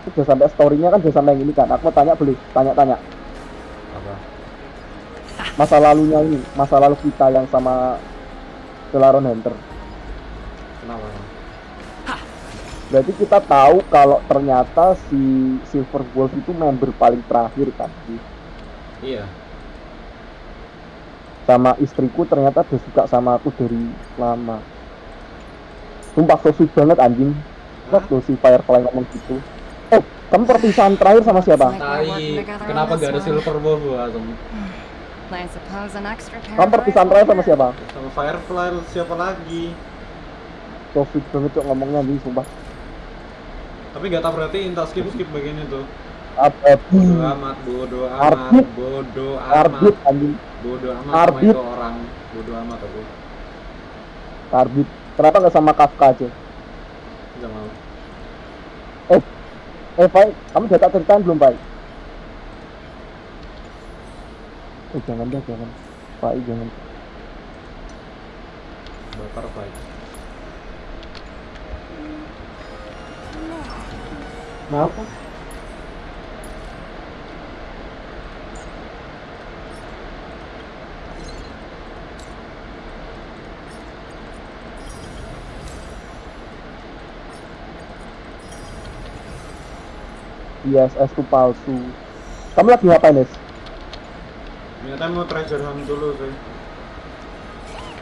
Udah sampai story-nya kan, udah sampai yang ini kan. Aku mau tanya, boleh tanya-tanya Apa? masa lalunya ini, masa lalu kita yang sama Celaron Hunter. Kenapa? Berarti kita tahu kalau ternyata si Silver Wolf itu member paling terakhir kan. Iya. Sama istriku ternyata udah suka sama aku dari lama. Sumpah so sweet banget anjing. Waktu si Firefly ngomong gitu. Kamu perpisahan terakhir sama siapa? Tai, kenapa gak ada Silver Wolf Asem? Kamu perpisahan terakhir sama siapa? Sama Firefly, siapa lagi? So sweet banget cok ngomongnya anjing, sumpah. Tapi gak tak berarti tak skip bagian itu. Apa? Bodo amat, bodo amat, bodo Arbit amat, anjing. bodo amat sama Arbit. itu orang, bodo amat aku. Arbit. Kenapa nggak sama Kafka aja? Gak mau. Pai, kamu udah tak ceritain belum, Pai? Jangan deh, jangan. Pai, jangan. Bakar baik. Kenapa? ISS itu palsu. Kamu lagi ngapain, Nes? Ternyata mau treasure hunt dulu sih.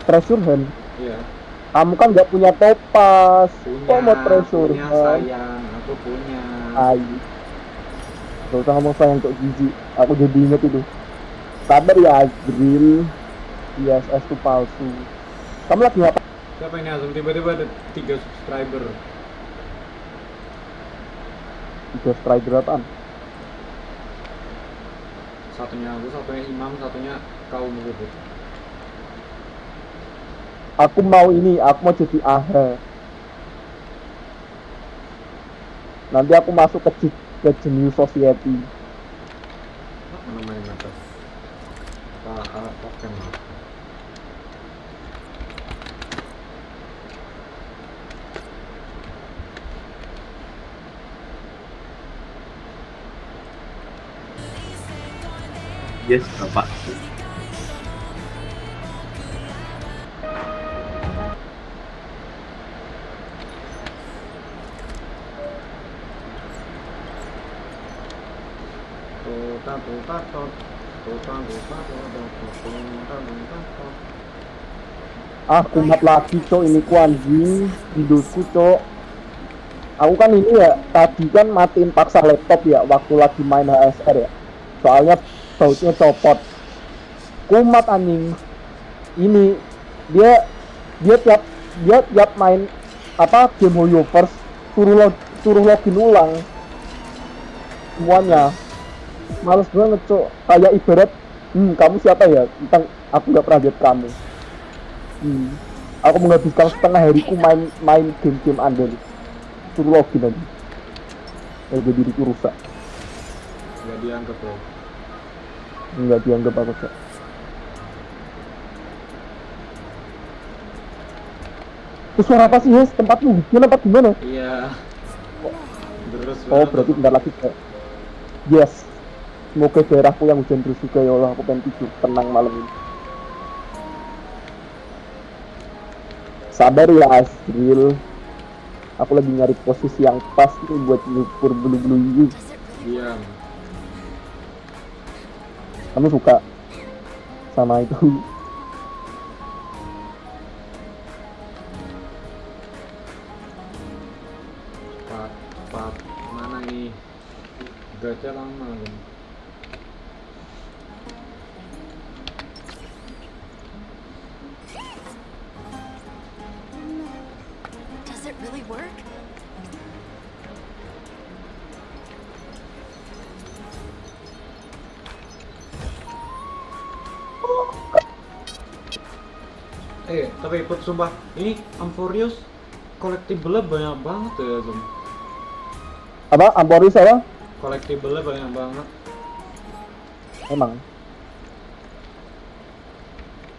Treasure hunt? Iya. Kamu kan nggak punya topas. Kok mau treasure punya hunt? sayang, aku punya. Ayo. Gak usah ngomong sayang untuk gizi. Aku jadi inget itu. Sabar ya, Azril. ISS itu palsu. Kamu lagi ngapain? Siapa ini Asem? Tiba-tiba ada 3 subscriber. 3 strider apaan? Satunya aku, satunya Imam, satunya kaum gitu. Aku mau ini, aku mau jadi AHE. Nanti aku masuk ke Genius Society. Apa namanya atas? Pokemon. Yes, Bapak. Kumat lagi cok, ini ku anjing Windowsku cok. Aku kan ini ya, tadi kan matiin paksa laptop ya waktu lagi main HSR ya. Soalnya bautnya copot. Kumat anjing. Ini dia tiap main apa game Hoyoverse suruh login ulang semuanya. Males banget cok. Kayak ibarat kamu siapa ya? Tentang aku nggak pernah lihat kamu. Aku menghabiskan setengah hariku main game-game Anda nih. Suruh login aja. Harga diriku rusak. Gak dianggap loh. Enggak dianggap apa kok. Itu suara apa sih, Yes? Tempatmu hujan apa gimana? Iya. Terus. Oh, berarti bentar lagi kayak. Yes. Semoga daerahku yang hujan terus juga ya Allah. Aku pengen tidur tenang malam ini. Sabar ya Azril. Aku lagi nyari posisi yang pas nih buat nyukur bulu-bulu ini. Diam. Kamu suka sama itu? Pat, mana nih? Gacha lama kan? Does it really work? Tapi ikut sumpah, ini Amphorius collectible-nya banyak banget ya, Zoom. Apa? Amporis apa? Collectible-nya banyak banget. Emang.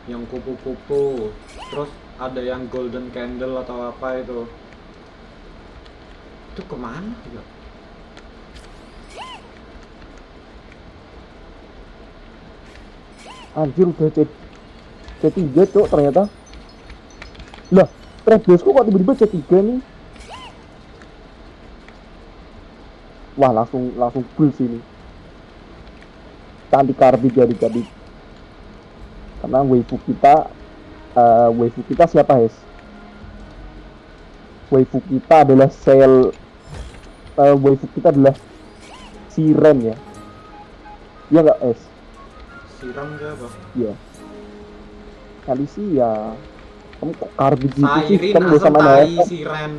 Yang kupu-kupu, terus ada yang golden candle atau apa itu. Itu kemana ya? Anjir udah C3 cok ternyata. Lah, Trebosku kok tiba-tiba C3 nih. Wah, langsung full sini. Cantik karbit jadi. Karena waifu kita siapa, Hes? Waifu kita adalah waifu kita adalah Siren ya. Iya nggak, Hes? Siram siapa? Iya. Alicia. Kamu kok karbit gitu sih? Sairin Kamu gak asal sama tai Naruto. Siren.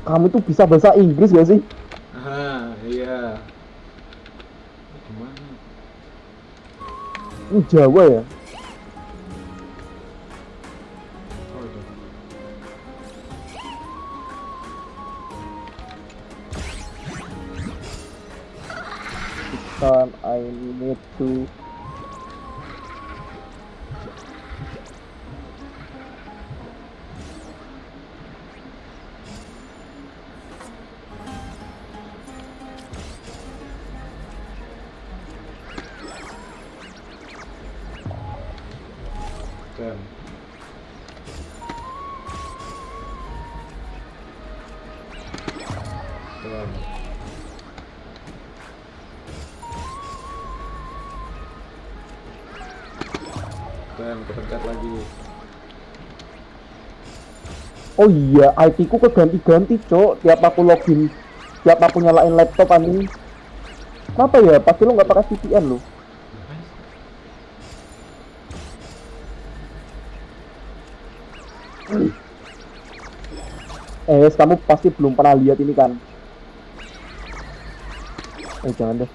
Kamu tuh bisa bahasa Inggris gak sih? Iya. Gimana? Ini Jawa ya? Oh, itu. I need to Dan kepencet lagi. Oh iya, IP ku keganti-ganti, Cok. Tiap aku login, tiap aku nyalain laptop ini. Kenapa ya? Pasti lo nggak pakai VPN lo. Kamu pasti belum pernah lihat ini kan? Jangan deh.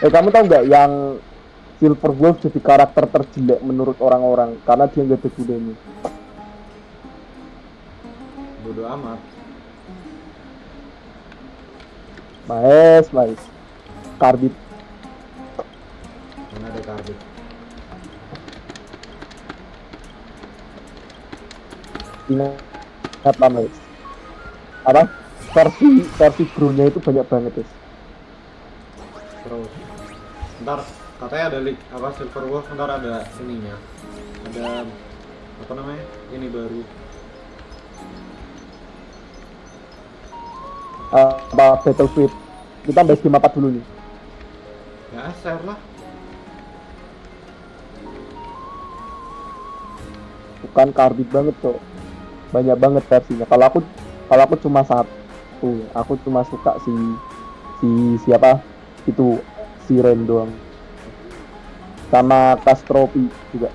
Kamu tahu nggak yang Silver Wolf jadi karakter terjelek menurut orang-orang karena dia nggak ada gunanya. Bodo amat. Maes. Karbit. Mana ada karbit? Ingat lah, Maes. Apa? Versi groundnya itu banyak banget, guys. Terus ntar katanya ada Silver Wolf, ntar ada ininya, ada apa namanya, ini baru Battlefield. Kita bahas game apa dulu nih? ya share lah. Bukan karbit banget tuh, banyak banget versinya. Kalau aku cuma satu, aku cuma suka si siapa itu, Siren doang, sama Castropi juga,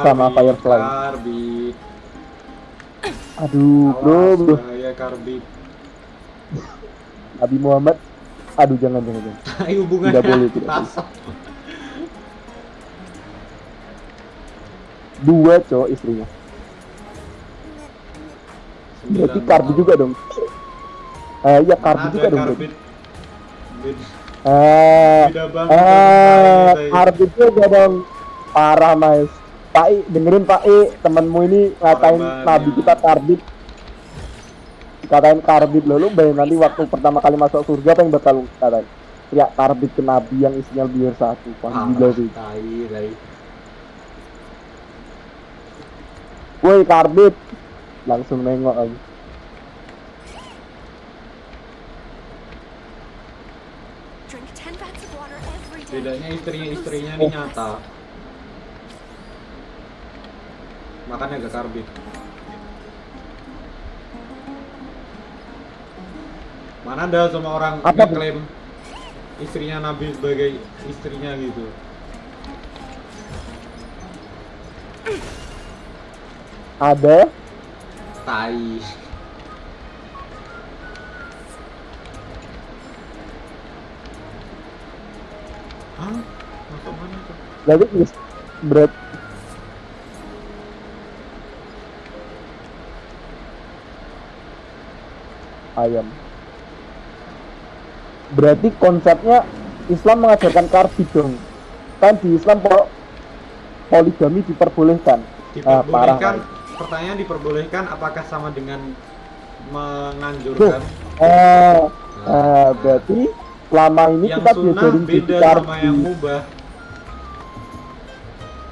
sama Firefly. Karbit. Aduh, Awas, bro. bahaya karbit. Nabi Muhammad. Aduh, jangan. Ayo hubungannya. Tidak boleh, tidak rasa. Dua, Cok, istrinya. Berarti karbit juga dong. Iya, karbit juga dong. Karbit. Karbit juga dong. Parah, Mas. Pak I, dengerin Pak I, temenmu ini ngatain nabi kita karbit. Katain karbit lo, lu bayangin nanti waktu pertama kali masuk surga apa yang bakal lu katain? Ya, karbit ke nabi yang isinya lebih dari satu. Wah, gila sih. Tai. Woi, karbit. Langsung nengok aja. Drink 10 vats of water every day. Bedanya istrinya ini nyata. Makanya agak karbit. Mana ada sama orang ngeklaim istrinya Nabi sebagai istrinya gitu. Ada. Tai. Hah? Masuk mana tuh? Jadi berat. Ayam. Berarti konsepnya Islam mengajarkan karbit dong. Kan di Islam poligami diperbolehkan. Diperbolehkan pertanyaan diperbolehkan apakah sama dengan menganjurkan? Berarti selama ini Yang kita sunnah diajarin jadi beda sama karbi. yang mubah.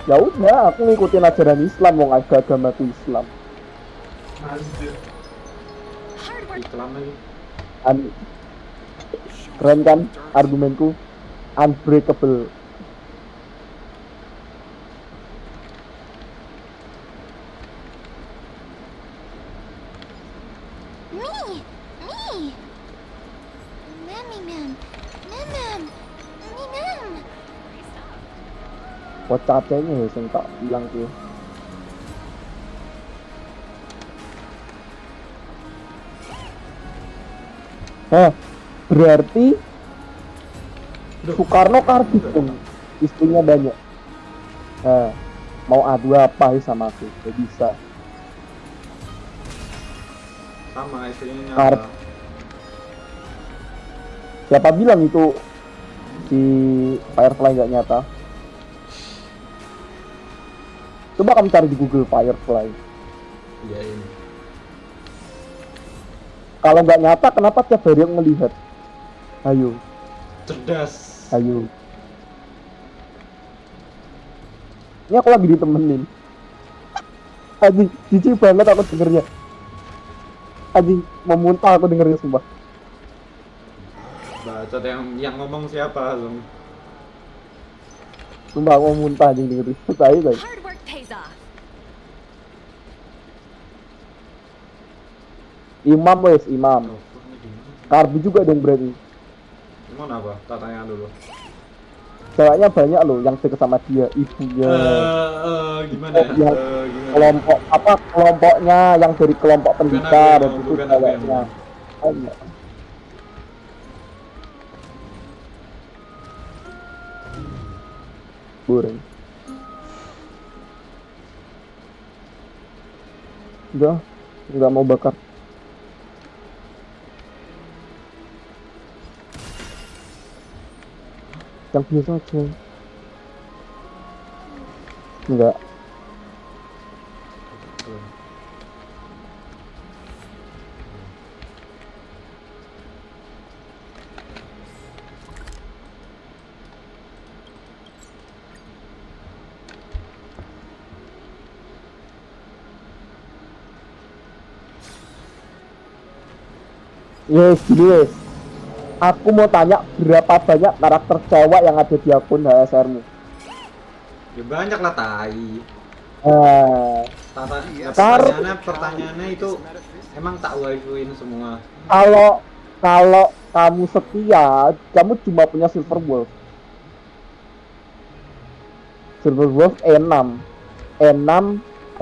Ya udah, aku ngikutin ajaran Islam, mau agamaku Islam. Hard work. Iklan lagi. Keren kan argumenku? Unbreakable. Me. Mem. Pocacenya ya yang tak bilang tuh. Berarti Soekarno karbit pun istrinya banyak. Mau adu apa ya sama aku? Gak bisa. Sama istrinya Karb. nyata. Siapa bilang itu si Firefly gak nyata? Coba kamu cari di Google Firefly. Iya ini. Kalau nggak nyata, kenapa tiap hari aku ngelihat? Ayo, Cerdas. ayo. Ini aku lagi ditemenin. Anjing, jijik banget aku dengernya. Anjing, mau muntah aku dengernya sumpah. Bacot yang ngomong siapa langsung? Sumpah aku mau muntah anjing dengerin. Ayo. Hard work pays off. Imam wes, imam. Karbi juga dong berarti. Gimana apa? Tak tanya dulu. Ceweknya banyak loh yang deket sama dia, ibunya. Gimana ya? Yang kelompok apa kelompoknya yang dari kelompok pendeta dan itu bukan aku yang ceweknya. Banyak. Goreng. Udah, nggak mau bakar. Yang biasa aja. Enggak. Yes, gini wes. Aku mau tanya berapa banyak karakter cewek yang ada di akun HSR-mu? Ya banyak lah tai. Pertanyaannya itu emang tak waifuin semua. Kalau kamu setia, kamu cuma punya Silver Wolf. Silver Wolf E6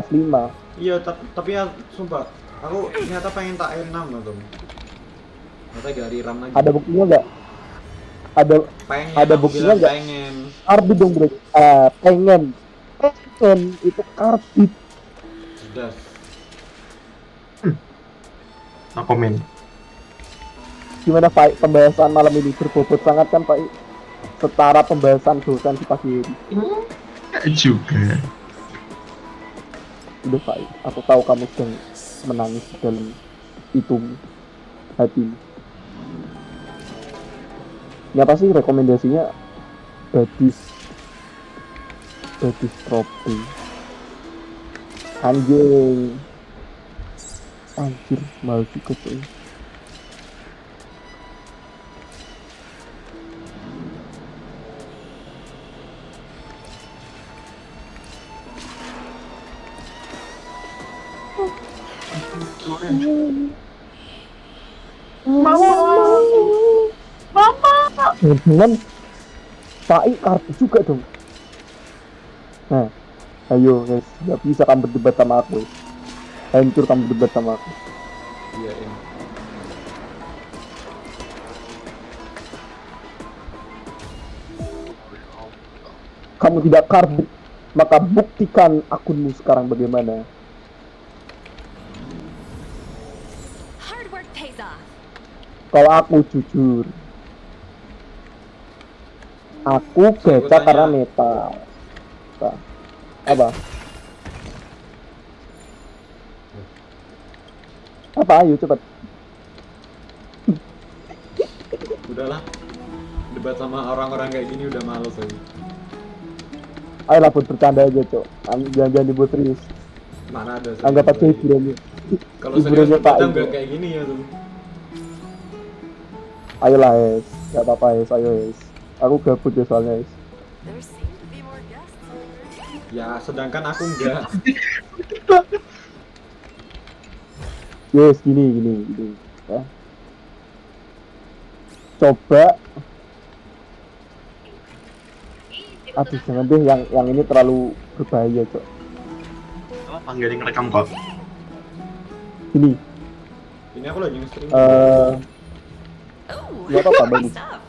S5. Iya, tapi ya sumpah, aku ternyata pengen tak E6 loh tuh. Ternyata gak riram lagi. Ada buktinya nggak? Ada buktinya nggak? Pengen. Karbit dong bro. Pengen itu karbit. Cerdas. No komen. Gimana Pak pembahasan malam ini berbobot sangat kan Pak? Setara pembahasan dosen di pagi ini. Enggak juga. Udah Pak, aku tahu kamu sedang menangis di dalam itu hatimu. Ini apa sih rekomendasinya? Badis tropi. Anjir, mahal juga tuh. Dengan Pai kartu juga dong. Nah, ayo guys, nggak bisa kamu berdebat sama aku. Hancur kamu berdebat sama aku. Iya ini. Kamu tidak karbit, maka buktikan akunmu sekarang bagaimana. Hard work pays off. Kalau aku jujur, aku gacha karena meta. Apa? Apa? Ayo cepet. Udahlah. Debat sama orang-orang kayak gini udah males aja. Ayolah buat bercanda aja cok. Jangan dibuat serius. Mana ada Anggap aja serius. hiburannya. Kalau serius hiburannya Pak debatnya Ibu. nggak kayak gini ya tuh. Ayolah es, gak apa-apa es, ayo es. Aku gabut ya soalnya es. There seem to be more guests here. Ya sedangkan aku enggak. Yes, gini. Ya. Coba. Aduh, jangan deh yang ini terlalu berbahaya cok. Apa nggak ada yang ngerekam kok? Gini, Ini aku lagi nge-stream. Oh, nggak apa-apa bagus. stuff.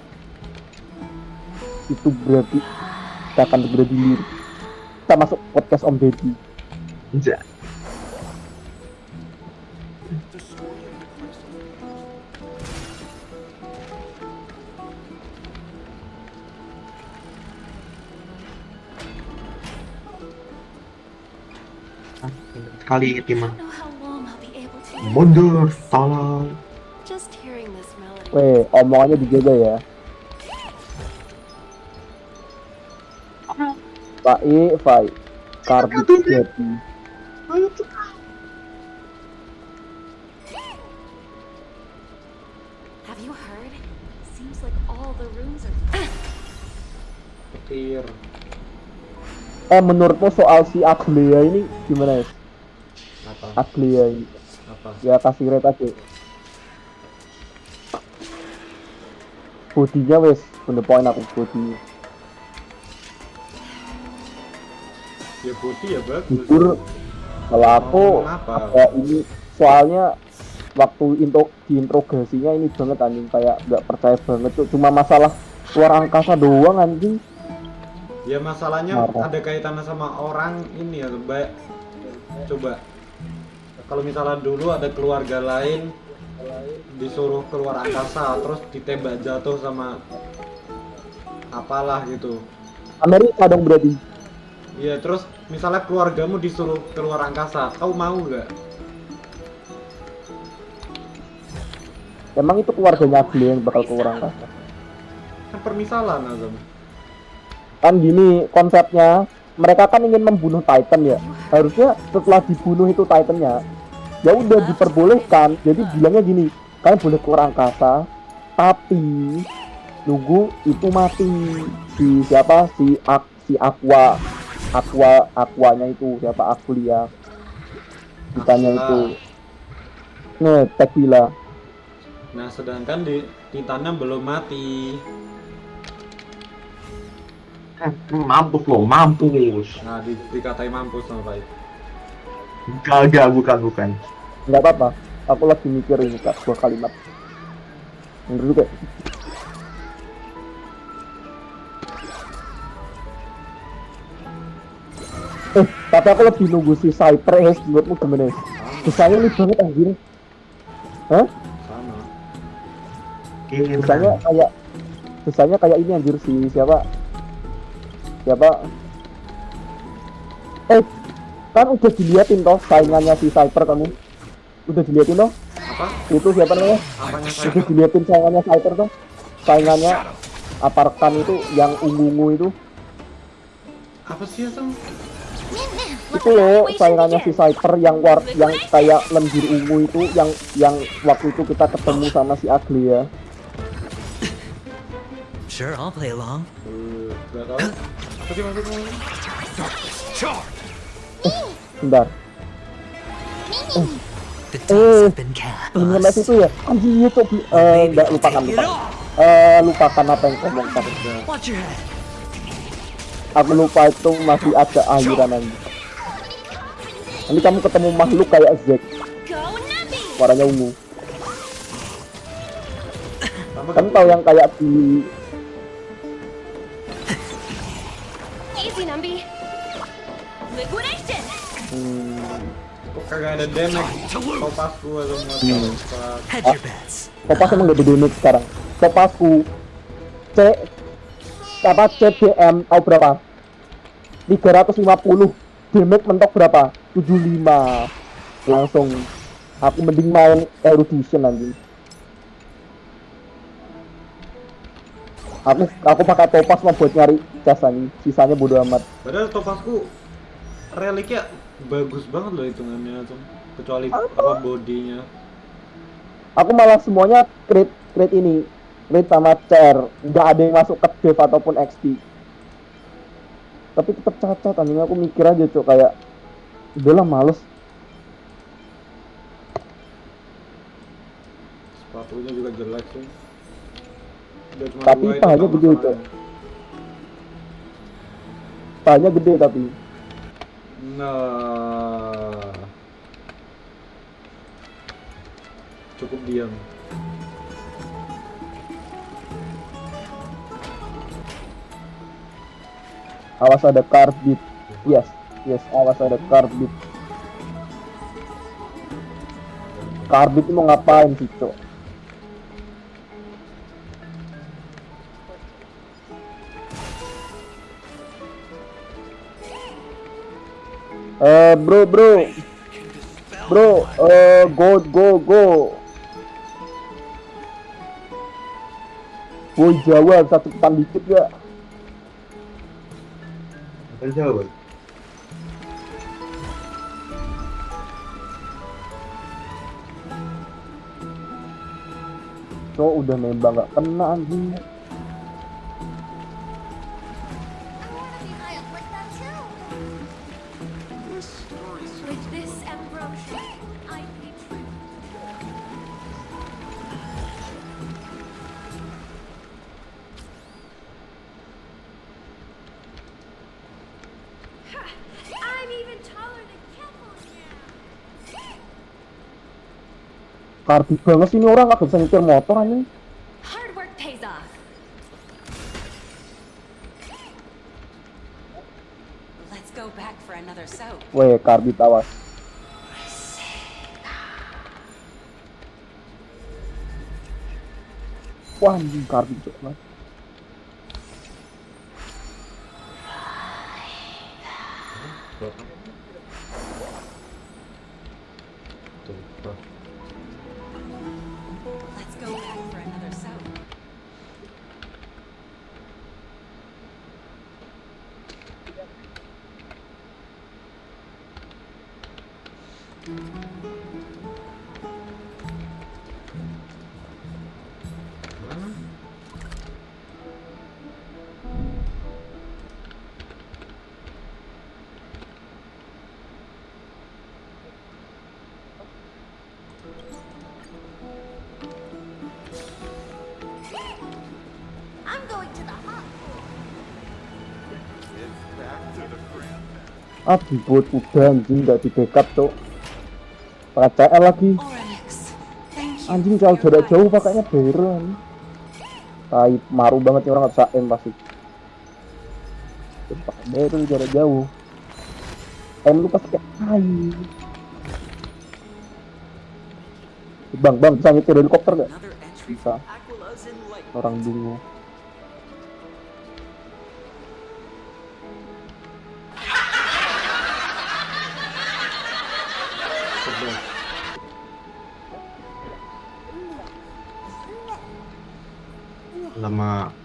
Itu berarti kita akan segera dilirik. Kita masuk podcast Om Deddy. Enggak. Kali ini I timah. don't know how long I'll be able to. Mundur, tolong. Just hearing this melody. Weh, omongannya dijaga ya. Fai, karbit jadi. Have you heard? Seems like all the rooms are. Petir. Menurutmu soal si Aglia ini gimana ya? Apa? Aglia ini, Apa? ya kasih rate aja. Bodinya wes, bener poin aku body. Ya body ya bagus. Jujur, kalau aku Kenapa? ada ini soalnya waktu diinterogasinya ini banget anjing kayak nggak percaya banget tuh, cuma masalah luar angkasa doang anjing. Ya masalahnya Apa? ada kaitannya sama orang ini ya, Mbak. Coba. Kalau misalnya dulu ada keluarga lain disuruh keluar angkasa terus ditembak jatuh sama apalah gitu. Amerika dong berarti. Iya, terus misalnya keluargamu disuruh keluar angkasa, kau mau nggak? Emang itu keluarganya Aglia yang bakal keluar angkasa? Kan permisalan, Azam. Kan gini konsepnya, mereka kan ingin membunuh Titan ya. Harusnya setelah dibunuh itu Titannya, ya udah diperbolehkan. Jadi bilangnya gini, kalian boleh keluar angkasa, tapi nunggu itu mati si siapa si Aquanya itu siapa Aqulia ditanya itu ngetek bila. Nah, sedangkan di Titannya belum mati. Mampus lo, mampus. Nah, dikatai mampus sama Pak. Gak, bukan. Nggak apa-apa, aku lagi mikir ini kak sebuah kalimat menurut kayak tapi aku lebih nunggu si Cypress. Menurutmu gimana? Desanya ini banget anjir. Hah? Sama. Desanya kayak ini anjir si siapa kan udah diliatin toh saingannya si Cyper. Kamu udah diliatin toh Apa? itu siapa namanya? Apanya saya? Udah diliatin saingannya Cyper toh, saingannya Aparkan itu yang ungu-ungu itu. Apa sih, Azam? Itu loh saingannya si Cyper yang kayak lendir ungu itu, yang waktu itu kita ketemu sama si Aglia. Sure, I'll play along. Gak tau. Apa sih maksudnya? Bentar. The dice have been cast. Ngeles itu ya. Anjir itu enggak lupakan. Lupakan apa yang ngomong tadi. Watch your head. Aku lupa itu masih ada akhiran nanti. Nanti kamu ketemu makhluk kayak Zack, Go Nabi! warnanya ungu. Sama Kamu tahu yang kayak di Easy, Nambi. Liquidation! kok kagak ada damage? Topasku Azam nggak Hedge your bets. Topas emang gak ada damage sekarang. Topasku CBM tahu berapa? 350. Damage mentok berapa? 75. Langsung Aku mending main erudition anjing. Aku pakai topas mah buat nyari chest anjing. Sisanya bodo amat. Padahal topasku reliknya bagus banget loh hitungannya tuh. Kecuali apa bodinya. Aku malah semuanya crate ini, crate sama CR. Nggak ada yang masuk ke dev ataupun XP. Tapi tetap cacat anjing. Aku mikir aja cok kayak udahlah males. Sepatunya juga jelek sih. Udah cuma Tapi dua itu pahanya nggak gede, masalah. Cok. Pahanya gede tapi. Nah, cukup diam. Awas ada carbid. Yes, awas ada carbid. Carbid itu mau ngapain sih, Cok? Bro, go. Woi Jawa, satu depan dikit ya. Jauh. Cok udah nembak nggak kena anjing. I wanna be high up like that too. With this ambrosia, I'd be true. I'm even taller than Keppel now. Carbid banget sih ini orang nggak bisa nyetir motor anjing. Hard work pays off. Let's go back for another soap. Weh, carbid awas. Wah, anjing carbid cok banget. Let's go back for another soap. I'm going to the hot pool. Dibuat udah anjing nggak di backup cok. Pakai CL lagi. Oryx, thank you. Anjing for kalau your jarak jauh guidance. pakainya beron. Tai maru banget nih orang nggak bisa aim pasti. Pakai beron jarak jauh. Aim lu pasti kayak tai. Bang, bisa nyetir helikopter gak? Another entry Bisa. from Aquila's in light. Orang dungu. Sebelah. Lama.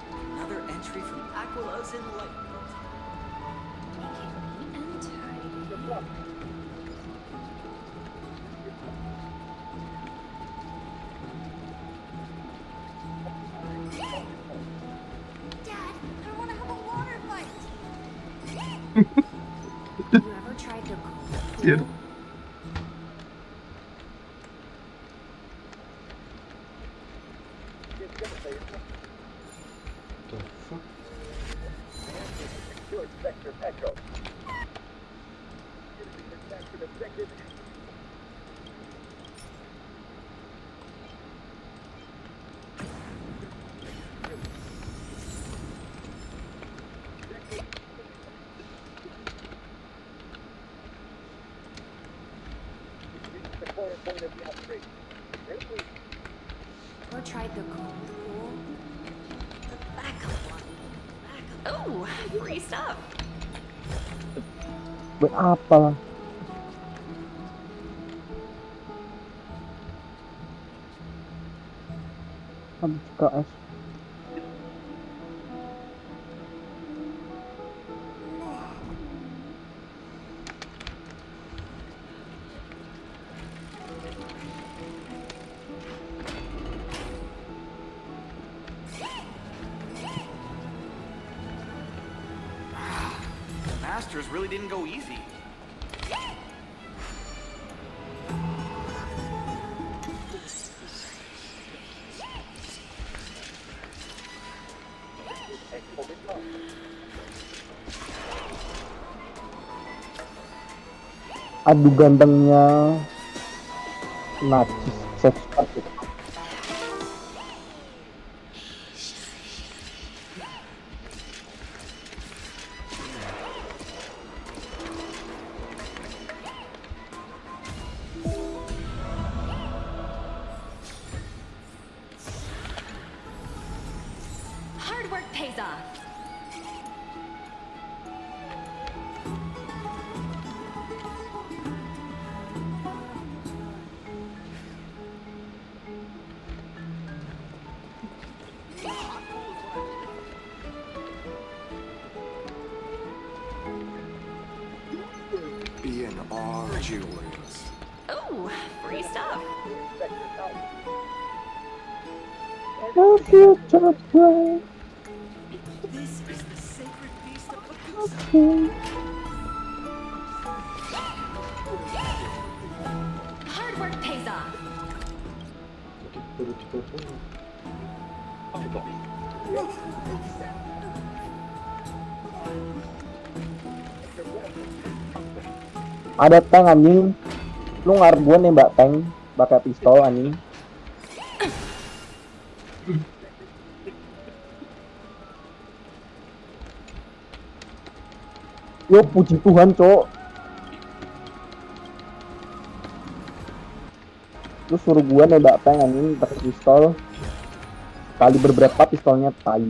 Another entry from Aquila's in light. Dad, I want to have a water fight. You ever tried to cook? Yeah. The fuck? Or tried the cold pool? The backup one. Oh, free stuff. Buat apa lah? Habis KS. Masters really didn't go easy. Adu gantengnya najis sesat itu. Hard work pays off. Be an arduous. Ooh, free stuff. The future bright. This is the sacred beast of Medusa. Hard work pays off. Baru 30. Ada tank anjing. Lu ngarep gua nembak tank pakai pistol anjing. Yo puji Tuhan, cok. Lu suruh gua nembak tank anjing pakai pistol. Kali berberapa pistolnya tai.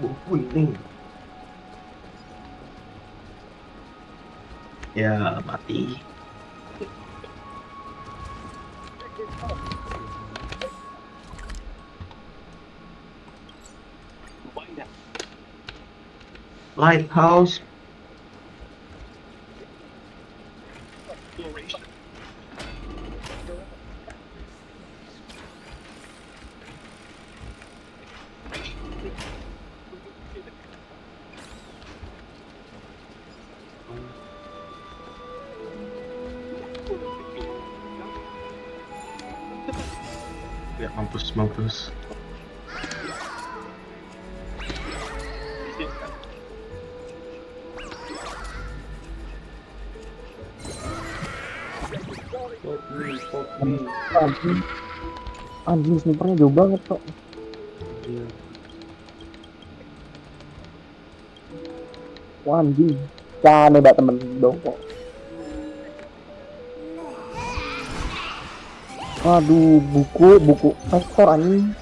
Buku ini. Ya mati. Lighthouse. Ya mampus, mampus. Stop me. Anjing snipernya jauh banget kok. Iya. Wah anjing. Jangan nembak temen dong kok. Waduh, buku vektor anjing.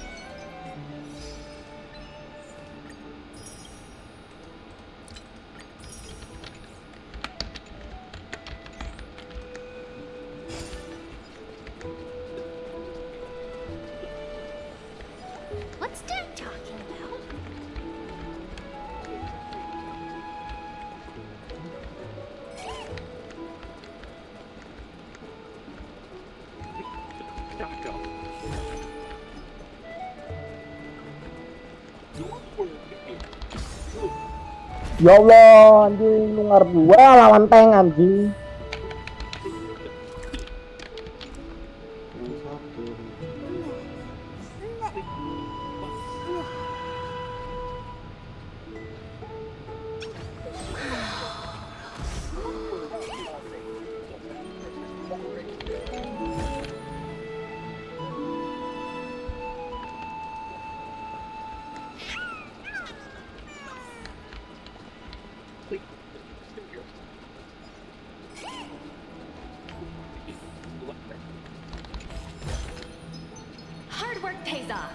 What's Dad talking about? Ya Allah, anjing lu ngarep gua lawan tank anjing. Yang satu. Hard work pays off.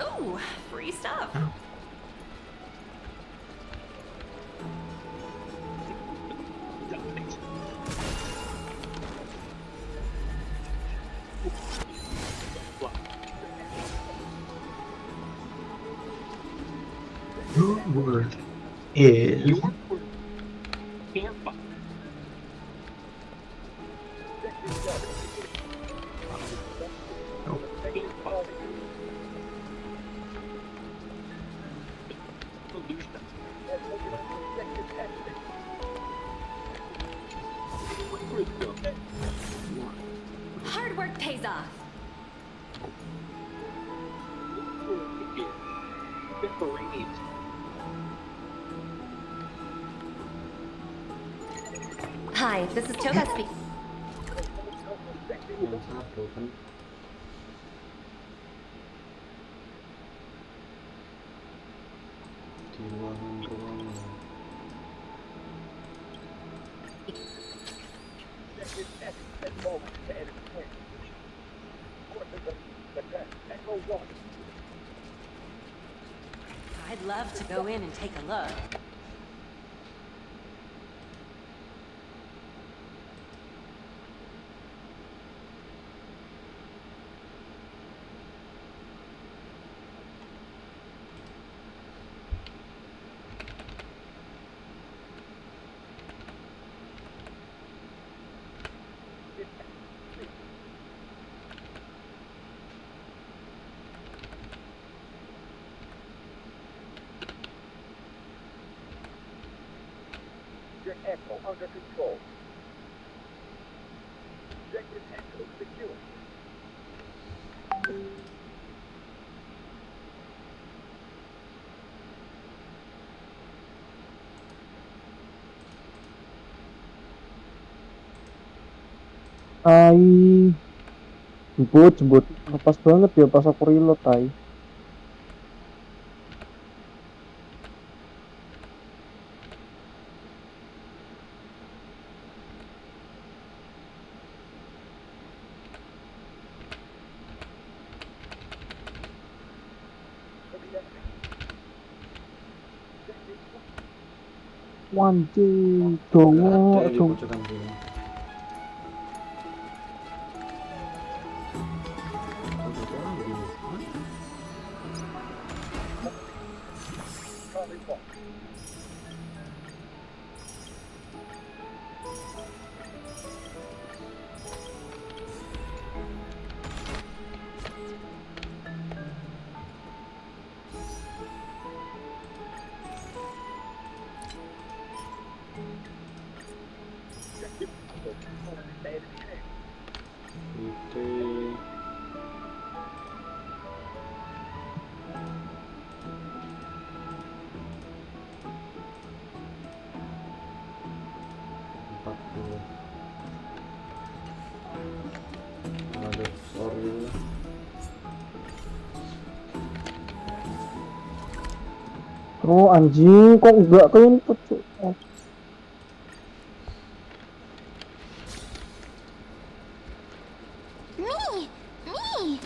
Oh, free stuff. Your word is Hard work pays off. Hi, this is Toga speaking. Yang satu kan di ruangan. I'd love to go in and take a look. Tai. Jebut. Lepas banget ya pas aku reload, tai. Wanjing, dongo, Ada di dong. pojokan sini. Itu empat puluh. Aduh, sorry lah. Oh anjing, kok enggak ke input, Cuk? Me.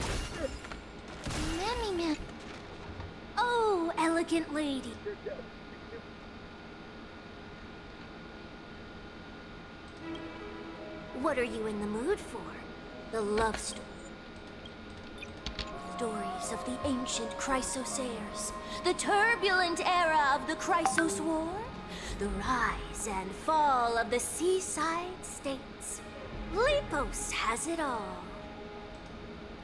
Mammy. Oh, elegant lady. What are you in the mood for? The love story. Stories of the ancient Chrysos Heirs, the turbulent era of the Chrysos War, the rise and fall of the seaside states. Lepos has it all.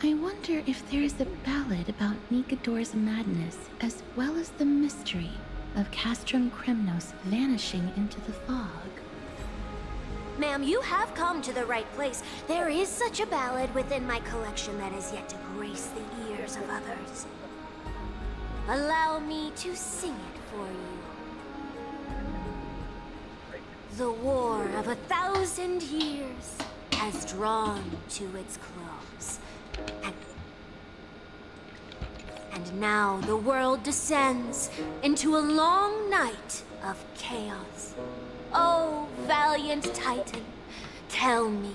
I wonder if there is a ballad about Nikodor's madness, as well as the mystery of Castrum Kremnos vanishing into the fog. Ma'am, you have come to the right place. There is such a ballad within my collection that is yet to grace the ears of others. Allow me to sing it for you. The war of 1,000 years has drawn to its close. And now the world descends into a long night of chaos. Oh, valiant Titan, tell me,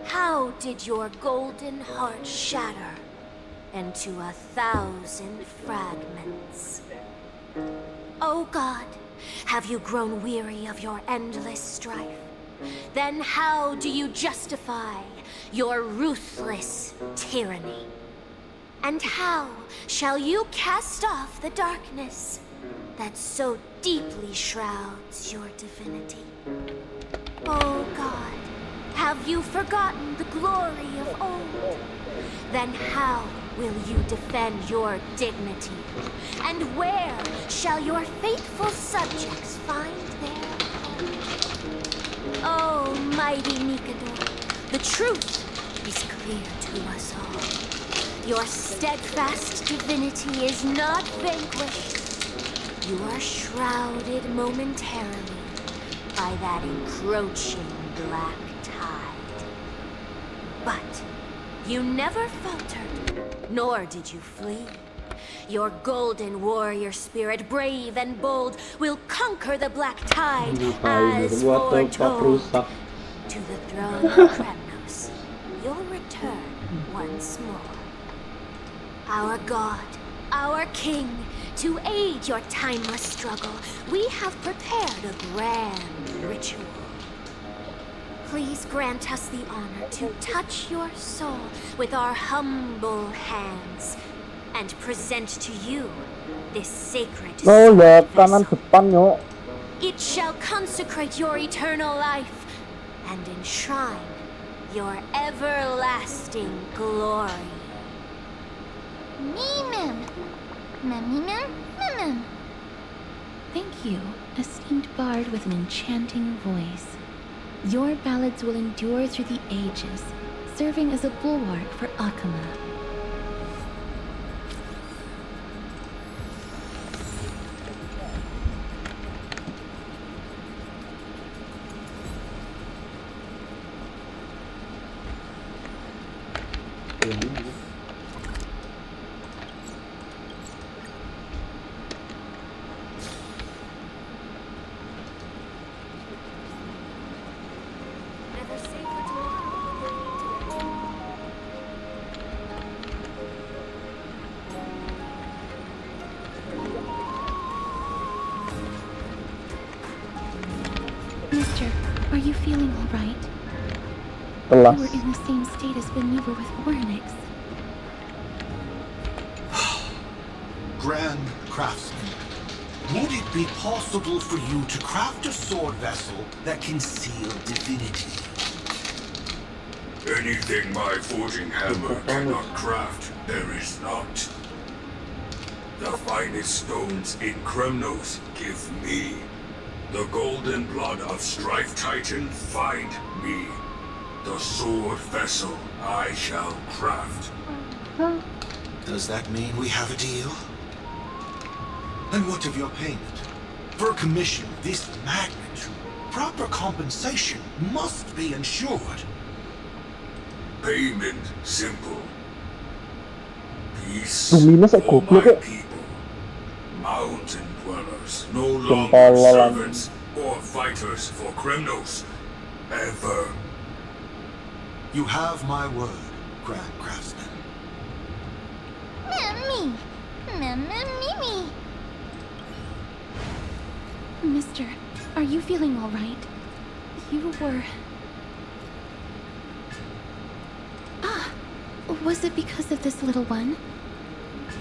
how did your golden heart shatter into 1,000 fragments? Oh God, have you grown weary of your endless strife? Then how do you justify your ruthless tyranny? And how shall you cast off the darkness that so deeply shrouds your divinity? Oh God, have you forgotten the glory of old? Then how will you defend your dignity? And where shall your faithful subjects find their home? Oh, mighty Nikador, the truth is clear to us all. Your steadfast divinity is not vanquished. You are shrouded momentarily by that encroaching black tide. But you never faltered, nor did you flee. Your golden warrior spirit, brave and bold, will conquer the black tide as foretold. To the throne of Kremnos, you'll return once more. Our God, our King, to aid your timeless struggle, we have prepared a grand ritual. Please grant us the honor to touch your soul with our humble hands and present to you this sacred Oh ya, sword kanan vessel. depan yo. It shall consecrate your eternal life and enshrine your everlasting glory. Thank you, esteemed bard with an enchanting voice. Your ballads will endure through the ages, serving as a bulwark for Akama. Never say for tomorrow. Mister, are you feeling all right? You Kelas. were in the same state as when you were with Ornix. Grand craftsman, would it be possible for you to craft a sword vessel that can seal divinity? Anything my forging hammer cannot craft, there is not. The finest stones in Kremnos give me. The golden blood of Strife Titan find me. The sword vessel I shall craft. Does that mean we have a deal? And what of your payment? For a commission of this magnitude, proper compensation must be ensured. Payment simple. Peace Dominos for goblok my ya. people. Mountain dwellers, no Jempol longer lawan. servants or fighters for Kremnos. Ever. You have my word, Grand Craftsman. Mister, are you feeling all right? You were... Ah! Was it because of this little one?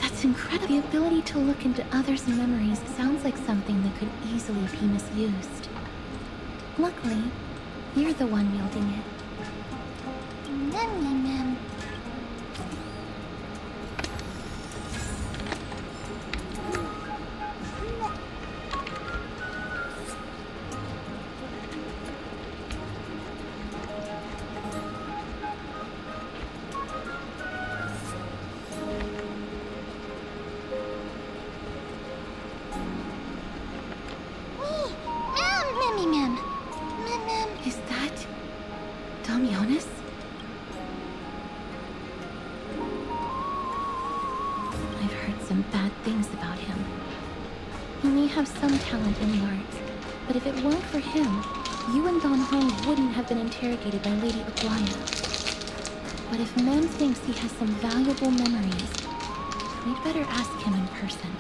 That's incredible. The ability to look into others' memories sounds like something that could easily be misused. Luckily, you're the one wielding it. bad things about him. He may have some talent in the arts, but if it weren't for him, you and Don Hong wouldn't have been interrogated by Lady Aglaya. But if Mem thinks he has some valuable memories, we'd better ask him in person.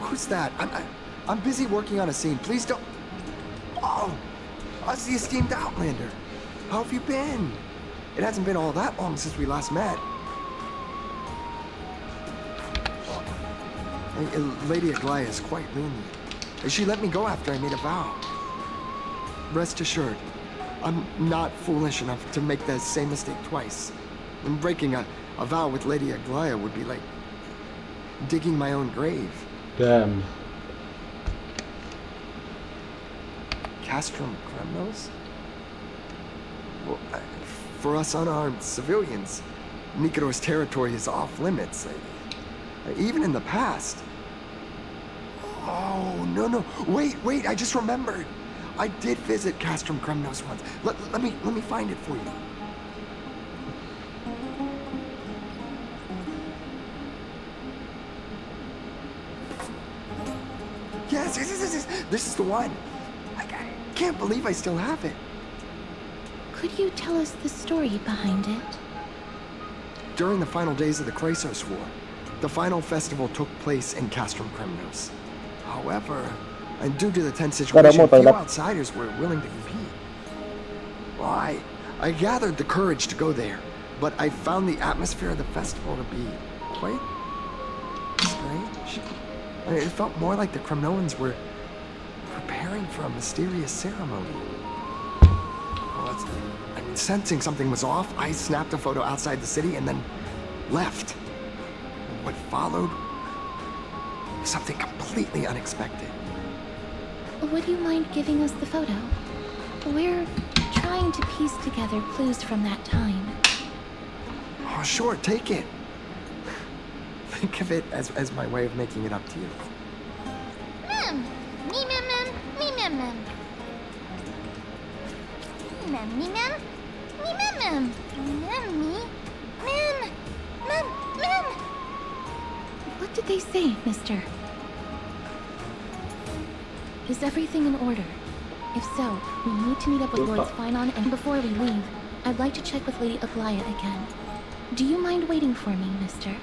Who's that? I'm busy working on a scene. Please don't. Oh, us the esteemed Outlander. How have you been? It hasn't been all that long since we last met. Lady Aglaya is quite lenient. She let me go after I made a vow. Rest assured, I'm not foolish enough to make the same mistake twice. And breaking a vow with Lady Aglaya would be like digging my own grave. Damn. Castrum Kremnos? Well, for us unarmed civilians, Nikodor's territory is off limits. Even in the past. Oh, no. Wait, I just remembered. I did visit Castrum Kremnos once. Let me find it for you. Yes, this is the one. I can't believe I still have it. Could you tell us the story behind it? During the final days of the Chrysos War, the final festival took place in Castrum Kremnos. However, due to the tense situation, few outsiders were willing to compete. Well, I gathered the courage to go there, but I found the atmosphere of the festival to be quite strange. It felt more like the Kremnoans were preparing for a mysterious ceremony. Well, sensing something was off, I snapped a photo outside the city and then left. What followed was something completely unexpected. Would you mind giving us the photo? We're trying to piece together clues from that time. Oh, sure, take it. Think of it as my way of making it up to you. Mem! Me mem mem! Me mem mem! Mem me mem! Me mem mem! Mem me! Mem! Mem! Mem! What did they say, mister? Is everything in order? If so, we need to meet up with Lords Finon, and before we leave, I'd like to check with Lady Aglaya again. Do you mind waiting for me, mister?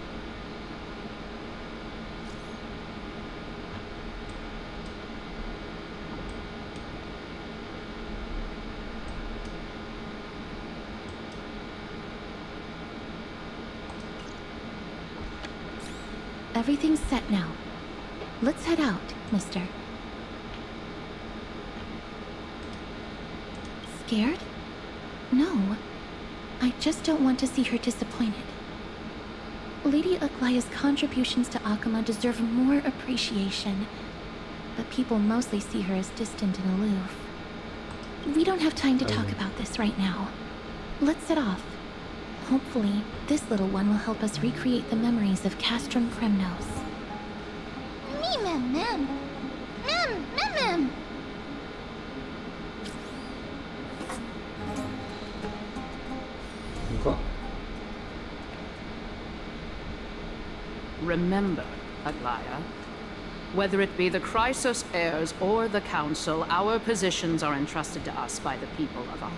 Everything's set now. Let's head out, mister. Scared? No. I just don't want to see her disappointed. Lady Aglaya's contributions to Akama deserve more appreciation, but people mostly see her as distant and aloof. We don't have time to talk about this right now. Let's set off. Hopefully, this little one will help us recreate the memories of Castrum Kremnos. Me mem mem! Mem! Mem mem! Remember, Aglaya, whether it be the Chrysos Heirs or the Council, our positions are entrusted to us by the people of Akama.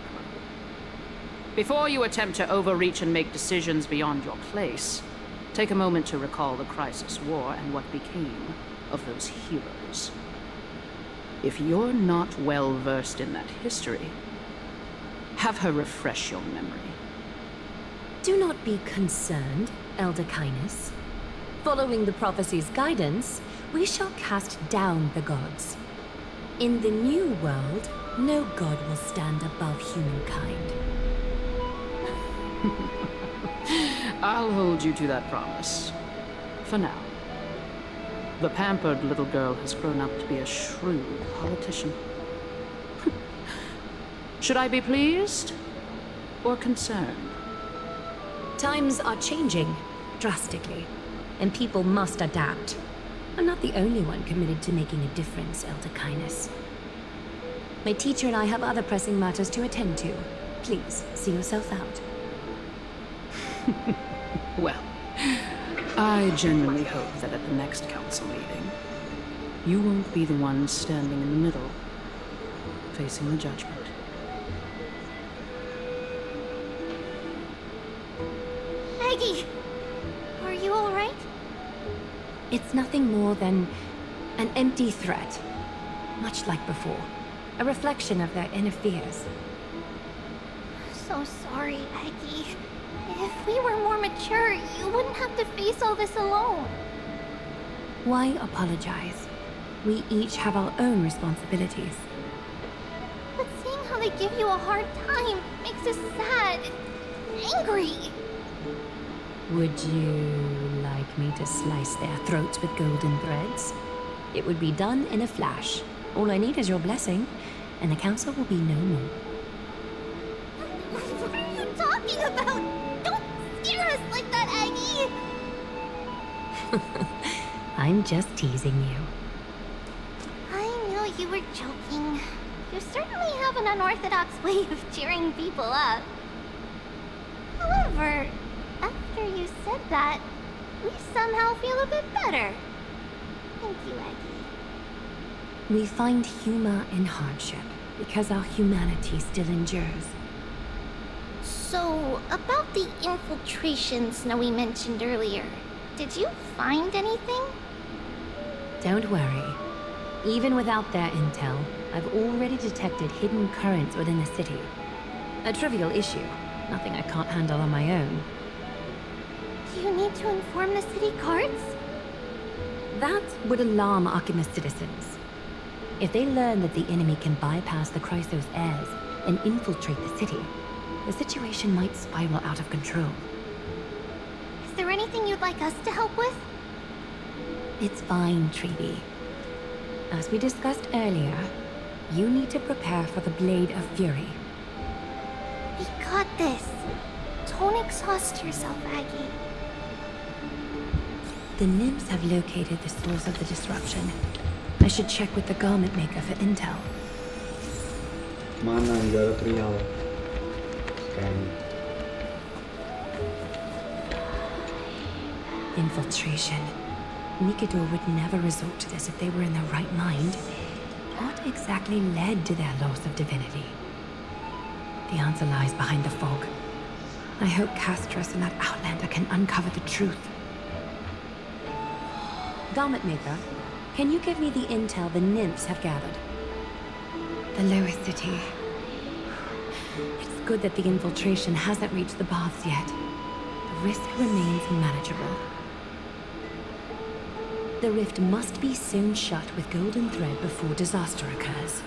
Before you attempt to overreach and make decisions beyond your place, take a moment to recall the Chrysos War and what became of those heroes. If you're not well versed in that history, have her refresh your memory. Do not be concerned, Elder Kynus. Following the prophecy's guidance, we shall cast down the gods. In the new world, no god will stand above humankind. I'll hold you to that promise. For now. The pampered little girl has grown up to be a shrewd politician. Should I be pleased or concerned? Times are changing, drastically, and people must adapt. I'm not the only one committed to making a difference, Elder Kynus. My teacher and I have other pressing matters to attend to. Please, see yourself out. Well, I genuinely hope that at the next council meeting, you won't be the one standing in the middle, facing the judgment. Aggie! Are you alright? It's nothing more than an empty threat, much like before. A reflection of their inner fears. So sorry, Aggie. If we were more mature, you wouldn't have to face all this alone. Why apologize? We each have our own responsibilities. But seeing how they give you a hard time makes us sad and angry. Would you like me to slice their throats with golden threads? It would be done in a flash. All I need is your blessing, and the council will be no more. What are you talking about? Don't scare us like that, Aggie! I'm just teasing you. I knew you were joking. You certainly have an unorthodox way of cheering people up. However, after you said that, we somehow feel a bit better. Thank you, Aggie. We find humor in hardship because our humanity still endures. So, about the infiltration Snowy mentioned earlier, did you find anything? Don't worry. Even without their intel, I've already detected hidden currents within the city. A trivial issue, nothing I can't handle on my own. Do you need to inform the city guards? That would alarm Archimedes citizens. If they learn that the enemy can bypass the Chrysos Heirs and infiltrate the city, the situation might spiral out of control. Is there anything you'd like us to help with? It's fine, Treeby. As we discussed earlier, you need to prepare for the Blade of Fury. We got this. Don't exhaust yourself, Aggie. The nymphs have located the source of the disruption. I should check with the garment maker for intel. Mana Anggara Trial? Scan. Infiltration. Mikado would never resort to this if they were in their right mind. What exactly led to their loss of divinity? The answer lies behind the fog. I hope Castros and that Outlander can uncover the truth. Garment maker, can you give me the intel the nymphs have gathered? The lowest city. It's good that the infiltration hasn't reached the baths yet. The risk remains manageable. The rift must be sewn shut with golden thread before disaster occurs.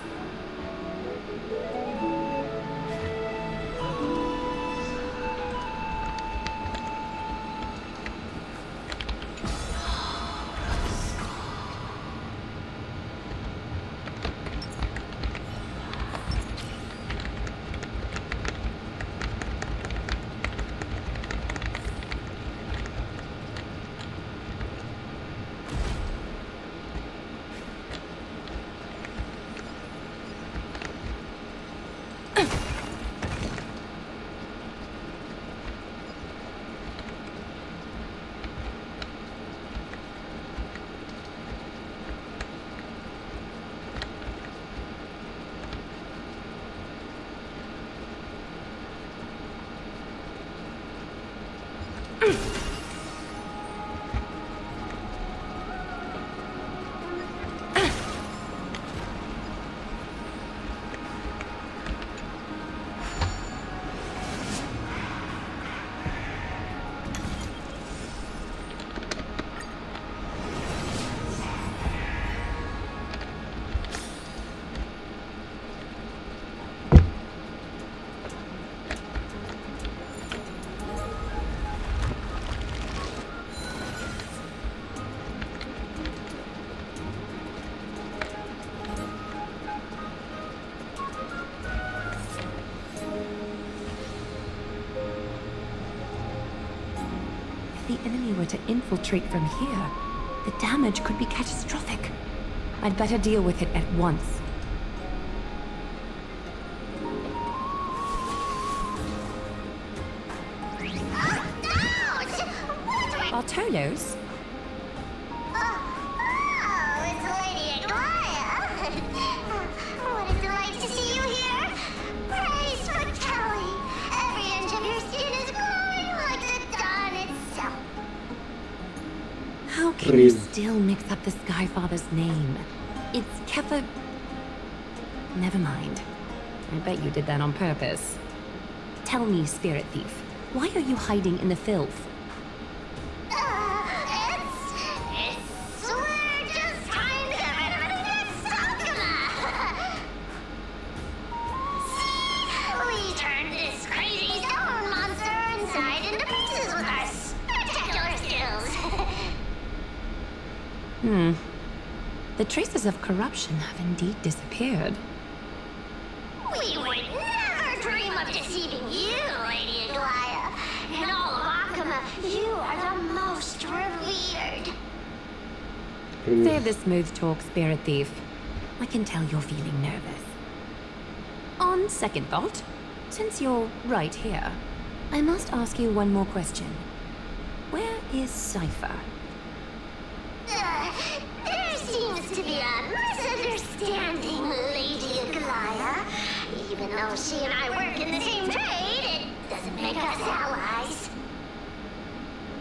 If the enemy were to infiltrate from here, the damage could be catastrophic. I'd better deal with it at once. Bartolos? Oh, it's Lady Aglaya. What a delight to see you here. Praise for Kelly. Every inch of your skin is glowing like the dawn itself. How can you still mix up the Skyfather's name? It's Kefa... Never mind. I bet you did that on purpose. Tell me, Spirit Thief, why are you hiding in the filth? We're just trying to get rid of an Sakuma. See, we turned this crazy stone monster inside into pieces with our spectacular skills. The traces of corruption have indeed disappeared. We would never dream of deceiving you, Lady Aglaya. In all of Akuma, you are the most revered. Save the smooth talk, Spirit Thief. I can tell you're feeling nervous. On second thought, since you're right here, I must ask you one more question. Where is Cypher? There seems to be a misunderstanding, Lady Aglaya. Even though she and I work in the same trade, it doesn't make us allies.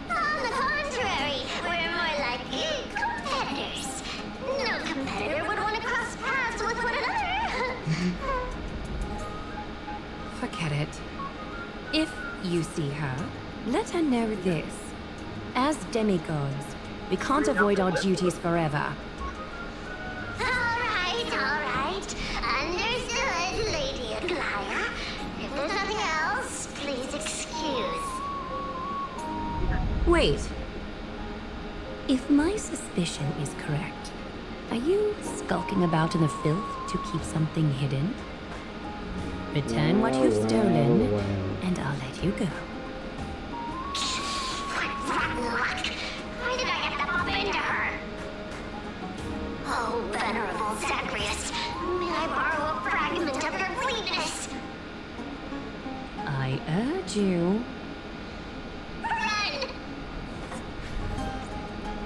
On the contrary, we're more like competitors. No competitor would want to cross paths with one another. Forget it. If you see her, let her know this. As demigods, we can't avoid our duties forever. All right. Understood, Lady Aglaya. If there's nothing else, please excuse. Wait. If my suspicion is correct, are you skulking about in the filth to keep something hidden? Return what you've stolen, and I'll let you go. Rotten luck. Why did I get the bump into her? Oh, venerable Zacharias, may I borrow a fragment of your greatness? I urge you. Run!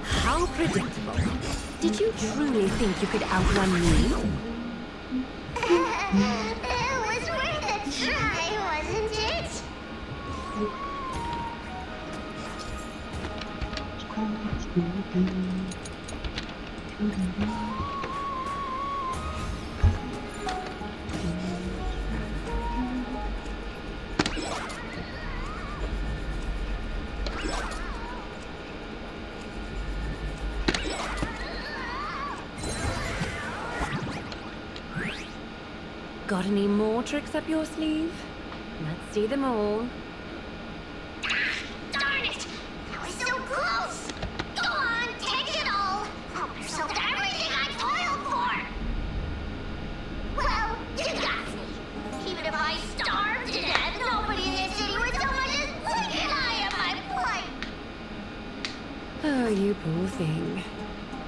How predictable. Did you truly think you could outrun me? It was worth a try, wasn't it? Got any more tricks up your sleeve? Let's see them all. Darn it! That was so close! Go on, take it all! Help yourself to everything I toiled for! Well, you got me. Even if I starved to death, nobody in this city would so much as blink an eye at my plight! Oh, you poor thing.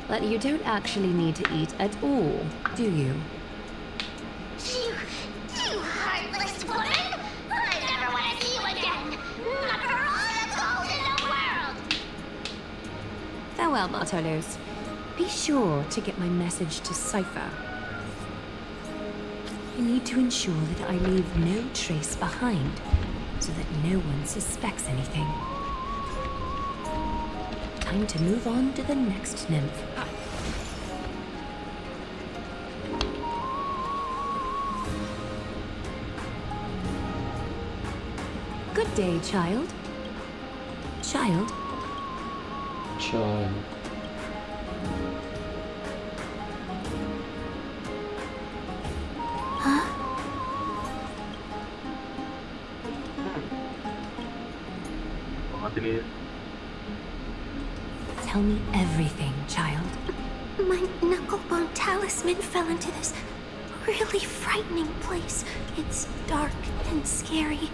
But you don't actually need to eat at all, do you? You heartless woman! I never want to see you again! Not for all the gold in the world! Farewell, Bartolos. Be sure to get my message to Cypher. I need to ensure that I leave no trace behind, so that no one suspects anything. Time to move on to the next nymph. Good day, child. Child? Child. Huh? Tell me everything, child. My knucklebone talisman fell into this really frightening place. It's dark and scary.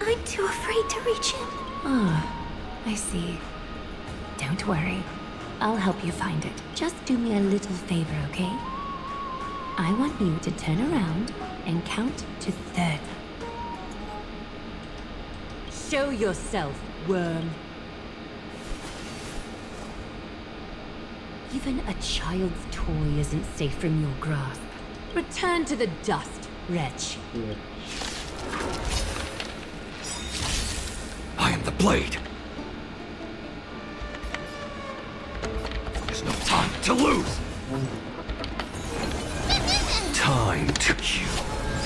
I'm too afraid to reach in. Ah, I see. Don't worry. I'll help you find it. Just do me a little favor, okay? I want you to turn around and count to 30. Show yourself, worm. Even a child's toy isn't safe from your grasp. Return to the dust, wretch. I am the blade. There's no time to lose. Time to you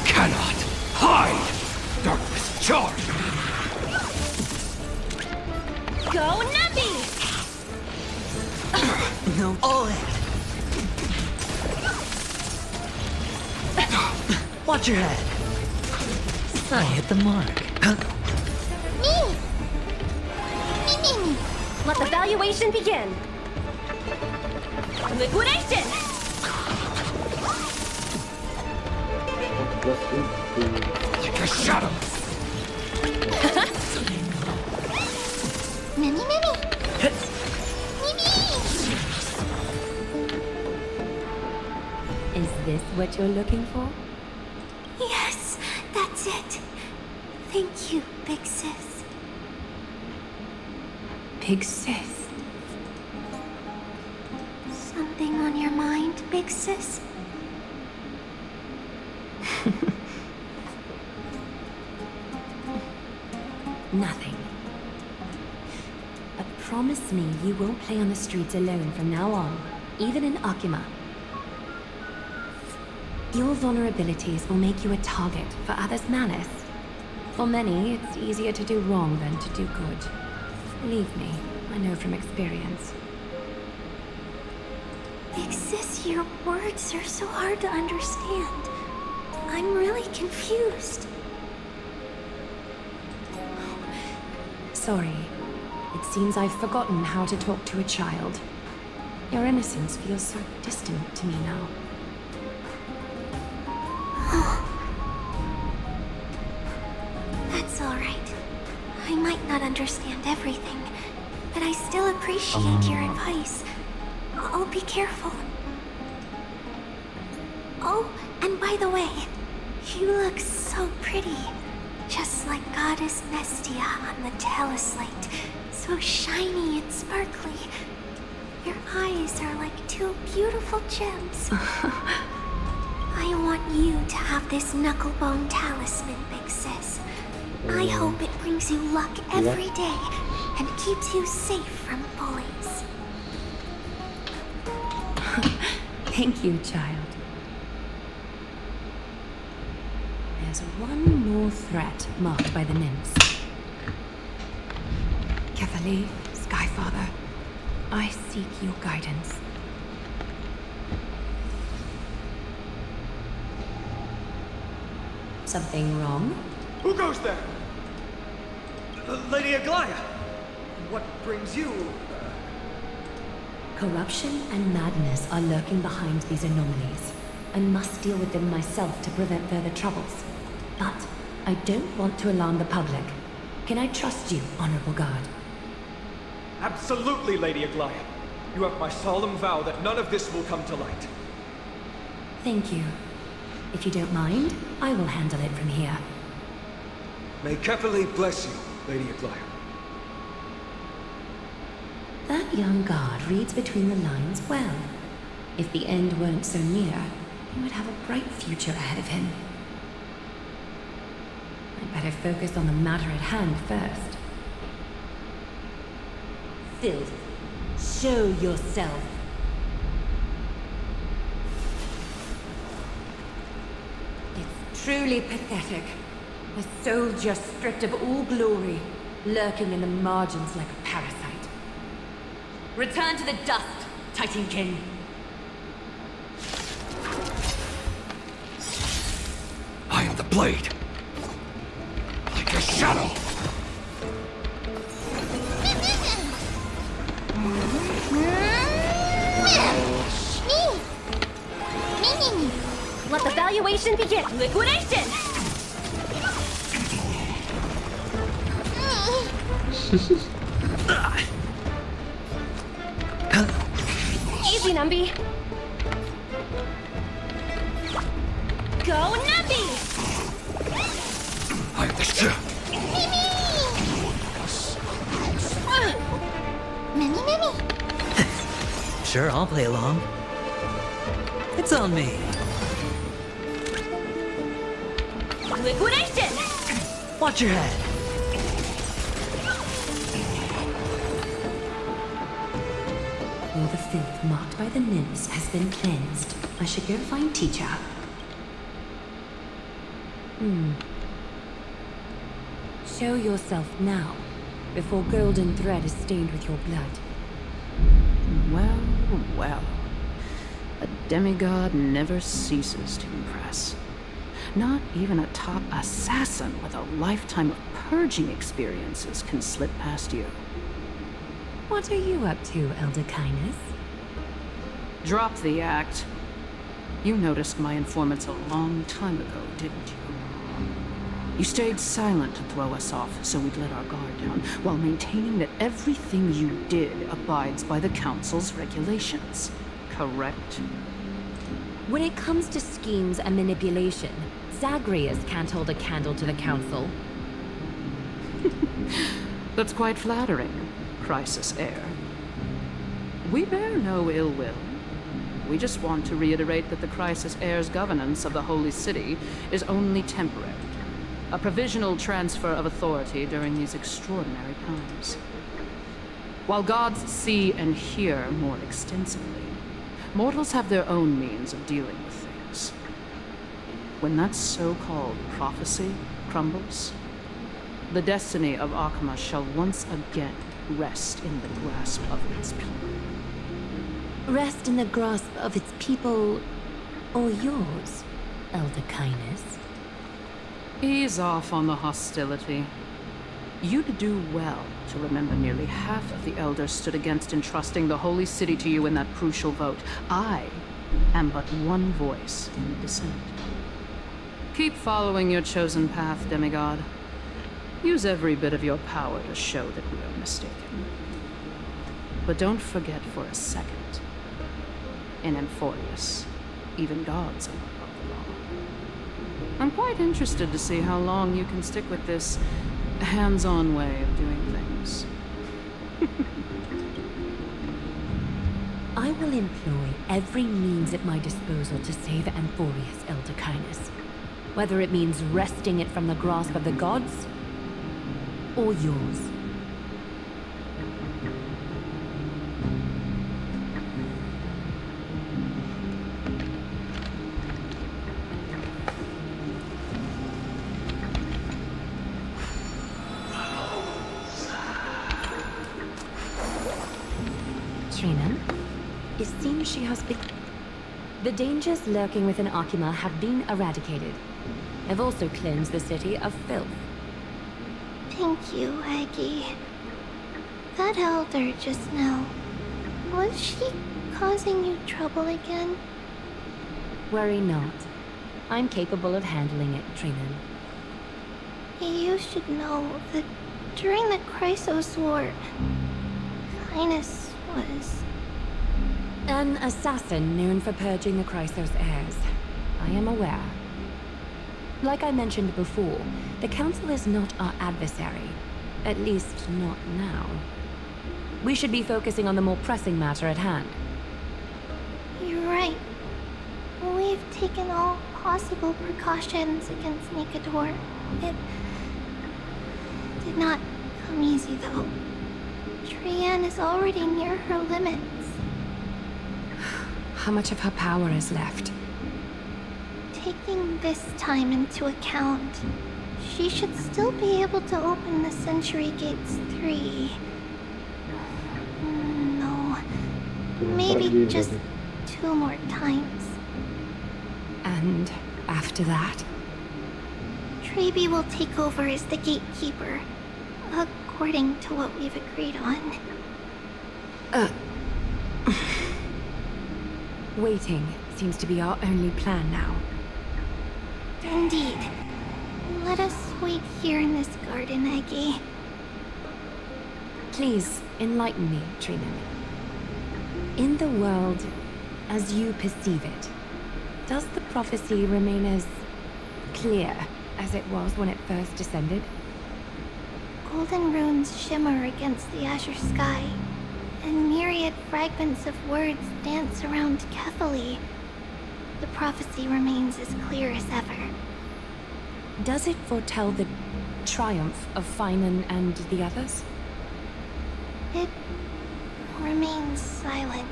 cannot hide. Darkness charge. Go Nabi! No. Oh. Watch your head. I hit the mark. Me! Me! Let the valuation begin! Liquidation! Like a shadow. Mimi! Is this what you're looking for? Yes, that's it. Thank you, big sis. Big sis. Something on your mind, big sis? Nothing. But promise me you won't play on the streets alone from now on, even in Akima. Your vulnerabilities will make you a target for others' malice. For many, it's easier to do wrong than to do good. Believe me, I know from experience. Big sis, your words are so hard to understand. I'm really confused. Sorry. It seems I've forgotten how to talk to a child. Your innocence feels so distant to me now. That's all right. I might not understand everything, but I still appreciate your advice. I'll be careful. Oh, and by the way, you look so pretty. Just like Goddess Nestia on the teleslate. So shiny and sparkly. Your eyes are like two beautiful gems. I want you to have this knucklebone talisman, big sis. I hope it brings you luck every day and keeps you safe from bullies. Thank you, child. There's one more threat marked by the nymphs. Kefali, Skyfather, I seek your guidance. Something wrong? Who goes there? Lady Aglaya. What brings you? Corruption and madness are lurking behind these anomalies. I must deal with them myself to prevent further troubles. But I don't want to alarm the public. Can I trust you, Honorable Guard? Absolutely, Lady Aglaya. You have my solemn vow that none of this will come to light. Thank you. If you don't mind, I will handle it from here. May Kefali bless you, Lady Aglaya. That young guard reads between the lines well. If the end weren't so near, he would have a bright future ahead of him. I'd better focus on the matter at hand first. Filth, show yourself. It's truly pathetic. A soldier stripped of all glory, lurking in the margins like a parasite. Return to the dust, Titan King. I am the blade. Like a shadow. Let the valuation begin. Liquidation! Easy, Numby. Go, Numby! I am the shadow. Mimi! Sure, I'll play along. It's on me. Liquidation! Watch your head. All the filth marked by the nymphs has been cleansed. I should go find teacher. Show yourself now, before golden thread is stained with your blood. Well, well. A demigod never ceases to impress. Not even a top assassin with a lifetime of purging experiences can slip past you. What are you up to, Elder Kindness? Drop the act. You noticed my informants a long time ago, didn't you? You stayed silent to throw us off, so we'd let our guard down, while maintaining that everything you did abides by the Council's regulations. Correct? When it comes to schemes and manipulation, Zagreus can't hold a candle to the Council. That's quite flattering, Chrysos Heir. We bear no ill will. We just want to reiterate that the Chrysos Heirs' governance of the Holy City is only temporary. A provisional transfer of authority during these extraordinary times. While gods see and hear more extensively, mortals have their own means of dealing with things. When that so-called prophecy crumbles, the destiny of Akama shall once again rest in the grasp of its people. Rest in the grasp of its people, or yours, Elder Kindness? Ease off on the hostility. You'd do well to remember nearly half of the elders stood against entrusting the Holy City to you in that crucial vote. I am but one voice in the dissent. Keep following your chosen path, demigod. Use every bit of your power to show that we are mistaken. But don't forget for a second, in Amphorius, even gods are not above the law. I'm quite interested to see how long you can stick with this hands-on way of doing things. I will employ every means at my disposal to save Amphorius, Elder Kindness. Whether it means wresting it from the grasp of the gods, or yours. Trina, it seems she has been... The dangers lurking within Akima have been eradicated. I've also cleansed the city of filth. Thank you, Aggie. That elder just now, was she causing you trouble again? Worry not. I'm capable of handling it, Trinan. You should know that during the Chrysos War, Kindness was... An assassin known for purging the Chrysos Heirs. I am aware. Like I mentioned before, the Council is not our adversary. At least, not now. We should be focusing on the more pressing matter at hand. You're right. We've taken all possible precautions against Nikador. It did not come easy, though. Trianne is already near her limits. How much of her power is left? Taking this time into account, she should still be able to open the Century Gates 3. No, maybe just 2 more times. And after that? Trebi will take over as the gatekeeper, according to what we've agreed on. Waiting seems to be our only plan now. Indeed. Let us wait here in this garden, Aggie. Please, enlighten me, Trinan. In the world, as you perceive it, does the prophecy remain as clear as it was when it first descended? Golden runes shimmer against the azure sky, and myriad fragments of words dance around Kethely, the prophecy remains as clear as ever. Does it foretell the triumph of Finan and the others? It remains silent,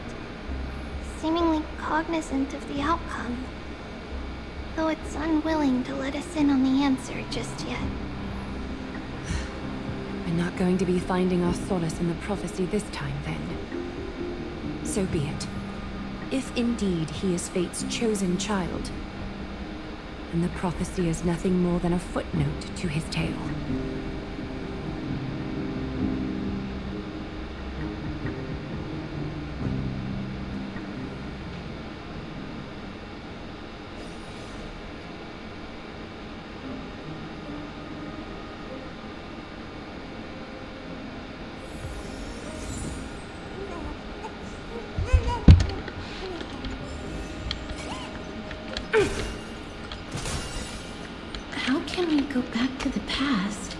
seemingly cognizant of the outcome, though it's unwilling to let us in on the answer just yet. We're not going to be finding our solace in the prophecy this time, then. So be it. If indeed he is Fate's chosen child, then the prophecy is nothing more than a footnote to his tale. How can we go back to the past?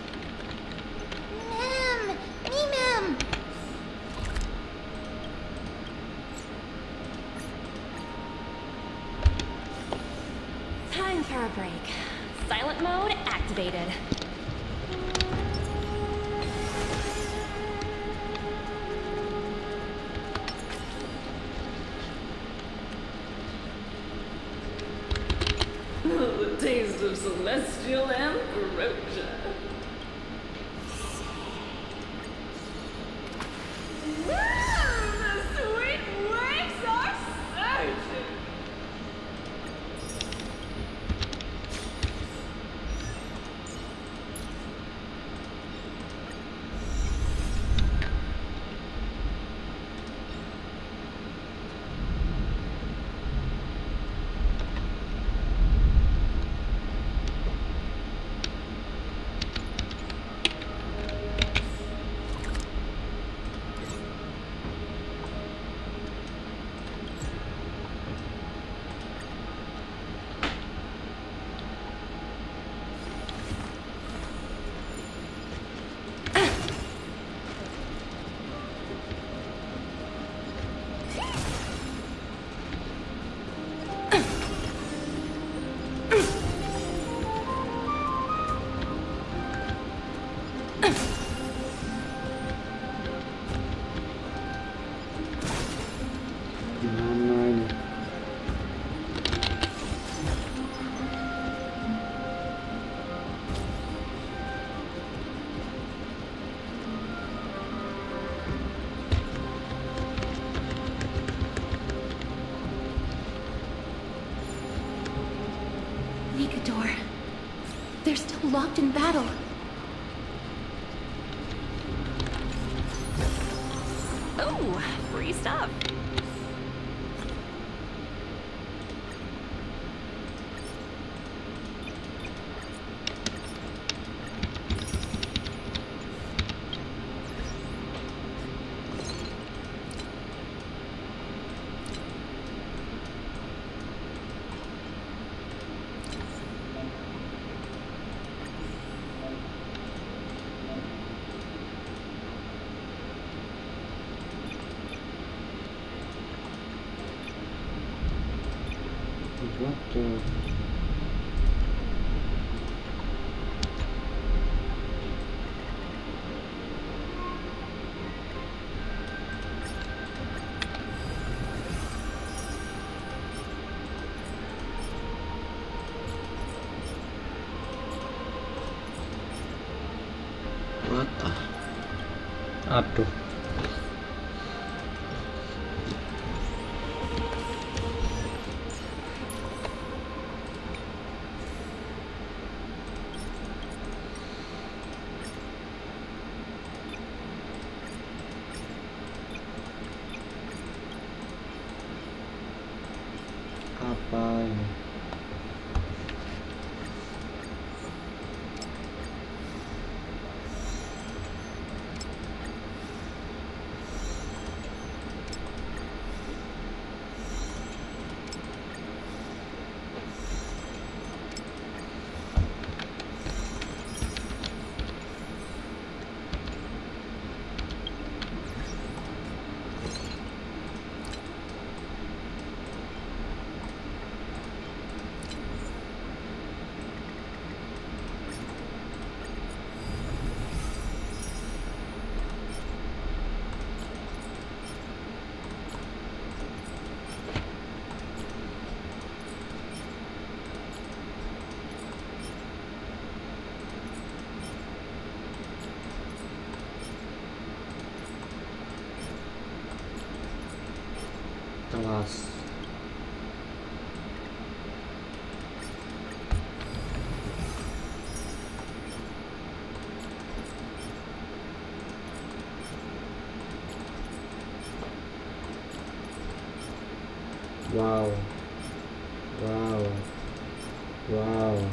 Ma'am! Ma'am! Time for a break. Silent mode activated. The taste of celestial ambrosia. The sweet waves are surging. Gimana ini? Nigador. They're still locked in battle. Oh, free stuff. What the? What the? Aduh. Apa ini? atas. Wow. Wow. Wow.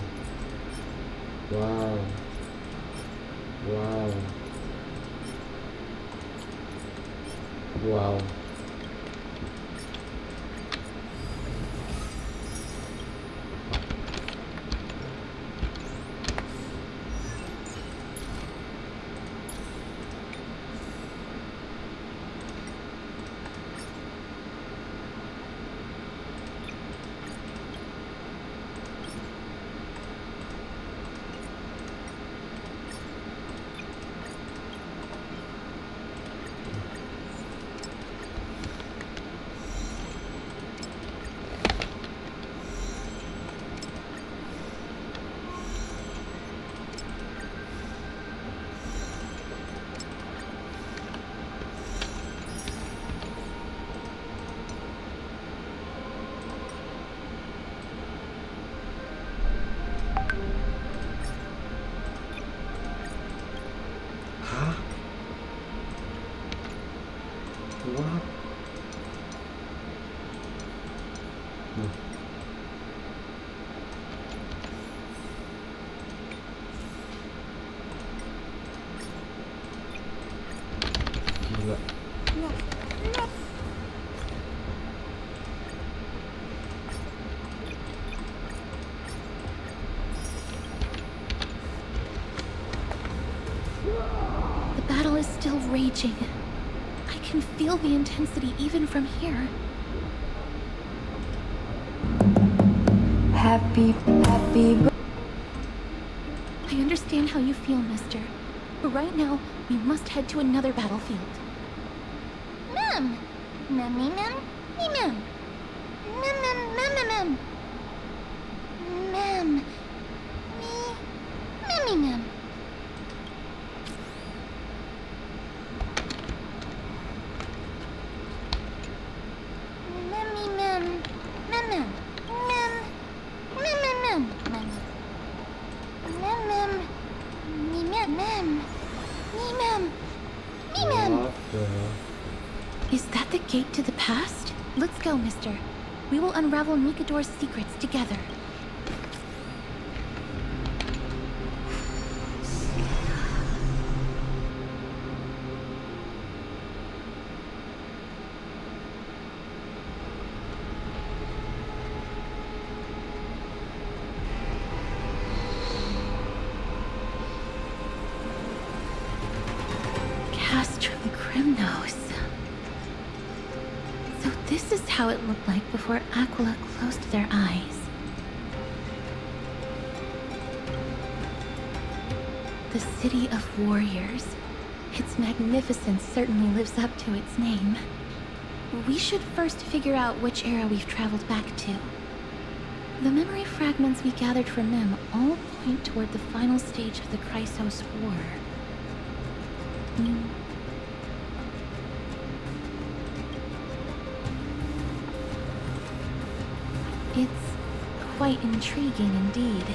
Wow. Wow. Wow. Hah? What? Gila. The battle is still raging. I can feel the intensity even from here. Happy. I understand how you feel, mister. But right now, we must head to another battlefield. Mem! Mem. Mem. Mem. Mem. Mem. Is that the gate to the past? Let's go, mister. We will unravel Mikador's secrets together. So this is how it looked like before Aquila closed their eyes. The city of warriors. Its magnificence certainly lives up to its name. We should first figure out which era we've traveled back to. The memory fragments we gathered from them all point toward the final stage of the Chrysos War. It's quite intriguing indeed.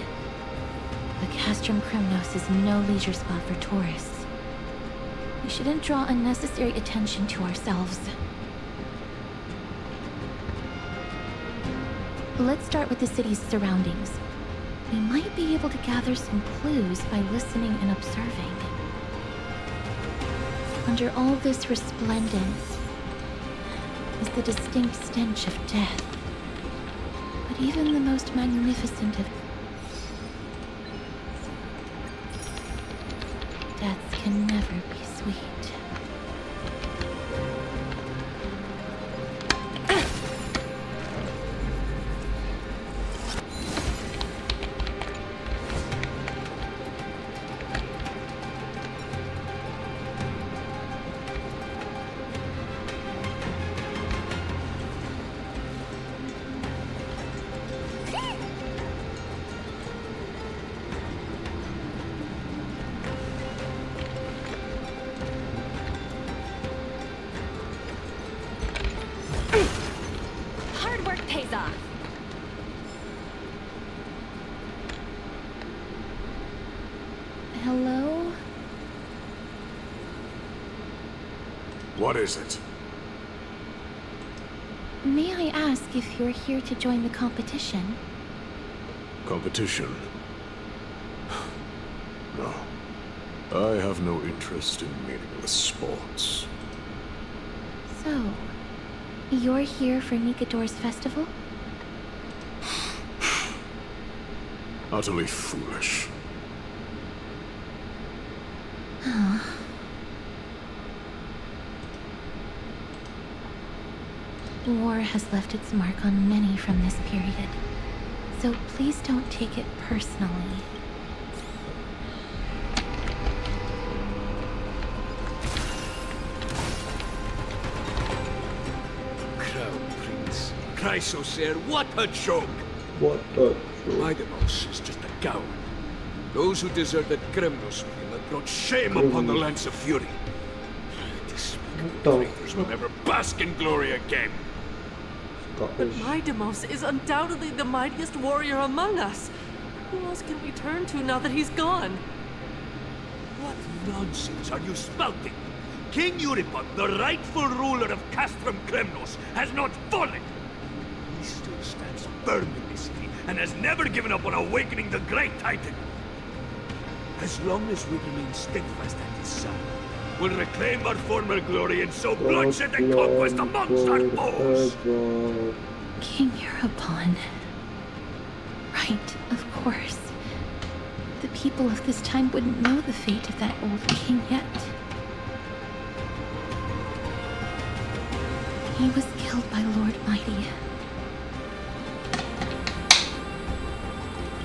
The Castrum Kremnos is no leisure spot for tourists. We shouldn't draw unnecessary attention to ourselves. Let's start with the city's surroundings. We might be able to gather some clues by listening and observing. Under all this resplendence is the distinct stench of death. But even the most magnificent of deaths can never be sweet. What is it? May I ask if you're here to join the competition? Competition? No. I have no interest in meaningless sports. So, you're here for Nikador's festival? Utterly foolish. War has left its mark on many from this period, so please don't take it personally. Crown Prince. Chrysos Heirs, what a joke! What the? Maidemos is just a coward. Those who deserted Kremnos have brought shame upon the lands of Fury. Despicable traitors will never bask in glory again. But Maidemos is undoubtedly the mightiest warrior among us. Who else can we turn to now that he's gone? What nonsense are you spouting? King Euripon, the rightful ruler of Castrum Kremnos, has not fallen. He still stands firm in this city and has never given up on awakening the great Titan. As long as we remain steadfast at his side, we'll reclaim our former glory and sow bloodshed and conquest amongst our foes. King Euripon. Right, of course. The people of this time wouldn't know the fate of that old king yet. He was killed by Lord Mighty.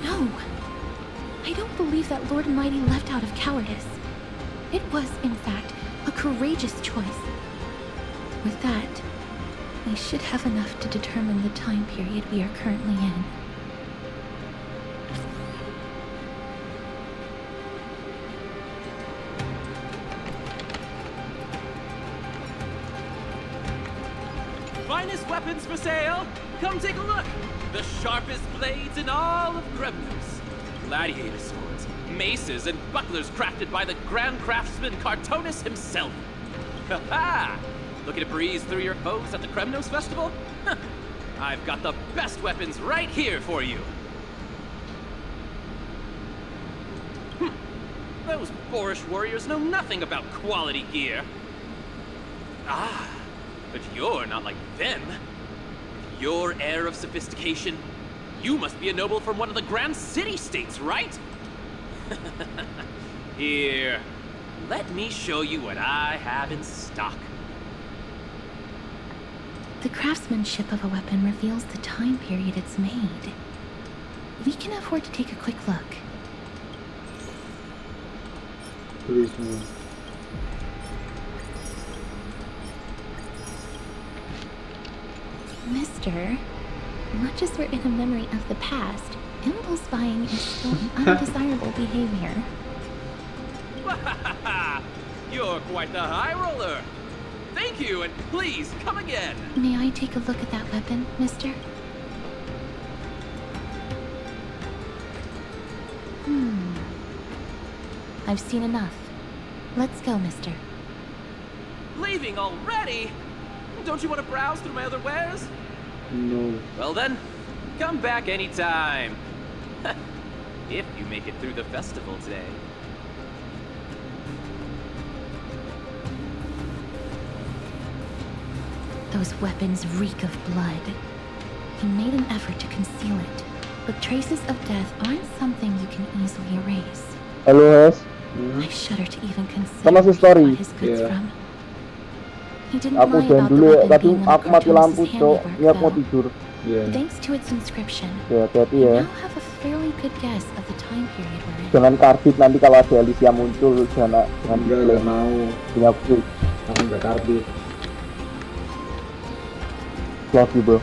No! I don't believe that Lord Mighty left out of cowardice. It was, in fact, a courageous choice. With that, we should have enough to determine the time period we are currently in. Finest weapons for sale! Come take a look! The sharpest blades in all of Kremnos. Gladiator swords, maces, and bucklers crafted by the grand craftsman Cartonus himself. Ha ha! Looking to breeze through your foes at the Kremnos Festival? I've got the best weapons right here for you. Those boorish warriors know nothing about quality gear. Ah, but you're not like them. With your air of sophistication, you must be a noble from one of the grand city-states, right? Here, let me show you what I have in stock. The craftsmanship of a weapon reveals the time period it's made. We can afford to take a quick look. Mister, much as we're in a memory of the past, impulse buying is still undesirable behavior. You're quite the high roller. Thank you, and please, come again. May I take a look at that weapon, mister? I've seen enough. Let's go, mister. Leaving already? Don't you want to browse through my other wares? No. Well then, come back anytime. If you make it through the festival today. Those weapons reek of blood. He made an effort to conceal it, but traces of death aren't something you can easily erase. Halo, Hes. I shudder to even consider Sama si where he story. got his goods from. He didn't Aku lie udahan about the dulu ya, weapon tapi being one of aku mati lampu, Cartonus' Cok. handiwork, Ini aku mau though. tidur. Thanks to its inscription, Ya, hati-hati we ya. now have a fairly good guess of the time period we're in. Jangan karbit nanti kalau ada Alicia muncul, jangan Enggak mau. punya aku. Aku nggak karbit. Love you, bro.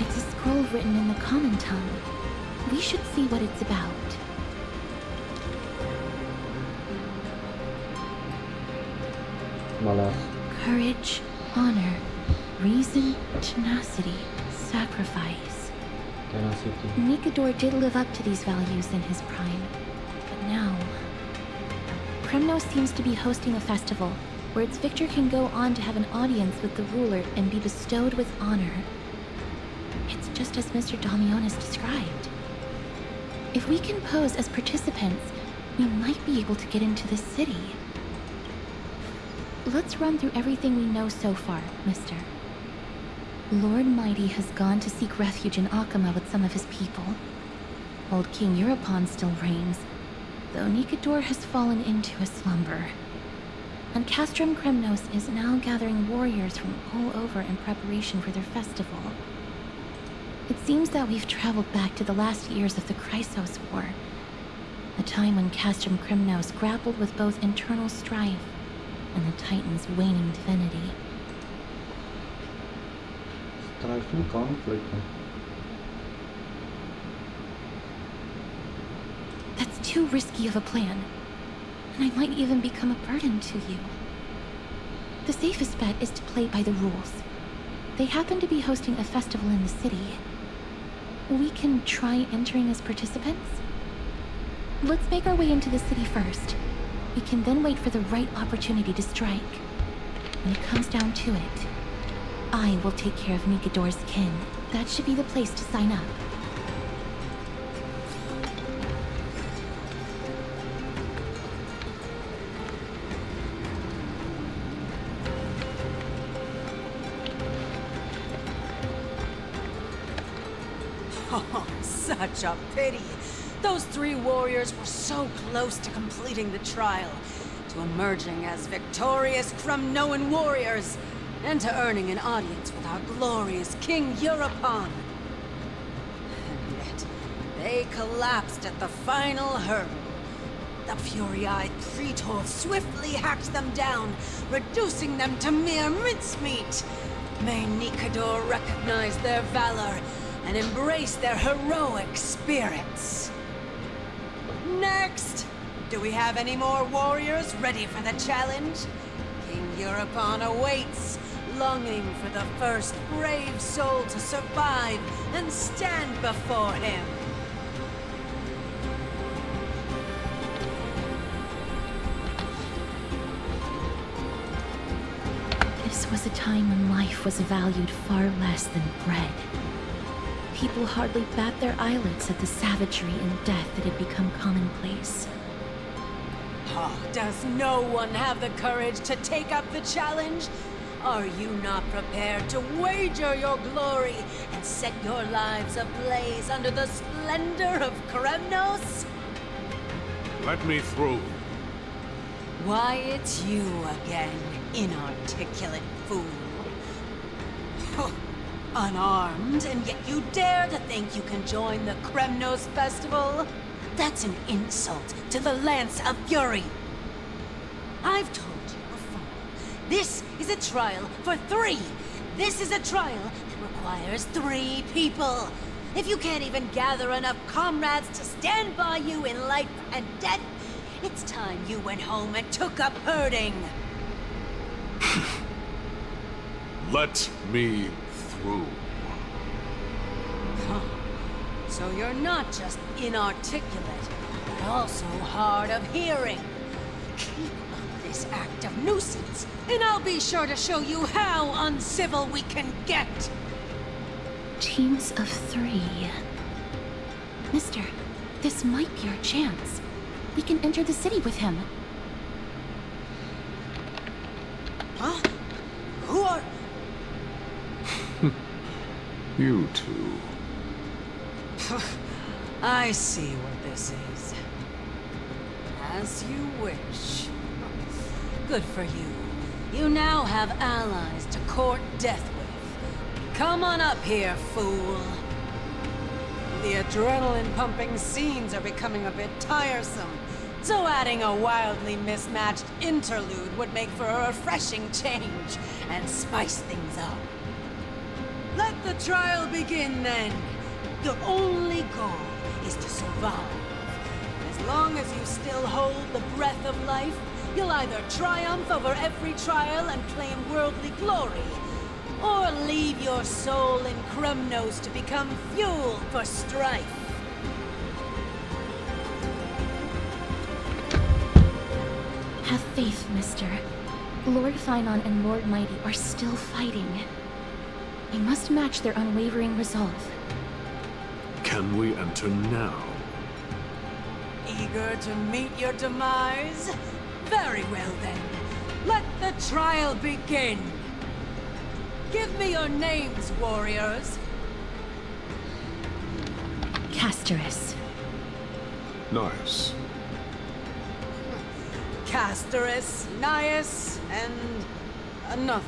It's a scroll written in the common tongue. We should see what it's about. Malas. Courage, honor, reason, tenacity, sacrifice. Tenacity. Nikador did live up to these values in his prime, but now... Kremnos seems to be hosting a festival, where its victor can go on to have an audience with the ruler and be bestowed with honor. It's just as Mr. Damionis described. If we can pose as participants, we might be able to get into the city. Let's run through everything we know so far, Mister. Lord Mighty has gone to seek refuge in Akama with some of his people. Old King Euripon still reigns, though Nikador has fallen into a slumber. And Castrum Kremnos is now gathering warriors from all over in preparation for their festival. It seems that we've traveled back to the last years of the Chrysos War, a time when Castrum Kremnos grappled with both internal strife and the Titan's waning divinity. Strife and conflict. That's too risky of a plan, and I might even become a burden to you. The safest bet is to play by the rules. They happen to be hosting a festival in the city. We can try entering as participants? Let's make our way into the city first. We can then wait for the right opportunity to strike. When it comes down to it, I will take care of Nikador's kin. That should be the place to sign up. Oh, such a pity. Those 3 warriors were so close to completing the trial, to emerging as victorious Kremnoan warriors, and to earning an audience with our glorious King Euripon. And yet, they collapsed at the final hurdle. The fury-eyed Praetor swiftly hacked them down, reducing them to mere mincemeat. May Nikador recognize their valor and embrace their heroic spirits. Next! Do we have any more warriors ready for the challenge? King Euripon awaits, longing for the first brave soul to survive and stand before him. This was a time when life was valued far less than bread. People hardly bat their eyelids at the savagery and death that had become commonplace. Oh, does no one have the courage to take up the challenge? Are you not prepared to wager your glory and set your lives ablaze under the splendor of Kremnos? Let me through. Why, it's you again, inarticulate fool. Unarmed, and yet you dare to think you can join the Kremnos festival? That's an insult to the Lance of Fury. I've told you before, this is a trial for 3. This is a trial that requires 3 people. If you can't even gather enough comrades to stand by you in life and death, it's time you went home and took up herding. Let me through. Huh. So you're not just inarticulate, but also hard of hearing. Keep up this act of nuisance, and I'll be sure to show you how uncivil we can get. Teams of 3. Mister, this might be our chance. We can enter the city with him. Huh? Who are... You two. I see what this is. As you wish. Good for you. You now have allies to court death with. Come on up here, fool. The adrenaline-pumping scenes are becoming a bit tiresome, so adding a wildly mismatched interlude would make for a refreshing change and spice things up. Let the trial begin, then. Your only goal is to survive. As long as you still hold the breath of life, you'll either triumph over every trial and claim worldly glory, or leave your soul in Kremnos to become fuel for strife. Have faith, mister. Lord Finon and Lord Mighty are still fighting. We must match their unwavering resolve. Can we enter now? Eager to meet your demise? Very well then. Let the trial begin. Give me your names, warriors. Casterus. Nice. Casterus, Nias, and another.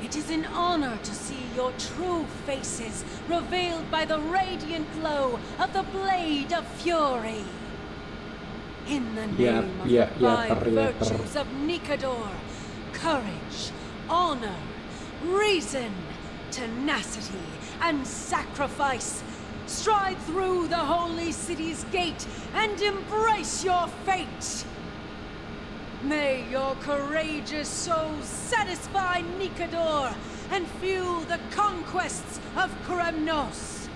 It is an honor to see your true faces revealed by the radiant glow of the Blade of Fury. In the name of the five virtues of Nikador, courage, honor, reason, tenacity, and sacrifice, stride through the holy city's gate and embrace your fate. May your courageous souls satisfy Nikador and fuel the conquests of Kremnos.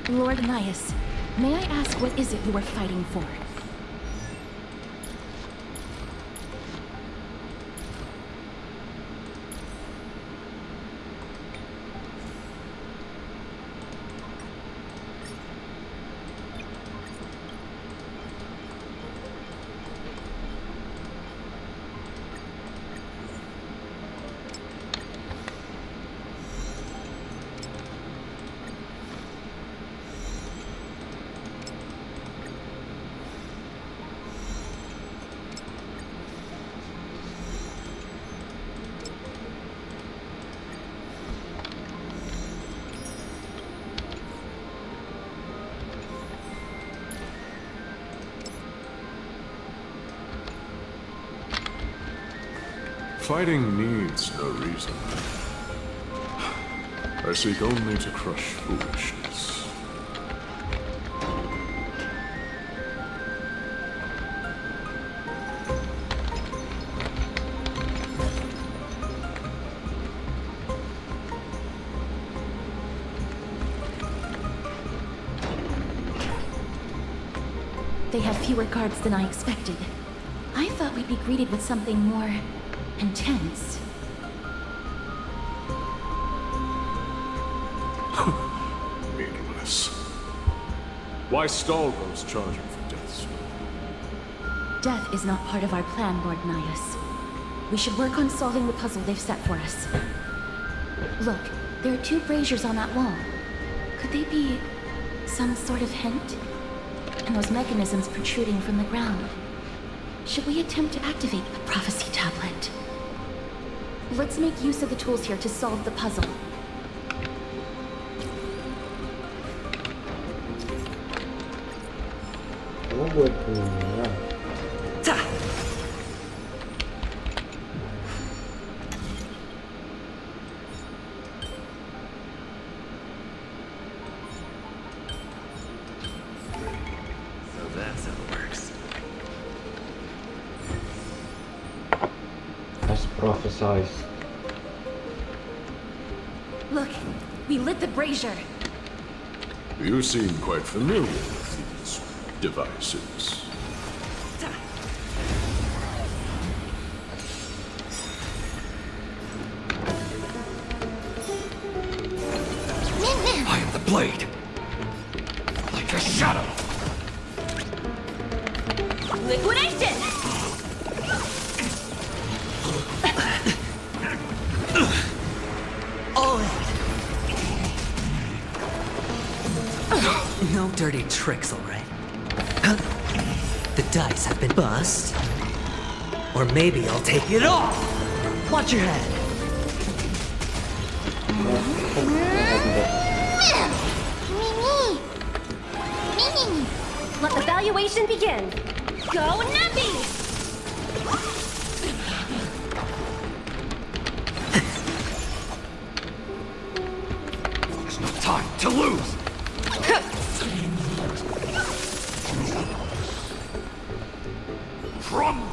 Lord Nias, may I ask what is it you are fighting for? Fighting needs no reason. I seek only to crush foolishness. They have fewer guards than I expected. I thought we'd be greeted with something more intense. Meaningless. Why stall those charging for death's Death is not part of our plan, Lord Nias. We should work on solving the puzzle they've set for us. Look, there are 2 braziers on that wall. Could they be some sort of hint? And those mechanisms protruding from the ground. Should we attempt to activate the prophecy tablet? Let's make use of the tools here to solve the puzzle. Oh, buatnya. So that's how it works. As prophesied. Look, we lit the brazier. You seem quite familiar with these devices. I am the blade. Like a shadow. Liquidation! All in. No dirty tricks, all right? The dice have been bust. Or maybe I'll take it all. Watch your head. Let the valuation begin. Go Nappy! There's no time to lose. Crumble.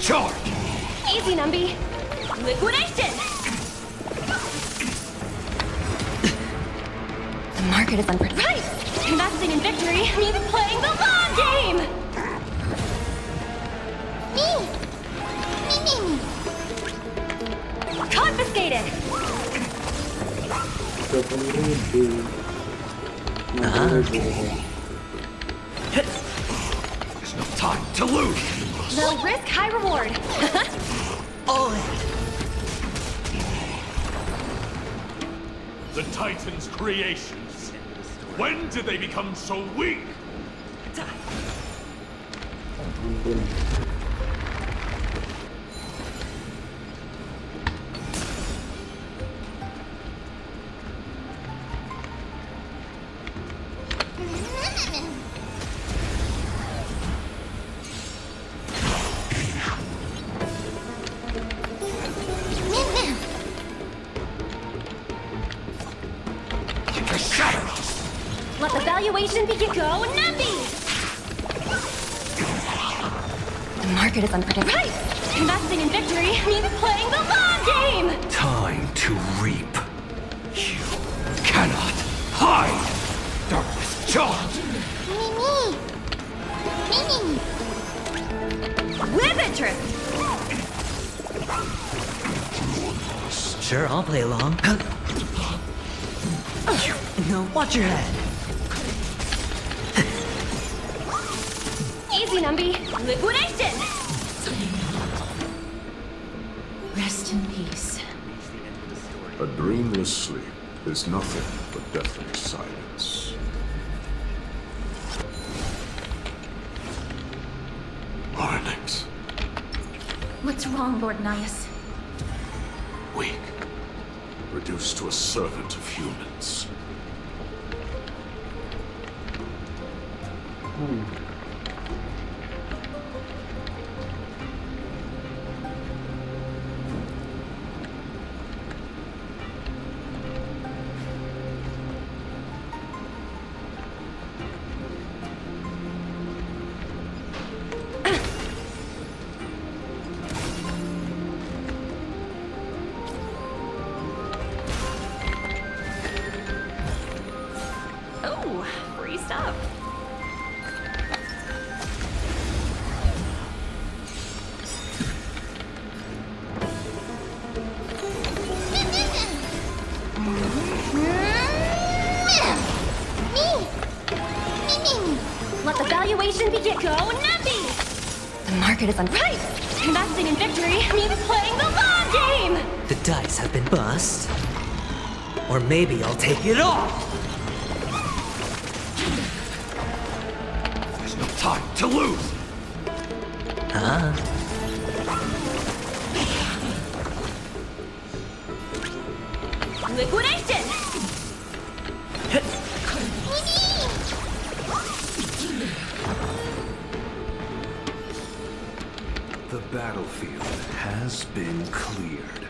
charge! Easy, Numby. Liquidation! The market is unpredictable. Right! Investing in victory means playing the long game! Confiscated! There's no time to lose! Low risk, high reward. All in. The Titan's creations. When did they become so weak? Let the valuation begin. Go, Numby! The market is unpredictable. Right! Investing in victory means playing the long game! Time to reap. You cannot hide! Darkness charge! Whip it, Sure, I'll play along. No, watch your head. Easy, Numby. Liquidation! Rest in peace. A dreamless sleep is nothing but deathly silence. Onyx. What's wrong, Lord Nias? Weak. Reduced to a servant of humans. Oh, free stuff. Let the valuation begin. Go, Numby! The market is unpredictable. Right! Investing in victory means playing the long game! The dice have been bust. Or maybe I'll take it off! There's no time to lose! Huh? Liquidation! The battlefield has been cleared.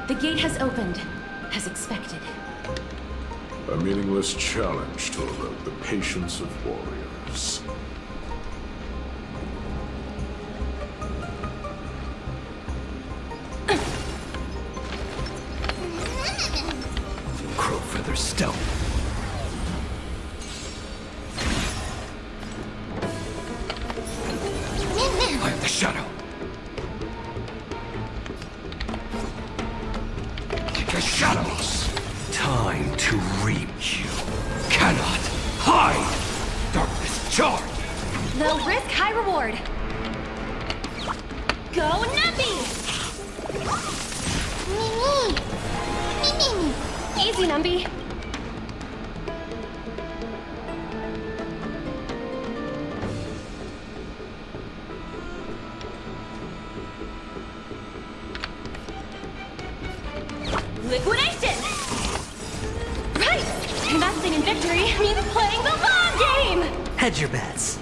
The gate has opened, as expected. A meaningless challenge to evoke the patience of warriors. Crow feather stealth. I am the shadow. Thanatos, time to reap. You cannot hide! Darkness charge! They'll risk high reward. Go Nappy! Easy, Numby. Liquidation! Right! Investing in victory means playing the long game! Hedge your bets.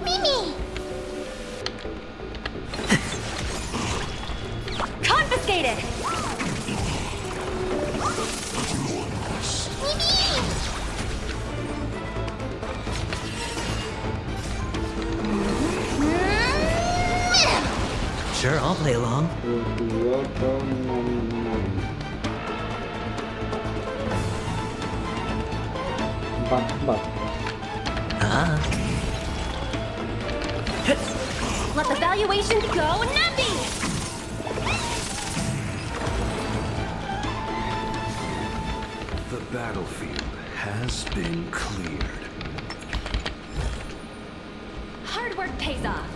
Mimi! Confiscated! Sure, I'll play along. 4 Let the valuation go Nappy! The battlefield has been cleared. Hard work pays off.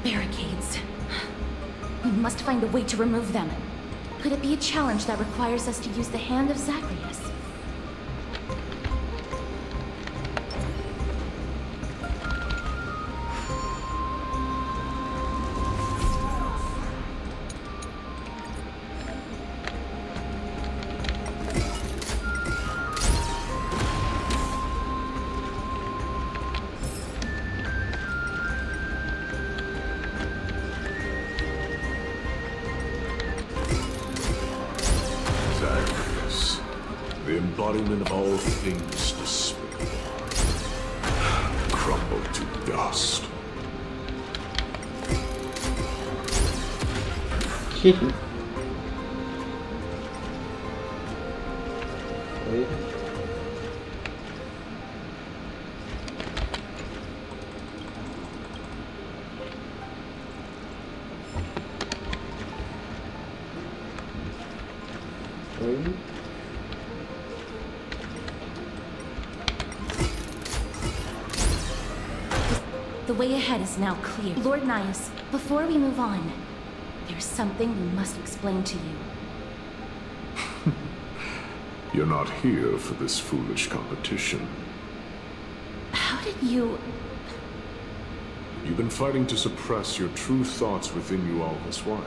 Barricades. We must find a way to remove them. Could it be a challenge that requires us to use the hand of Zacharias? Zacharias, the embodiment of all things despicable, crumbled to dust. The way ahead is now clear. Lord Nias, before we move on, there's something we must explain to you. You're not here for this foolish competition. How did you... You've been fighting to suppress your true thoughts within you all this while.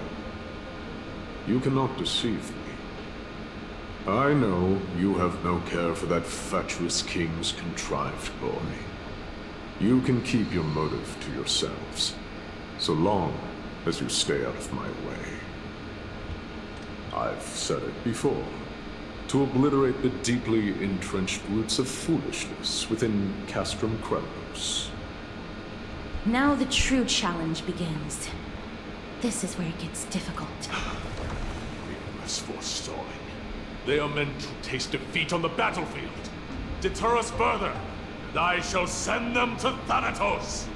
You cannot deceive me. I know you have no care for that fatuous king's contrived boy. You can keep your motive to yourselves, so long as you stay out of my way. I've said it before. To obliterate the deeply entrenched roots of foolishness within Castrum Kremnos. Now the true challenge begins. This is where it gets difficult. Weakness forestalling. They are meant to taste defeat on the battlefield. Deter us further, and I shall send them to Thanatos!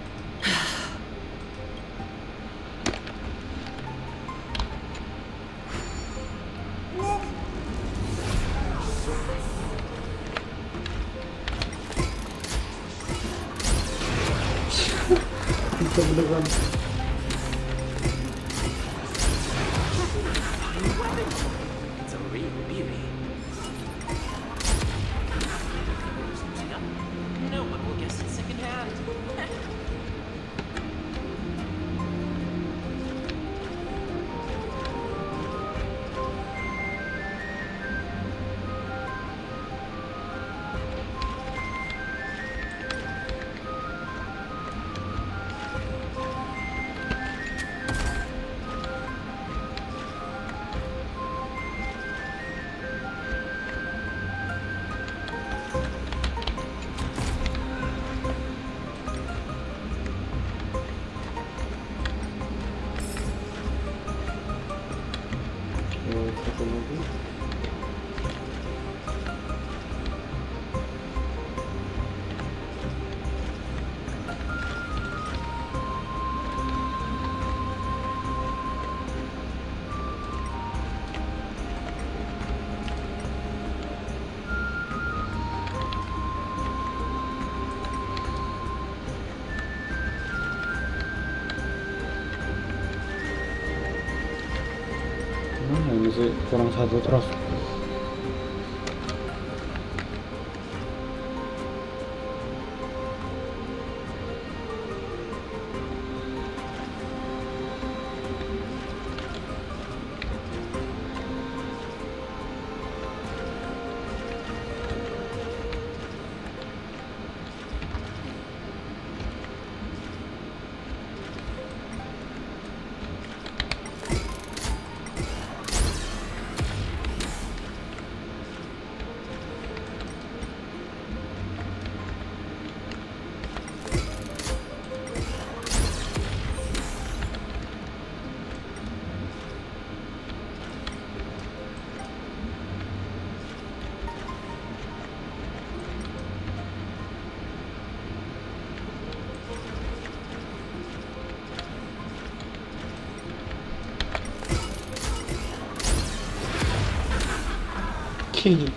beneran. It's a real beauty. No one will guess it secondhand. Satu lagi. Mana ini sih kurang satu terus. King.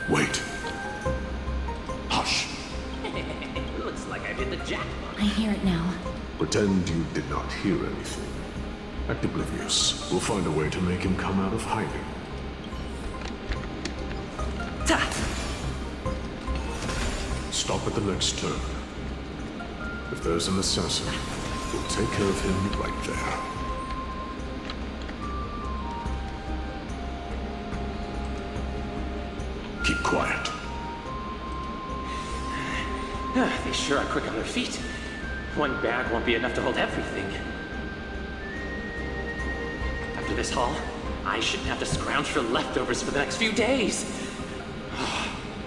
Wait. Hush. Looks like I hit the jackpot. I hear it now. Pretend you did not hear anything. Act oblivious. We'll find a way to make him come out of hiding. Stop at the next turn. If there's an assassin, we'll take care of him right there. Keep quiet. They sure are quick on their feet. One bag won't be enough to hold everything. After this haul, I shouldn't have to scrounge for leftovers for the next few days.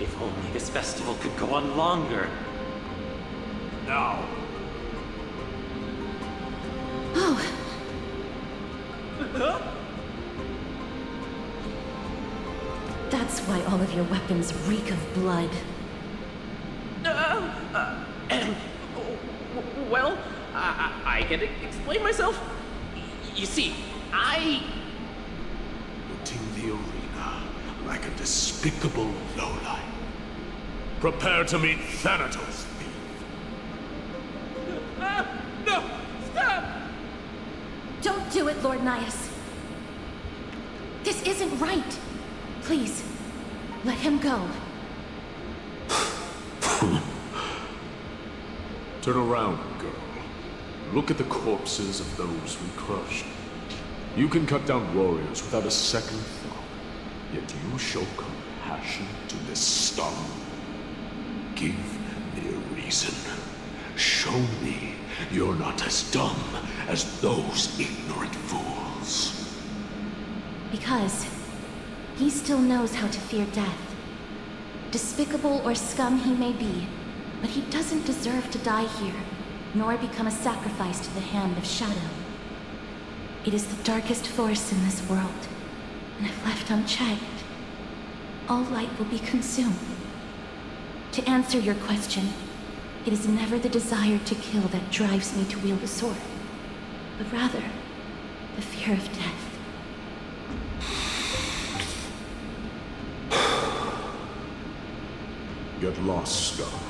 If only this festival could go on longer. Now. Oh. That's why all of your weapons reek of blood. Well, I can explain myself. You see, Looting the arena like a despicable lowlife. Prepare to meet Thanatos. No! Stop! Don't do it, Lord Nias. This isn't right. Please, let him go. Turn around, girl. Look at the corpses of those we crushed. You can cut down warriors without a second thought, yet you show compassion to this scum. Give me a reason. Show me you're not as dumb as those ignorant fools. Because he still knows how to fear death. Despicable or scum he may be, but he doesn't deserve to die here, nor become a sacrifice to the hand of Shadow. It is the darkest force in this world, and if left unchecked, all light will be consumed. To answer your question, it is never the desire to kill that drives me to wield a sword, but rather the fear of death. Get lost, scum.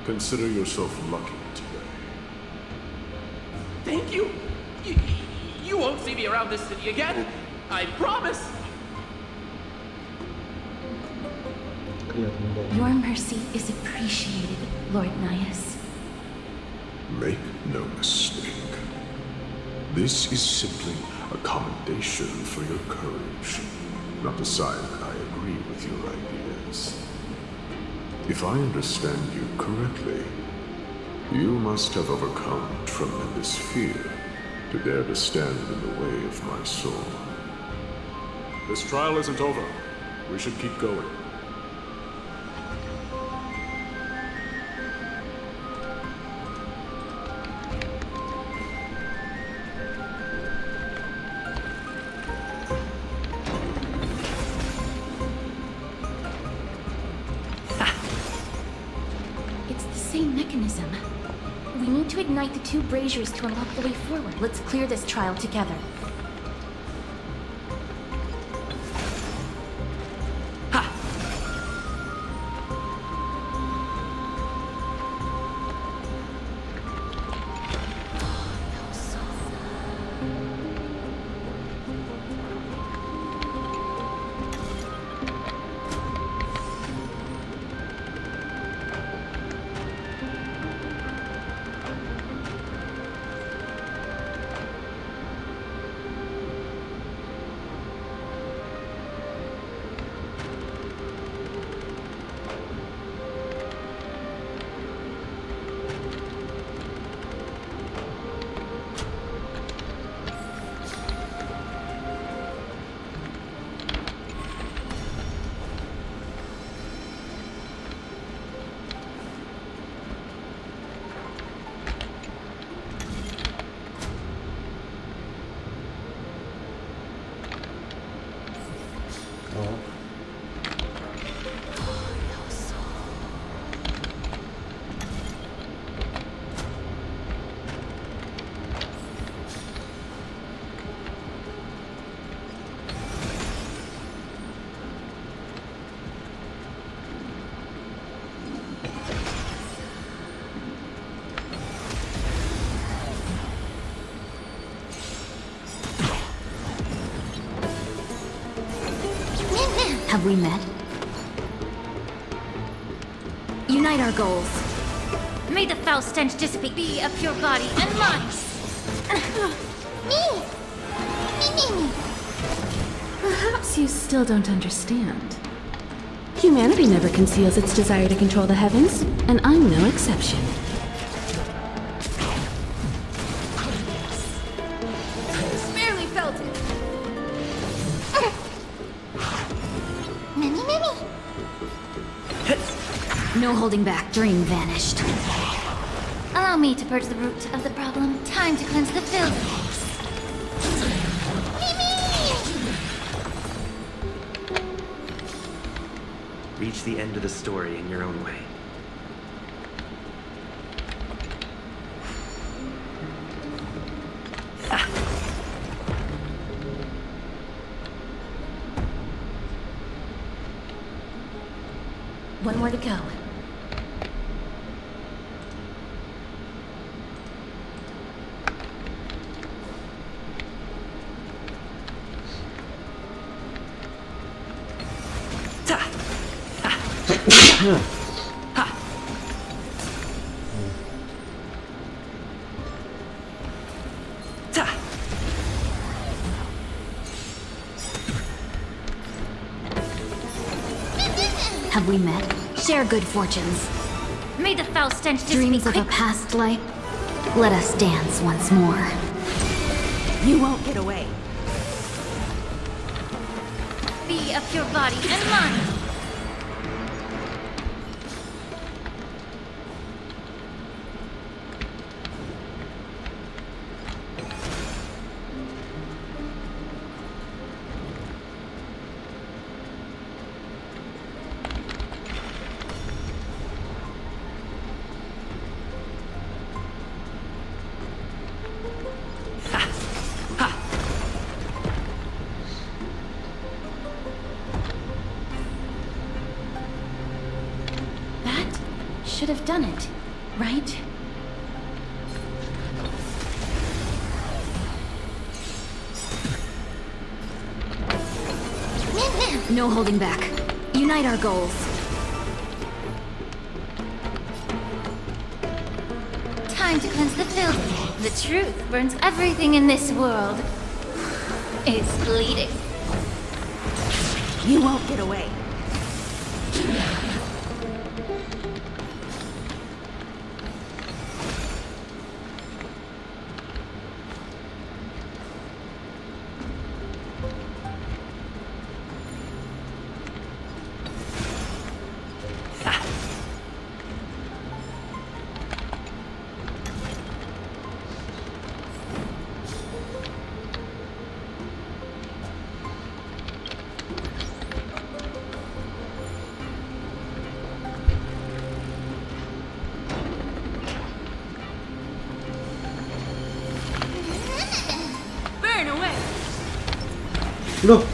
Consider yourself lucky today. Thank you! You won't see me around this city again! I promise! Your mercy is appreciated, Lord Nias. Make no mistake. This is simply a commendation for your courage, not a sign that I agree with your ideas. If I understand you correctly, you must have overcome tremendous fear to dare to stand in the way of my soul. This trial isn't over. We should keep going. We need to ignite the two braziers to unlock the way forward. Let's clear this trial together. Have we met? Unite our goals. May the foul stench dissipate. Be a pure body and mind. Me! Me! Perhaps you still don't understand. Humanity never conceals its desire to control the heavens, and I'm no exception. Barely felt it. Many. No holding back. Dream vanished. Allow me to purge the root of the problem. Time to cleanse the filth. Reach the end of the story in your own way. one more to go. Have we met? Share good fortunes. May the foul stench just Dreams be of quick. a past life. Let us dance once more. You won't get away. Be of your body and mind. Should have done it, right? No holding back. Unite our goals. Time to cleanse the filth. The truth burns everything in this world. It's bleeding. You won't get away. Loh.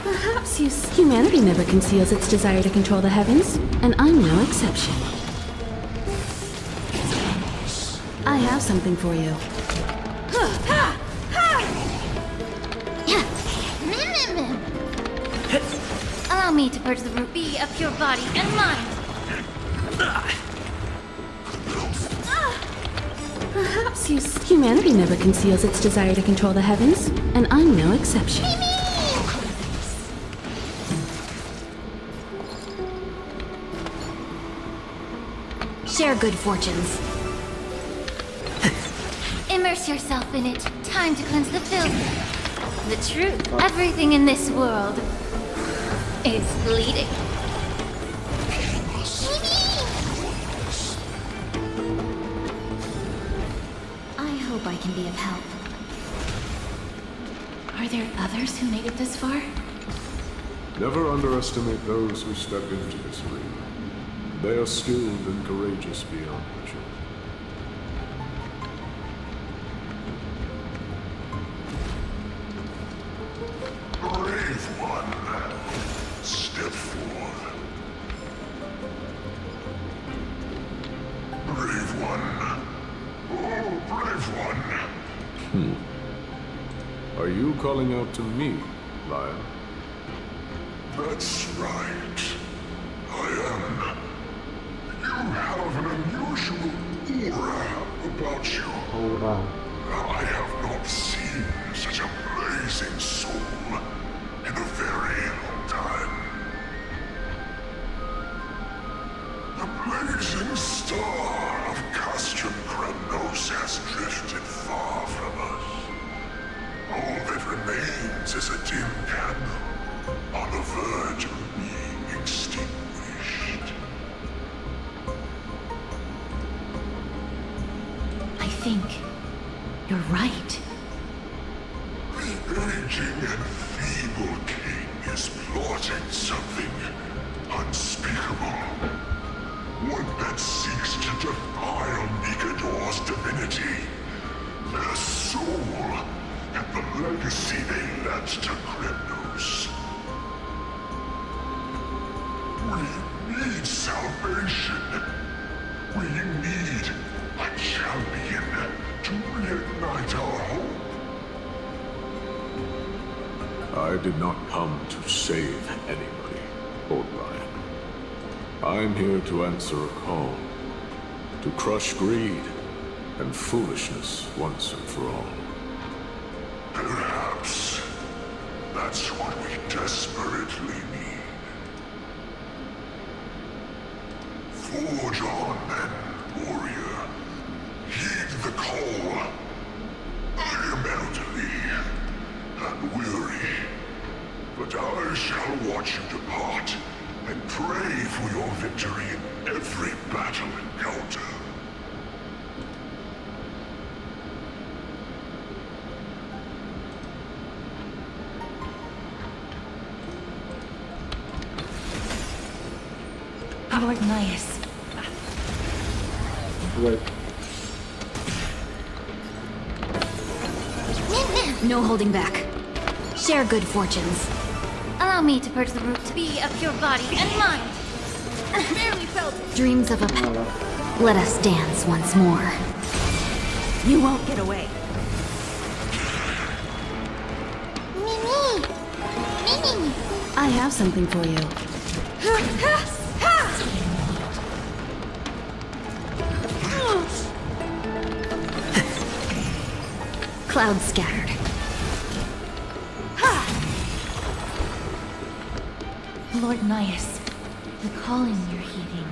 Perhaps humanity never conceals its desire to control the heavens, and I'm no exception. I have something for you. Allow me to purge the root. Be of pure body and mind. Perhaps humanity never conceals its desire to control the heavens, and I'm no exception. Share good fortunes. Immerse yourself in it. Time to cleanse the filth. The truth. Everything in this world is bleeding. I hope I can be of help. Are there others who made it this far? Never underestimate those who step into this arena. They are skilled and courageous beyond measure. Brave one, step forward. Brave one. Oh, brave one. Are you calling out to me, Lion? That's right. I am. You have an unusual aura about you. I have not seen such a blazing soul in a very long time. The blazing star of Castrum Kremnos has drifted far from us. All that remains is a dim candle on the verge of being extinguished. I think you're right. The aging and feeble king is plotting something unspeakable. One that seeks to defile Mikador's divinity, their soul, and the legacy they left to Kremnos. We need salvation. We need a champion to reignite our hope. I did not come to save anybody, Old Lion. I'm here to answer a call, to crush greed and foolishness once and for all. Perhaps that's what we desperately need. Forge on then, warrior. Heed the call. I am elderly and weary, but I shall watch you depart and pray for your victory in every battle encounter. Lord Nias. Wait. No holding back. Share good fortunes. Allow me to purge the root to be of your body and mind. Barely felt it. Dreams of a... Let us dance once more. You won't get away. Mimi! Mimi! I have something for you. Clouds scattered. Lord Nias, the calling you're heeding.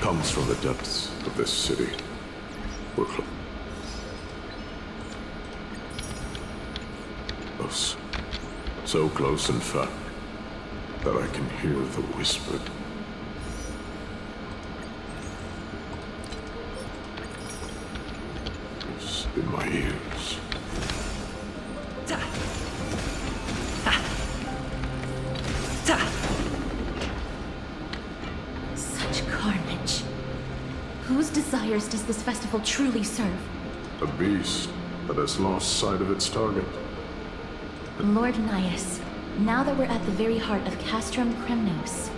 Comes from the depths of this city. We're close. So close, in fact, that I can hear the whisper. It's in my ears. Such carnage. Whose desires does this festival truly serve? A beast that has lost sight of its target. Lord Nias, now that we're at the very heart of Castrum Kremnos,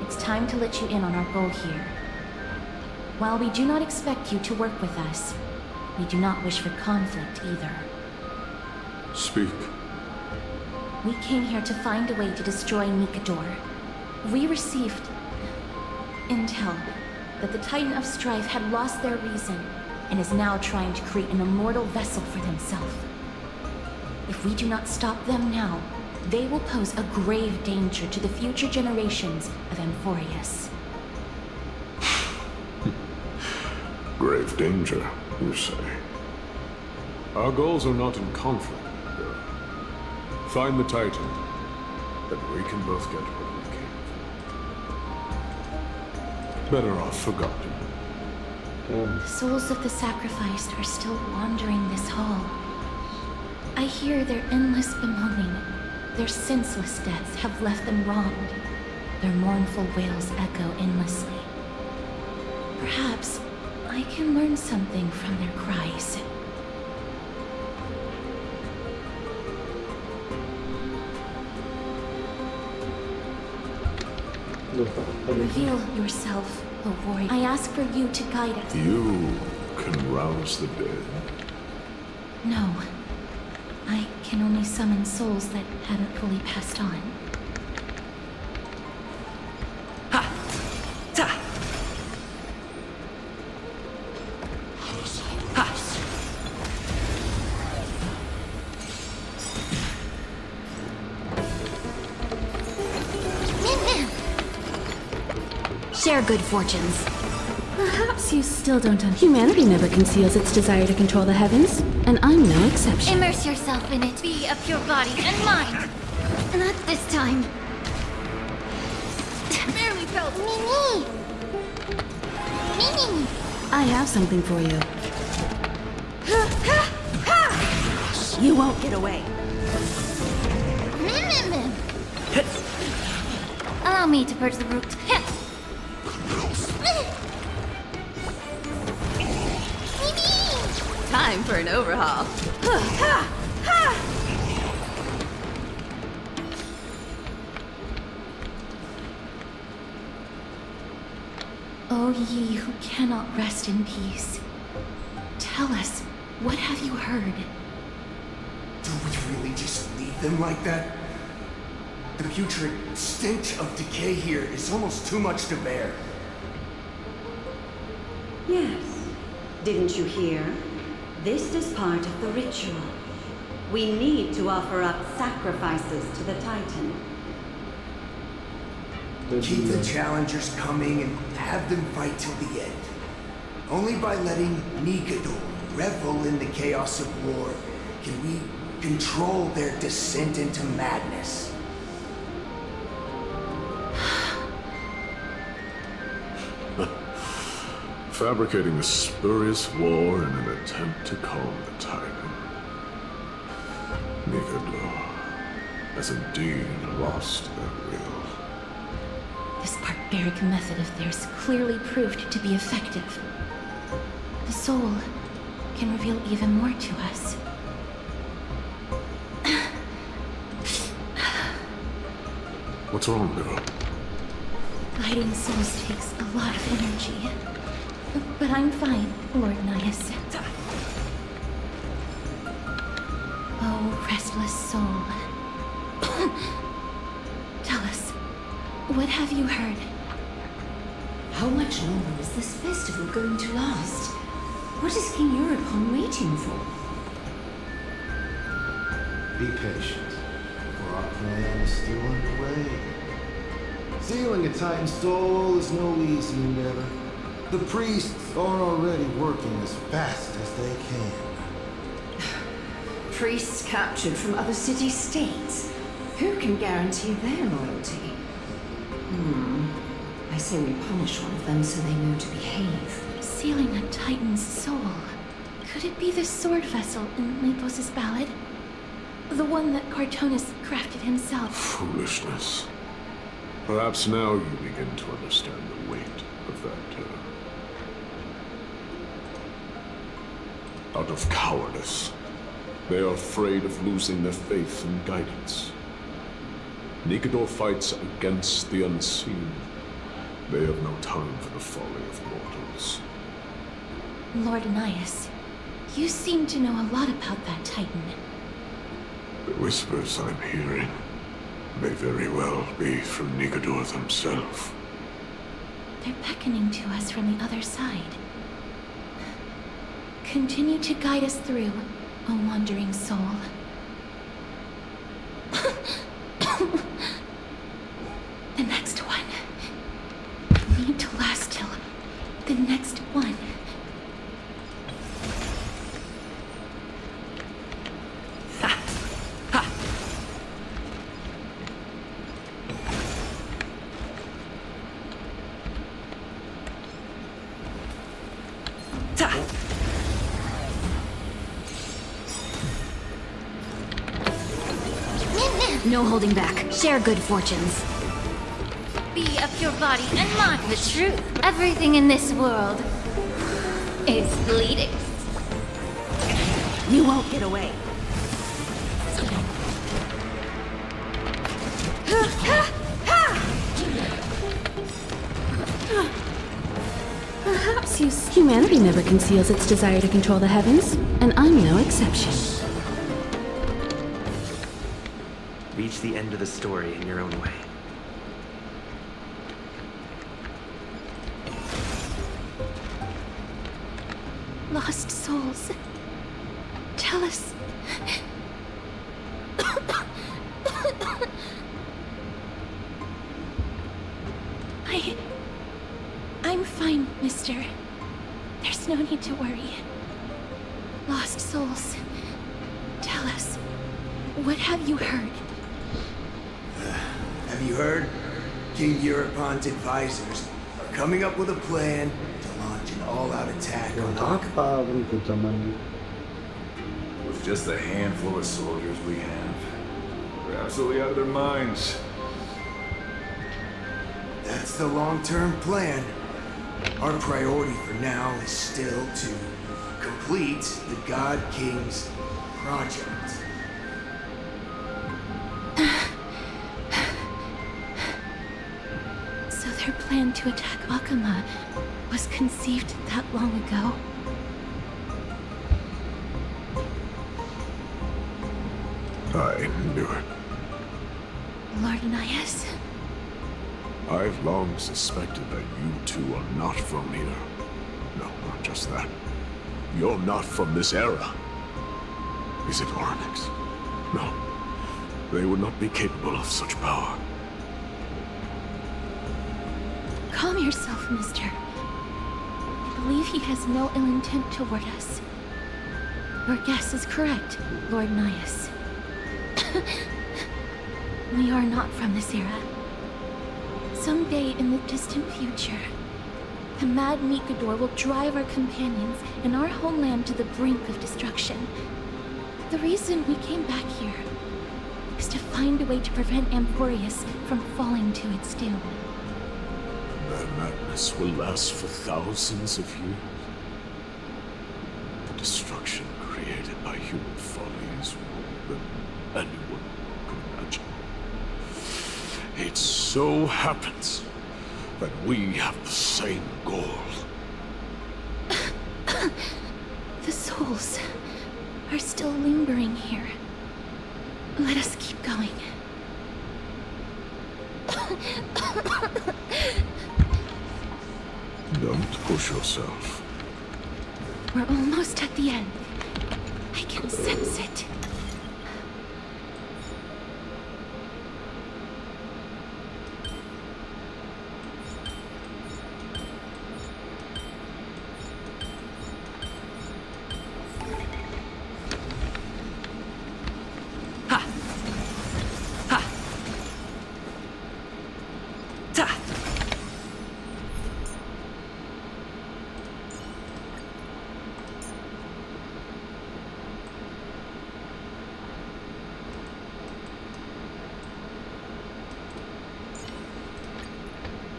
it's time to let you in on our goal here. While we do not expect you to work with us, we do not wish for conflict either. Speak. We came here to find a way to destroy Mikador. We received intel that the Titan of Strife had lost their reason and is now trying to create an immortal vessel for themselves. If we do not stop them now, they will pose a grave danger to the future generations of Amphorius. Grave danger, you say? Our goals are not in conflict. Find the Titan, then we can both get what we came for. Better off forgotten. The souls of the sacrificed are still wandering this hall. I hear their endless bemoaning. Their senseless deaths have left them wronged. Their mournful wails echo endlessly. Perhaps I can learn something from their cries. Reveal yourself, O warrior. I ask for you to guide us. You can rouse the dead. No. I can only summon souls that haven't fully passed on. Share good fortunes. Perhaps you still don't understand. Humanity never conceals its desire to control the heavens, and I'm no exception. Immerse yourself in it. Be of your body and mind. Not this time. Barely felt. Mimi! Mimi! I have something for you. You won't get away. Mimi! Allow me to purge the root. Time for an overhaul. O ye who cannot rest in peace, tell us, what have you heard? Do we really just leave them like that? The putrid stench of decay here is almost too much to bear. Yes. Didn't you hear? This is part of the ritual. We need to offer up sacrifices to the Titan. Keep the challengers coming and have them fight till the end. Only by letting Nikador revel in the chaos of war can we control their descent into madness. Fabricating a spurious war in an attempt to calm the Titan. Nikador has indeed lost their will. This barbaric method of theirs clearly proved to be effective. The soul can reveal even more to us. What's wrong, girl? Guiding souls takes a lot of energy. But I'm fine, Lord Nias. Oh, restless soul. Tell us, what have you heard? How much longer is this festival going to last? What is King Euripon waiting for? Be patient, for our plan is still underway. Sealing a Titan soul is no easy endeavor. The priests are already working as fast as they can. Priests captured from other city-states. Who can guarantee their loyalty? I say we punish one of them so they know to behave. Sealing a Titan's soul. Could it be the sword vessel in Lepos' ballad? The one that Cartonus crafted himself? Foolishness. Perhaps now you begin to understand the weight of that term. Out of cowardice, they are afraid of losing their faith and guidance. Nikador fights against the unseen. They have no time for the folly of mortals. Lord Nias, you seem to know a lot about that Titan. The whispers I'm hearing may very well be from Nikador himself. They're beckoning to us from the other side. Continue to guide us through, O wandering soul. The next one. Need to last till the next one. No holding back. Share good fortunes. Be of your body and mind the truth. Everything in this world is bleeding. You won't get away. Perhaps humanity never conceals its desire to control the heavens, and I'm no exception. Reach the end of the story in your own way. Lost souls. Tell us. I'm fine, mister. There's no need to worry. Lost souls. Tell us, what have you heard? Have you heard? King Eurypon's advisors are coming up with a plan to launch an all-out attack on Apa berikut zamannya? With just a handful of soldiers we have, They're absolutely out of their minds. That's the long-term plan. Our priority for now is still to complete the God King's project. So their plan to attack Akama was conceived that long ago? I knew it. Lord Nias? I've long suspected that you two are not from here. No, not just that. You're not from this era. Is it Onyx? No. They would not be capable of such power. Calm yourself, mister. I believe he has no ill intent toward us. Your guess is correct, Lord Nias. We are not from this era. Someday in the distant future, the Mad Mikador will drive our companions and our homeland to the brink of destruction. The reason we came back here is to find a way to prevent Emporius from falling to its doom. Their madness will last for thousands of years. The destruction created by human folly is more than anyone could imagine. It so happens that we have the same goal. The souls are still lingering here. Let us keep going. Don't push yourself. We're almost at the end. I can sense it.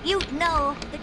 You know the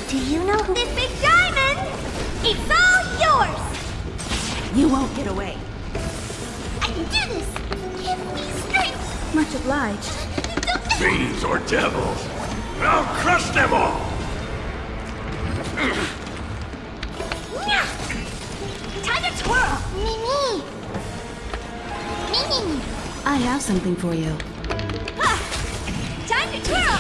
Do you know who this big diamond? It's all yours! You won't get away. I can do this! Give me strength! Much obliged. Fiends or devils! I'll crush them all! Time to twirl! Mimi! Mimi! I have something for you. Time to twirl!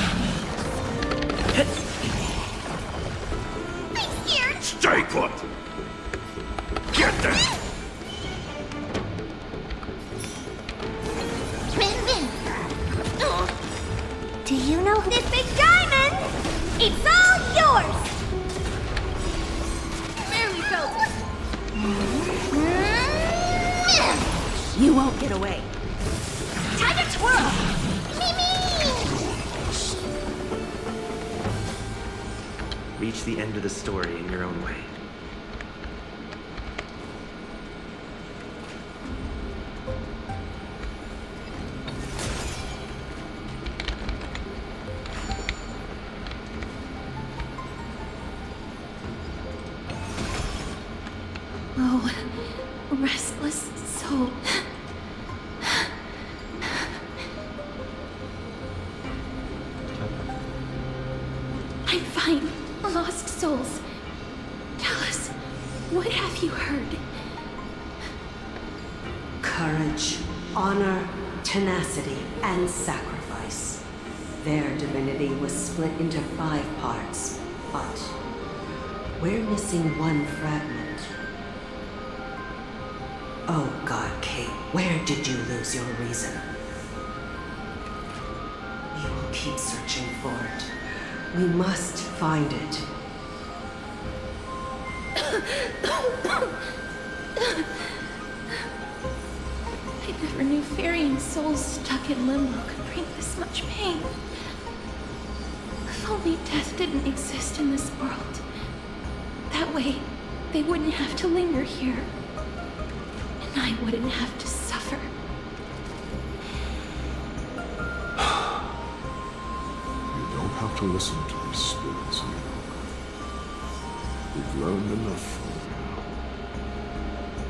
Stay put! Get them! Do you know this big diamond? It's all yours! Barely felt it. You won't get away. Time to twirl! Mimi! Reach the end of the story in your own way. Oh, restless soul. souls. Tell us, what have you heard? Courage, honor, tenacity, and sacrifice. Their divinity was split into 5 parts, but we're missing one fragment. Oh God, Kate, where did you lose your reason? We will keep searching for it. We must find it. I never knew ferrying souls stuck in limbo could bring this much pain. If only death didn't exist in this world. That way, they wouldn't have to linger here. And I wouldn't have to suffer. You don't have to listen to these spirits anymore. We've learned enough from them now.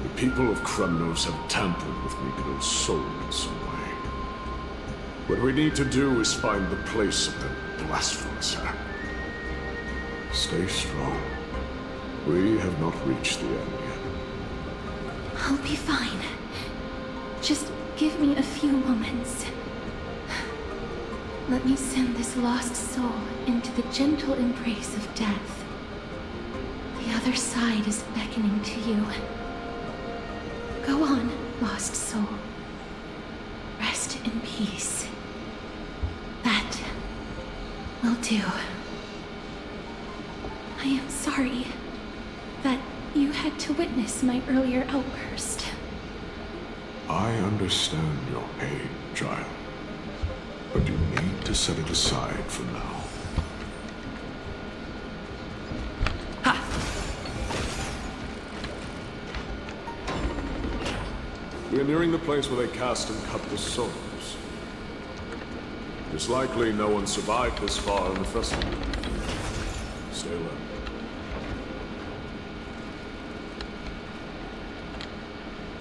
The people of Kremnos have tampered with Miko's soul in some way. What we need to do is find the place of the blasphemous act. Stay strong. We have not reached the end yet. I'll be fine. Just give me a few moments. Let me send this lost soul into the gentle embrace of death. The other side is beckoning to you. Go on, lost soul. Rest in peace. That will do. I am sorry that you had to witness my earlier outburst. I understand your pain, child. But you need to set it aside for now. We are nearing the place where they cast and cut the souls. It's likely no one survived this far in the festival. Stay alert.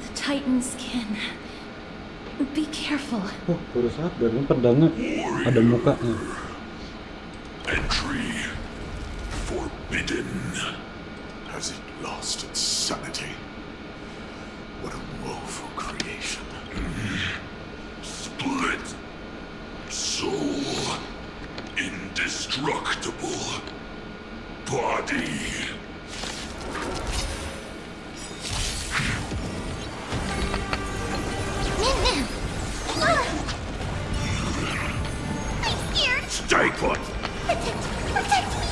The Titan's kin. Be careful. Oh, baru sadar ini pedangnya ada mukanya. Entry forbidden. Has it lost its sanity? What a woeful creation. Split. Soul. Indestructible. Body. I'm scared. Stay put. Protect me.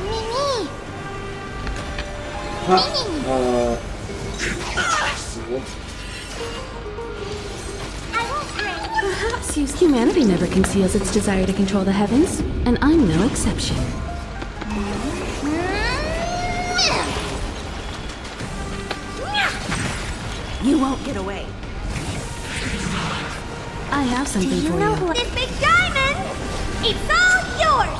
Mimi. Perhaps humanity never conceals its desire to control the heavens, and I'm no exception. You won't get away. I have something Do you for know you. who this big diamond? It's all yours.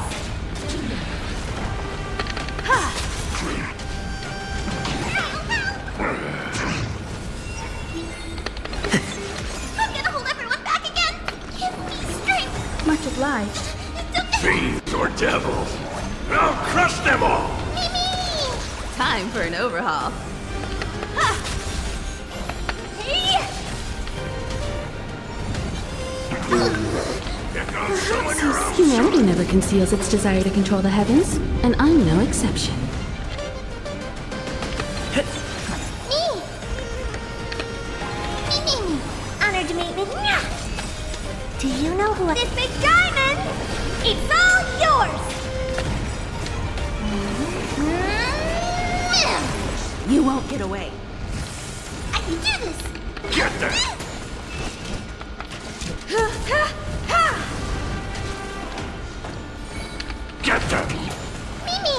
I'm gonna hold everyone back again. Give me strength. Much obliged. Fiends or devils. I'll crush them all. Time for an overhaul. Humanity never conceals its desire to control the heavens, and I'm no exception. Me. Honored to meet me. Do you know who this big diamond? It's all yours. You won't get away. I can do this. Get them. Get them. Mimi!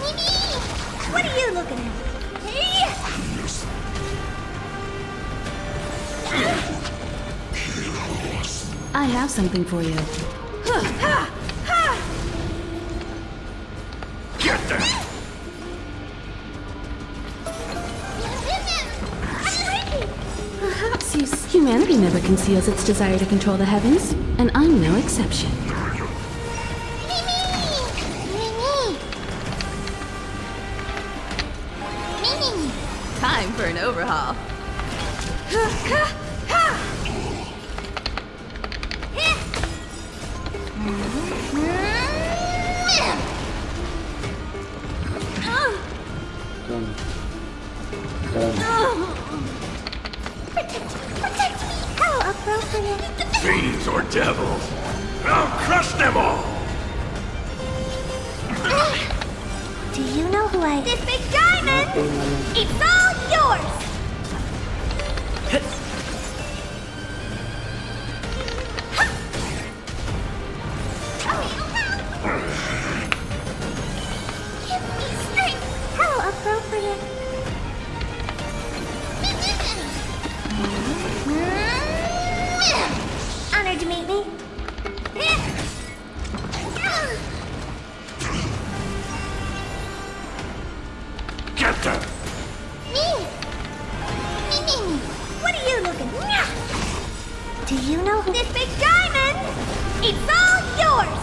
Mimi! What are you looking at? Hey! I have something for you. Get them. Perhaps humanity never conceals its desire to control the heavens, and I'm no exception. time for an overhaul. Protect me! How appropriate! Fiends or devils! I'll crush them all! Do you know who I... This big diamond! It's all yours! Give me strength! How appropriate! Honored to meet me. Get them! Me! What are you looking? Do you know who this big diamond? It's all yours!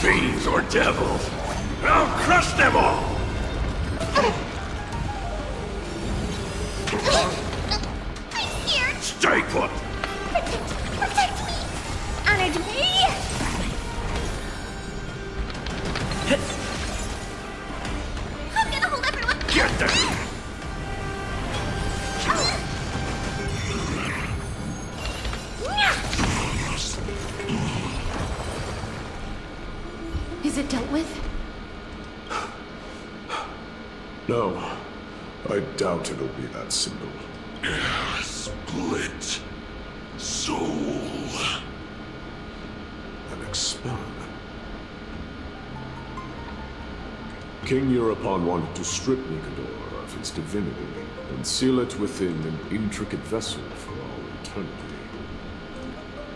Fiends or devils! I'll crush them all! I'm scared! Stay put! Protect me! Honored to me! I'm gonna hold everyone! Get them! Is it dealt with? No, I doubt it'll be that simple. Split soul. An experiment. King Euripon wanted to strip Nicanor of his divinity and seal it within an intricate vessel for all eternity.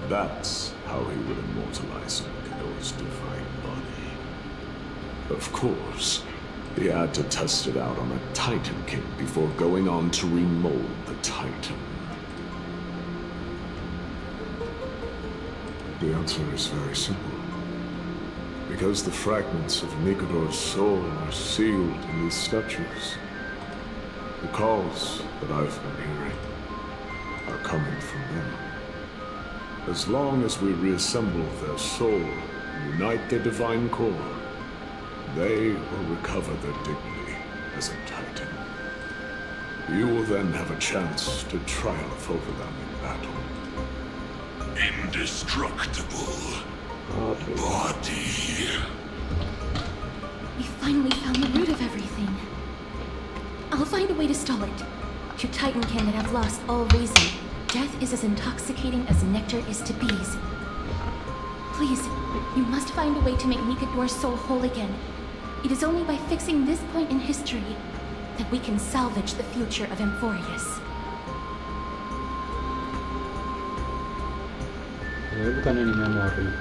That's how he would immortalize Nicanor's divine body. Of course, he had to test it out on a Titan King before going on to remold the Titan. The answer is very simple. Because the fragments of Nicanor's soul are sealed in these statues, the calls that I've been hearing are coming from them. As long as we reassemble their soul and unite their divine core, they will recover their dignity as a Titan. You will then have a chance to triumph over them in battle. Indestructible body. We finally found the root of everything. I'll find a way to stall it. To Titankin that have lost all reason, death is as intoxicating as nectar is to bees. Please, you must find a way to make Nicanor's soul whole again. It is only by fixing this point in history that we can salvage the future of Amphorius. Bukan ini memori.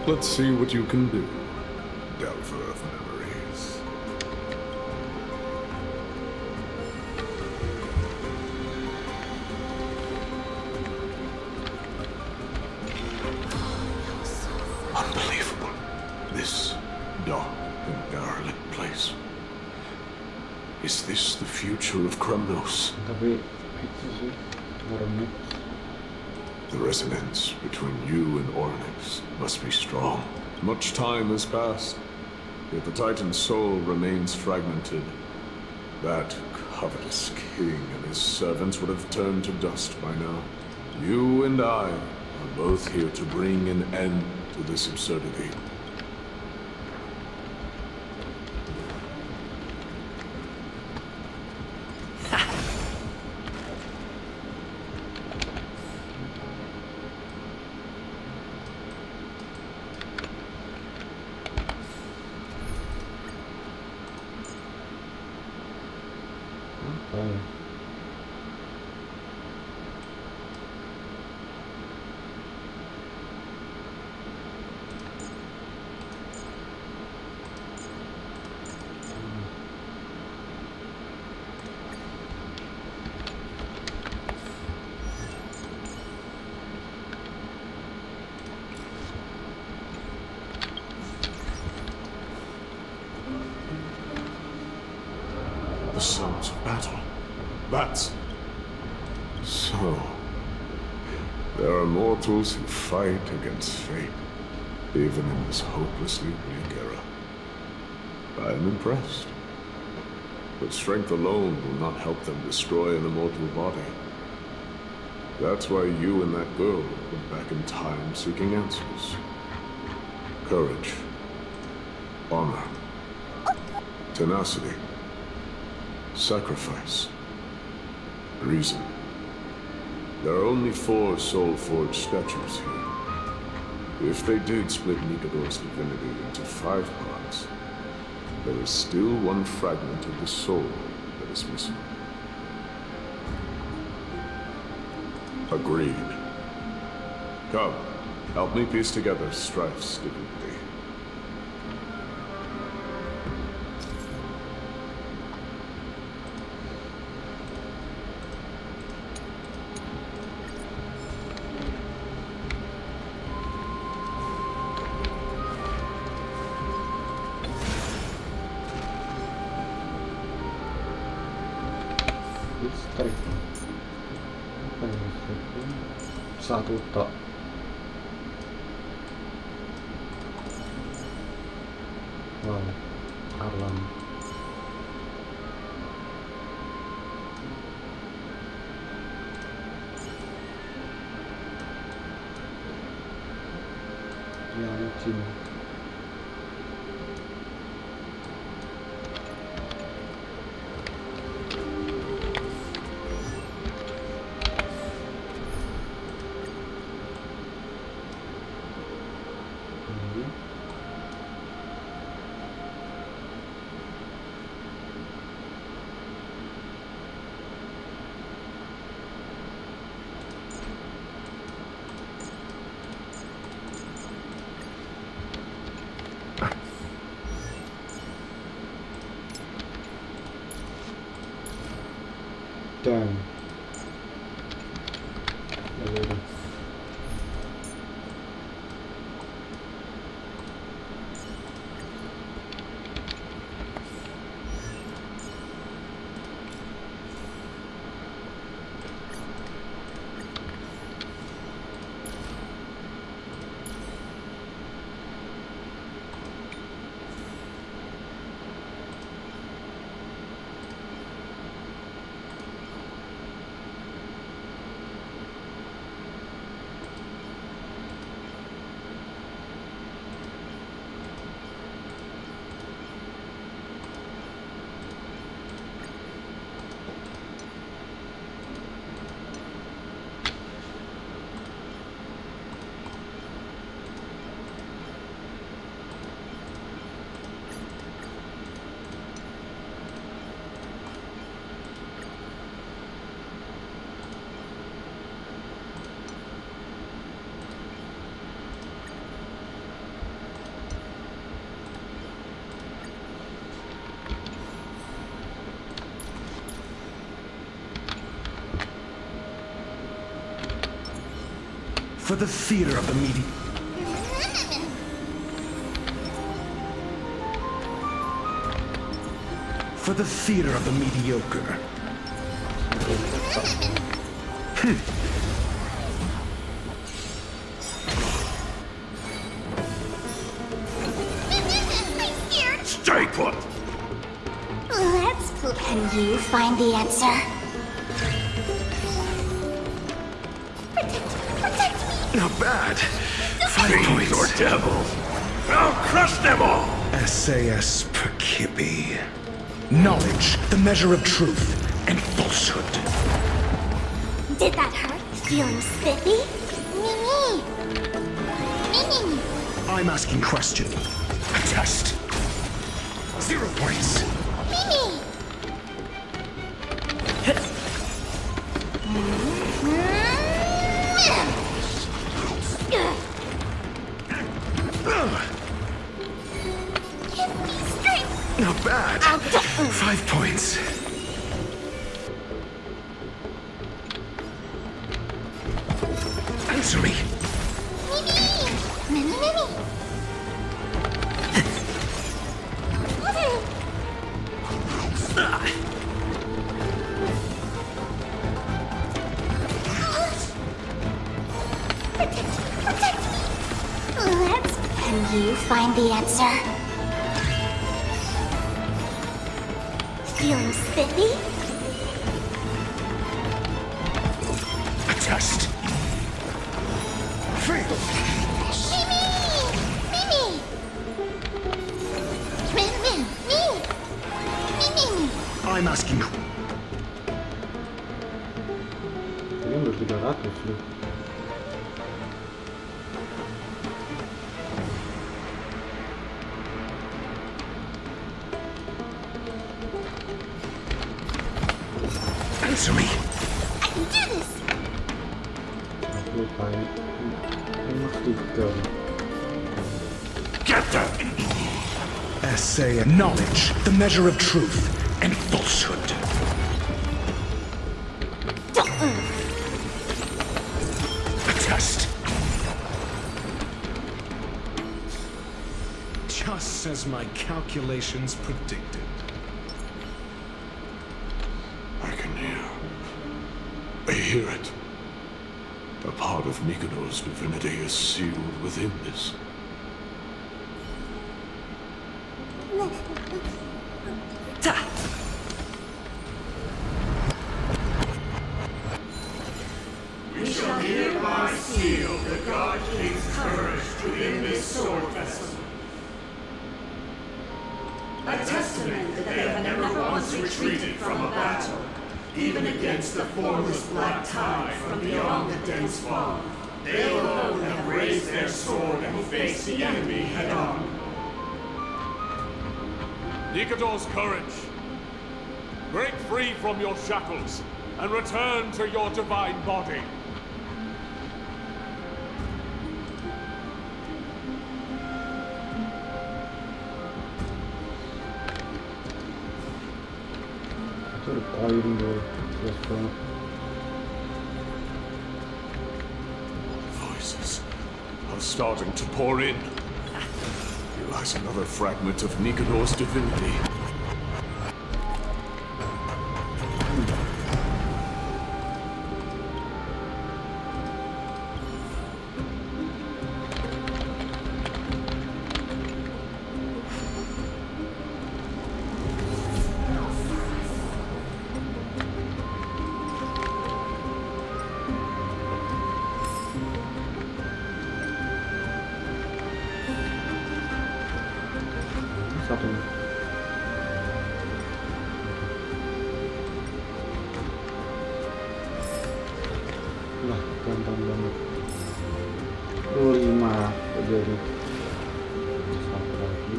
Let's see what you can do, Delver of Memories. Unbelievable. This dark and derelict place. Is this the future of Kremnos? Tapi itu sih Ornyx. The resonance between you and Ornyx must be strong. Much time has passed, yet the Titan's soul remains fragmented. That covetous king and his servants would have turned to dust by now. You and I are both here to bring an end to this absurdity. The sounds of battle. That's... So... There are mortals who fight against fate, even in this hopelessly bleak era. I am impressed. But strength alone will not help them destroy an immortal body. That's why you and that girl went back in time seeking answers. Courage. Honor. Tenacity. Sacrifice. Reason. There are only 4 soul-forged statues here. If they did split Nikador's divinity into 5 parts, there is still one fragment of the soul that is missing. Agreed. Come, help me piece together Strife's divinity. Satu tok. Wow, alam. Yang jin. Dan For the theater of the For the theater of the mediocre. Stay put! Let's put. Can you find the answer? Not bad. 5 Fiends points. or devils. I'll crush them all! SAS per Kibbe. Knowledge, the measure of truth and falsehood. Did that hurt? Feeling spiffy? Me. I'm asking question. A test. 0 points. Me. Not bad. 5 points. Answer me. you find the answer? Feeling spiffy? A test. Mimi! Mimi! I'm asking. Ini udah 300 loh. Answer me. I can do this! Aku kayak ini mesti go. Get them! Essay and knowledge, the measure of truth and falsehood. A test. Just as my calculations predicted. I hear it. A part of Nicanor's divinity is sealed within this. We shall hereby seal the God King's courage within this sword vessel. A testament that they have never once retreated from a battle, even against the formless black tide from beyond the dense fog. They alone have raised their sword and faced the enemy head-on. Nicanor's courage. Break free from your shackles and return to your divine body. Sort of hiding the restaurant. Voices are starting to pour in. Here lies another fragment of Nicanor's divinity. Satu. Lah, gampang banget. 25 jadi satu lagi.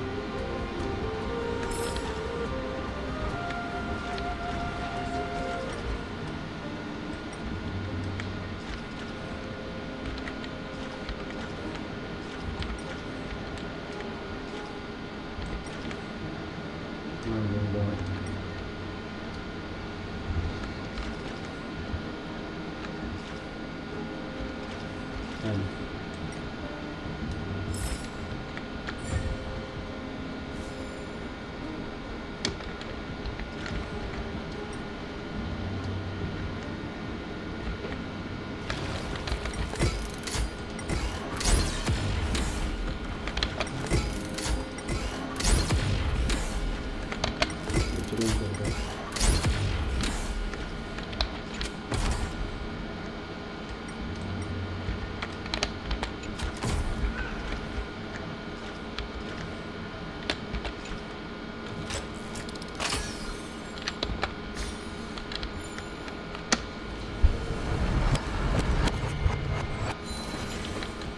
Nanggung banget.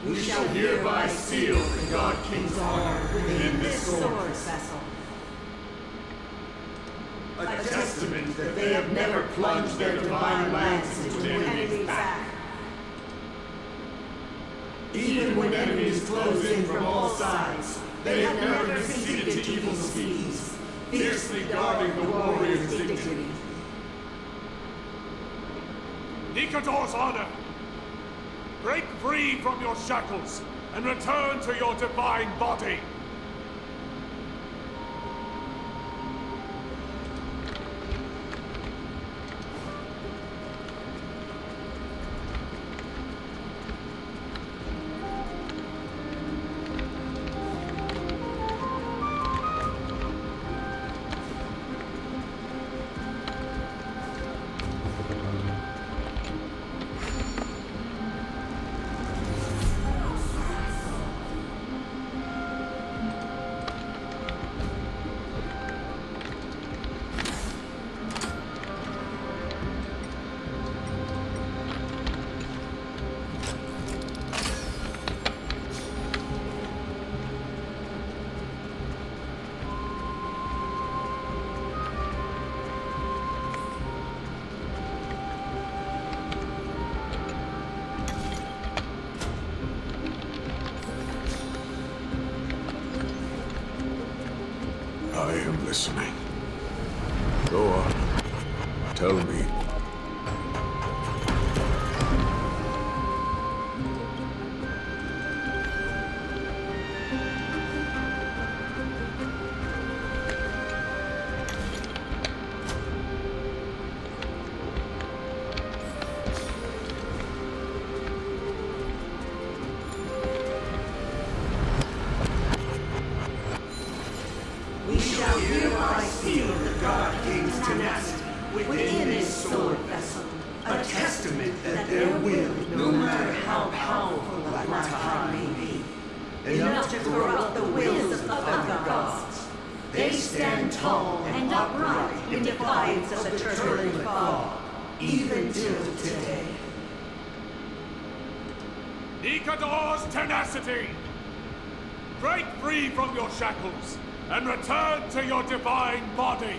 We shall hereby seal the God King's honor within this sword vessel. A testament that they have never plunged their divine lance into an enemy's back. Even when enemies close in from all sides, they have never conceded to evil schemes, fiercely guarding the warrior's dignity. Nicanor's honor! Break free from your shackles and return to your divine body! listening. Go on. Tell me. We shall hereby seal the God King's tenacity within this sword vessel, a testament that their will, no matter how powerful the Black Tide may be, enough to corrupt the wills of other gods. They stand tall and upright in defiance of the turbulent fog, even till today. Nikador's tenacity! Break free from your shackles and return to your divine body!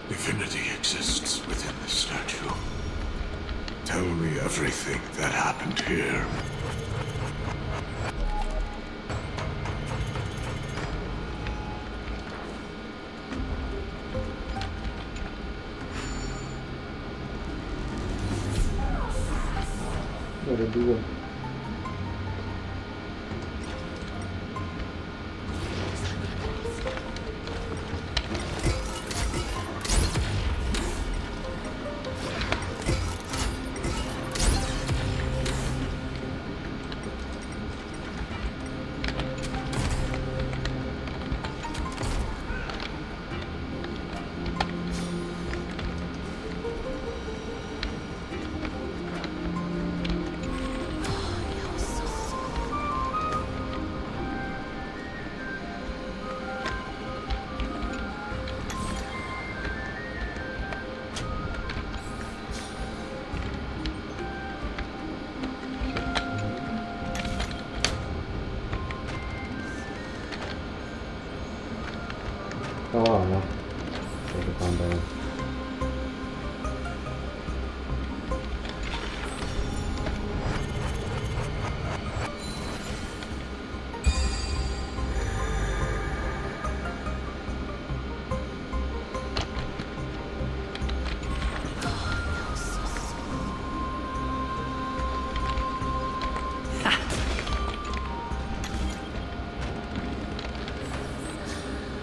Divinity exists within the statue. Tell me everything that happened here. Ada dua. Oh, no. Take it on down.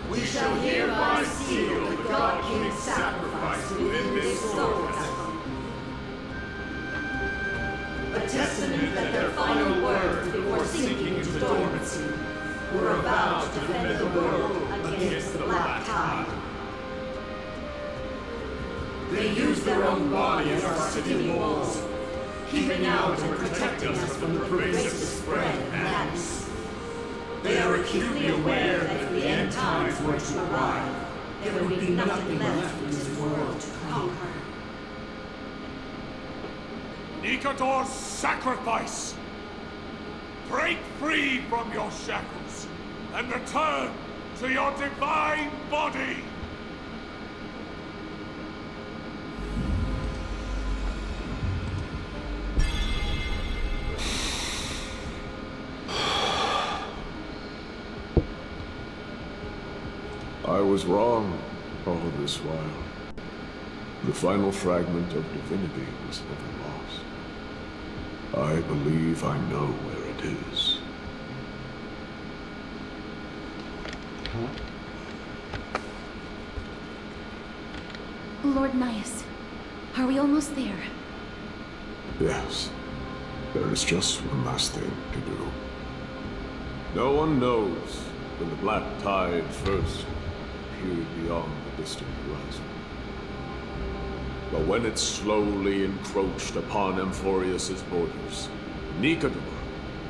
We shall hereby seal the God King's sacrifice within this sword vessel. A testament that their final words before sinking into dormancy were a vow to defend the world against the Black Tide. They used their own body as our city walls, keeping out and protecting us from the pervasive spread of madness. They are acutely aware that if the end times were to arrive, there would be nothing left in this world to conquer. Nikador's sacrifice! Break free from your shackles and return to your divine body! I was wrong all this while. The final fragment of divinity was never lost. I believe I know where it is. Lord Nias, are we almost there? Yes. There is just one last thing to do. No one knows when the Black Tide first appeared beyond the distant horizon. But when it slowly encroached upon Amphorius's borders, Nikador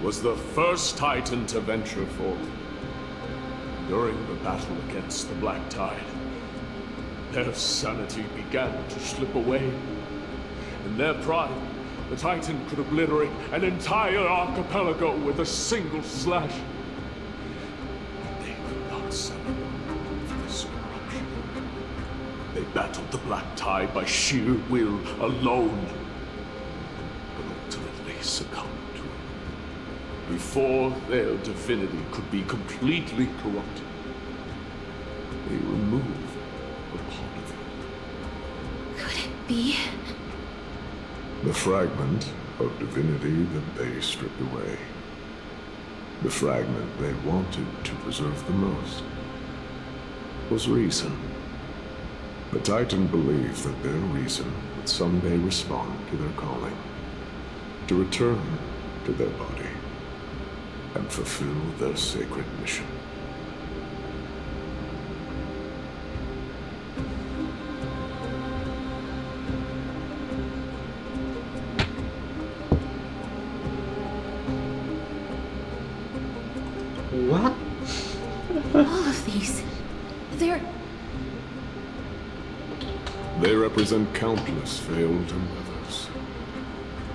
was the first Titan to venture forth. During the battle against the Black Tide, their sanity began to slip away, and their pride The Titan could obliterate an entire archipelago with a single slash. But they could not settle for this corruption. They battled the Black Tide by sheer will alone, but ultimately succumbed to it. Before their divinity could be completely corrupted, they removed a part of it. Could it be? The fragment of divinity that they stripped away. The fragment they wanted to preserve the most was reason. The Titan believed that their reason would someday respond to their calling, to return to their body, and fulfill their sacred mission. What? All of these. They represent countless failed endeavors.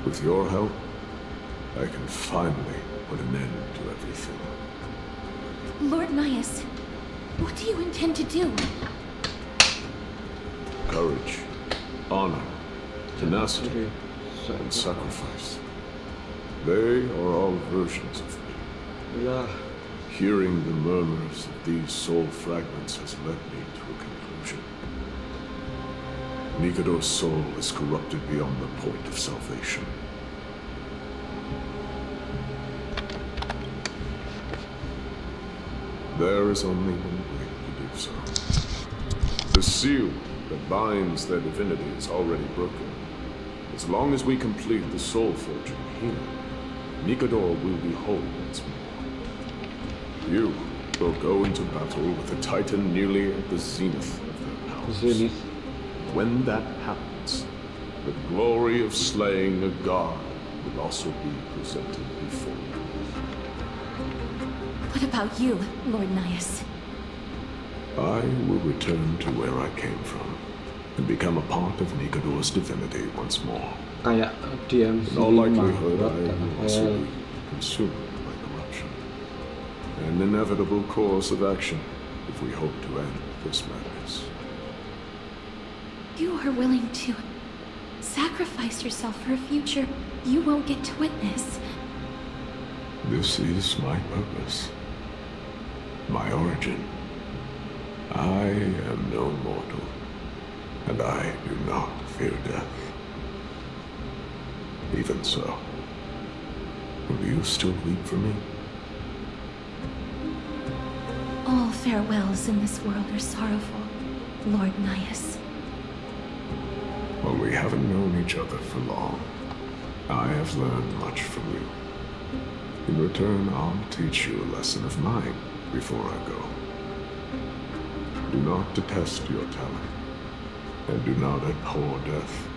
With your help, I can finally put an end to everything. Lord Nias, what do you intend to do? Courage, honor, tenacity, and sacrifice. They are all versions of me. Yeah. Hearing the murmurs of these soul fragments has led me to a conclusion. Mikado's soul is corrupted beyond the point of salvation. There is only one way to do so. The seal that binds their divinity is already broken. As long as we complete the soul forging here, Mikador will be whole once more. You will go into battle with the Titan nearly at the zenith of their powers. When that happens, the glory of slaying a god will also be presented before you. What about you, Lord Nias? I will return to where I came from and become a part of Nikador's divinity once more. Kayak DMC In all likelihood, I will also be consumed by corruption. An inevitable course of action if we hope to end this madness. You are willing to sacrifice yourself for a future you won't get to witness. This is my purpose. My origin. I am no mortal, and I do not fear death. Even so, will you still weep for me? All farewells in this world are sorrowful, Lord Nias. Well, we haven't known each other for long. I have learned much from you. In return, I'll teach you a lesson of mine before I go. Do not detest your talent, and do not abhor death.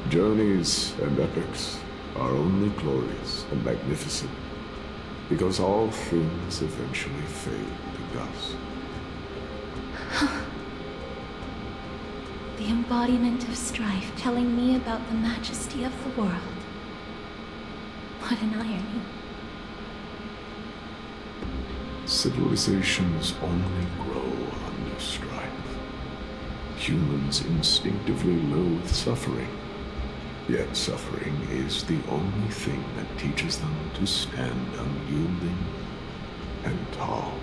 Journeys and epics are only glorious and magnificent, because all things eventually fade to dust. The embodiment of strife telling me about the majesty of the world. What an irony. Civilizations only grow under strife. Humans instinctively loathe suffering, yet suffering is the only thing that teaches them to stand unyielding and tall.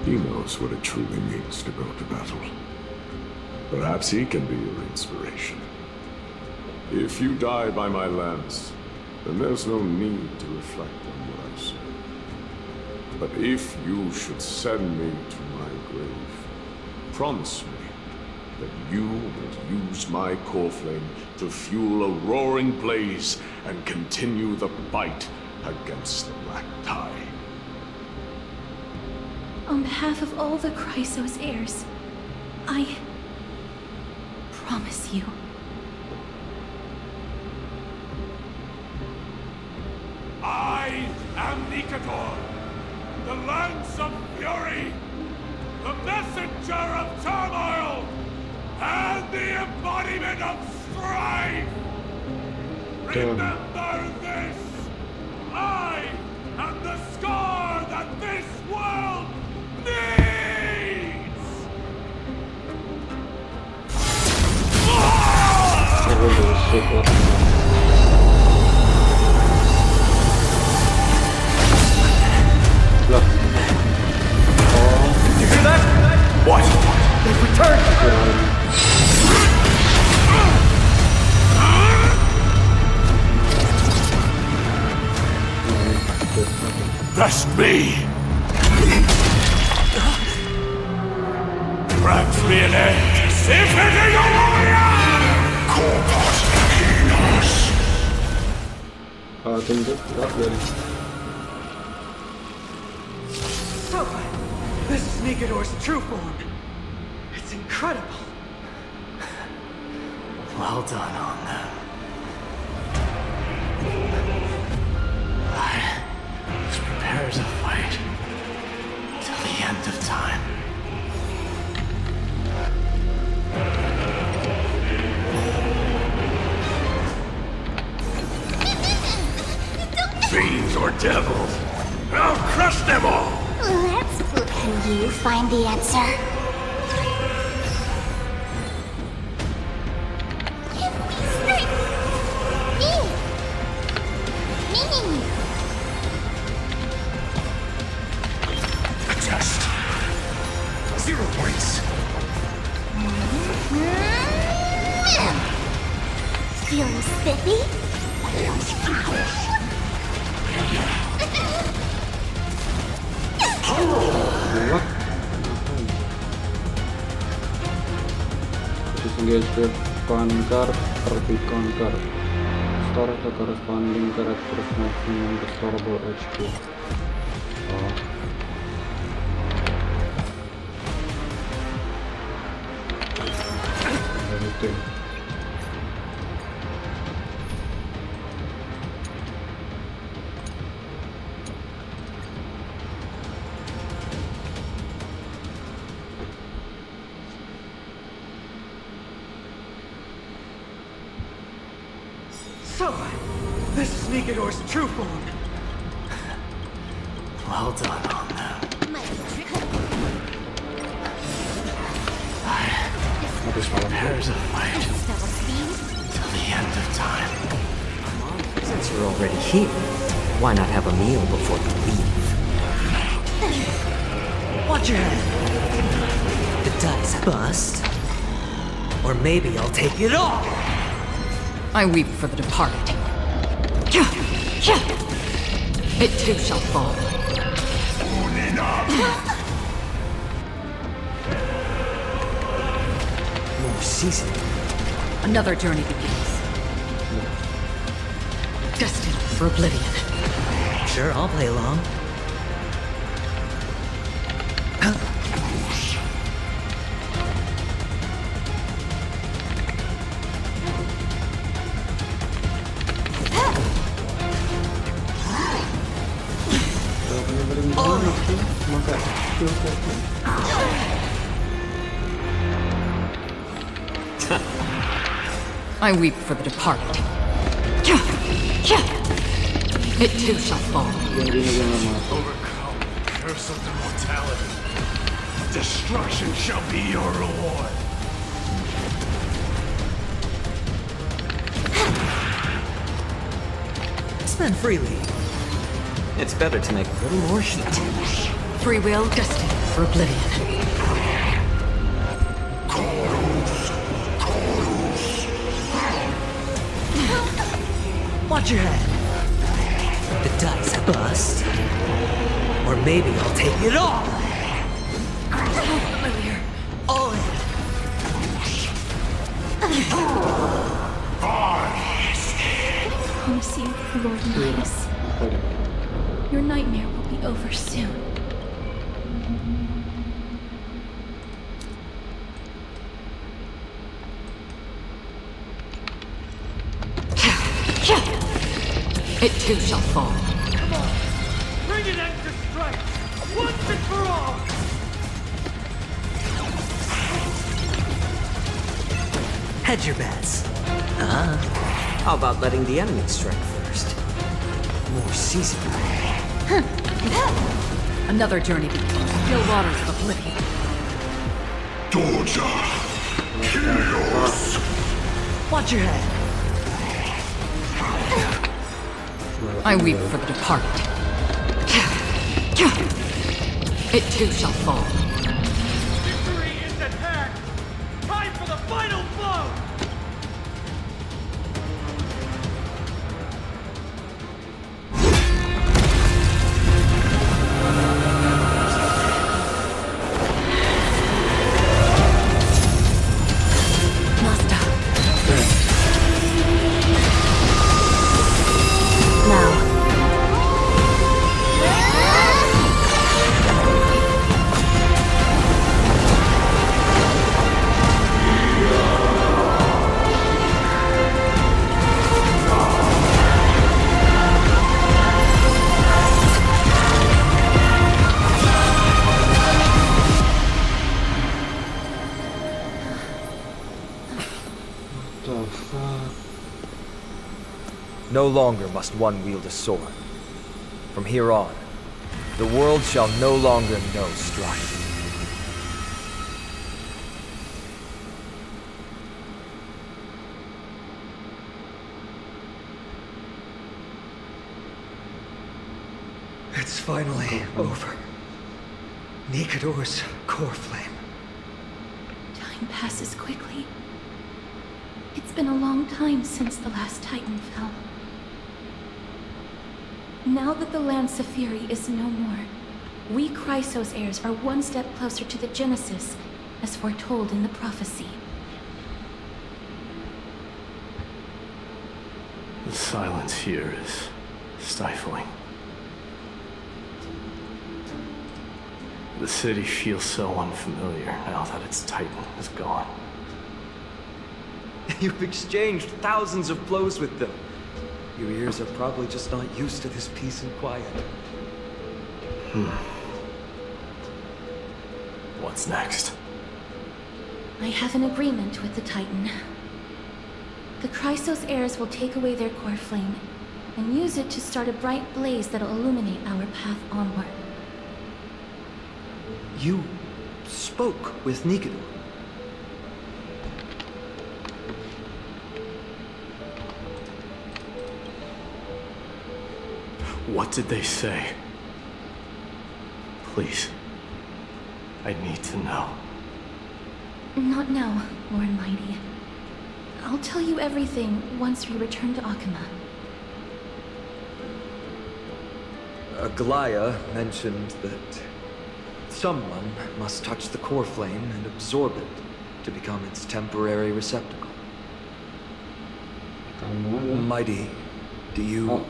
He knows what it truly means to go to battle. Perhaps he can be your inspiration. If you die by my lance, then there's no need to reflect on what I said. But if you should send me to my grave, promise me that you will use my core flame to fuel a roaring blaze and continue the fight against the Black Tide. On behalf of all the Chrysos heirs, I promise you. I am Nikador, the lance of fury, the messenger of turmoil, and the embodiment of strife! Remember this! I am the scar that this world needs! You hear that? What? They've returned! That's me! Grant me an end! Symphony of warrior! Corpus Penis! So, this is Nikador's true form. It's incredible. Well done on them. Let's prepare to fight till the end of time. Fiends or devils, I'll crush them all! Can you find the answer? Test. 0 points. Feeling spiffy? Disengage with conquer or be conquer. Store the corresponding character's maximum restorable HP. Everything. So, this is Nikador's true form. Well done on them. Let's prepare to fight till the end of time. Since you're already here, why not have a meal before you leave? Watch your head. The dice bust. Or maybe I'll take it all. I weep for the departed. It too shall fall. More season. Another journey begins. Destined for oblivion. Sure, I'll play along. I weep for the departed. It too shall fall. Overcome the curse of immortality. Destruction shall be your reward. Spend freely. It's better to make a little more heat. Free will destined for oblivion. Watch your head. The dice bust. Or maybe I'll take it all. Familiar. All in. I promise you, Lord Midas, your nightmare will be over soon. It too shall fall. Come on! Bring an end to strife! Once and for all! Hedge your bets. How about letting the enemy strike first? More seasonal. Another journey begins. Still waters of oblivion. Doja! Kyrios! Watch your head. I weep for the departed. It too shall fall. Victory is at hand! Time for the final blow! No longer must one wield a sword. From here on, the world shall no longer know strife. It's finally over. Nikador's core flame. Time passes quickly. It's been a long time since the last Titan fell. Now that the Lance of Fury is no more, we Chrysos Heirs are one step closer to the Genesis, as foretold in the prophecy. The silence here is stifling. The city feels so unfamiliar now that its Titan is gone. You've exchanged thousands of blows with them. Your ears are probably just not used to this peace and quiet. What's next? I have an agreement with the Titan. The Chrysos Heirs will take away their core flame and use it to start a bright blaze that'll illuminate our path onward. You spoke with Nikador. What did they say? Please. I need to know. Not now, Lord Mighty. I'll tell you everything once we return to Akama. Aglaya mentioned that someone must touch the core flame and absorb it to become its temporary receptacle. Mighty, do you...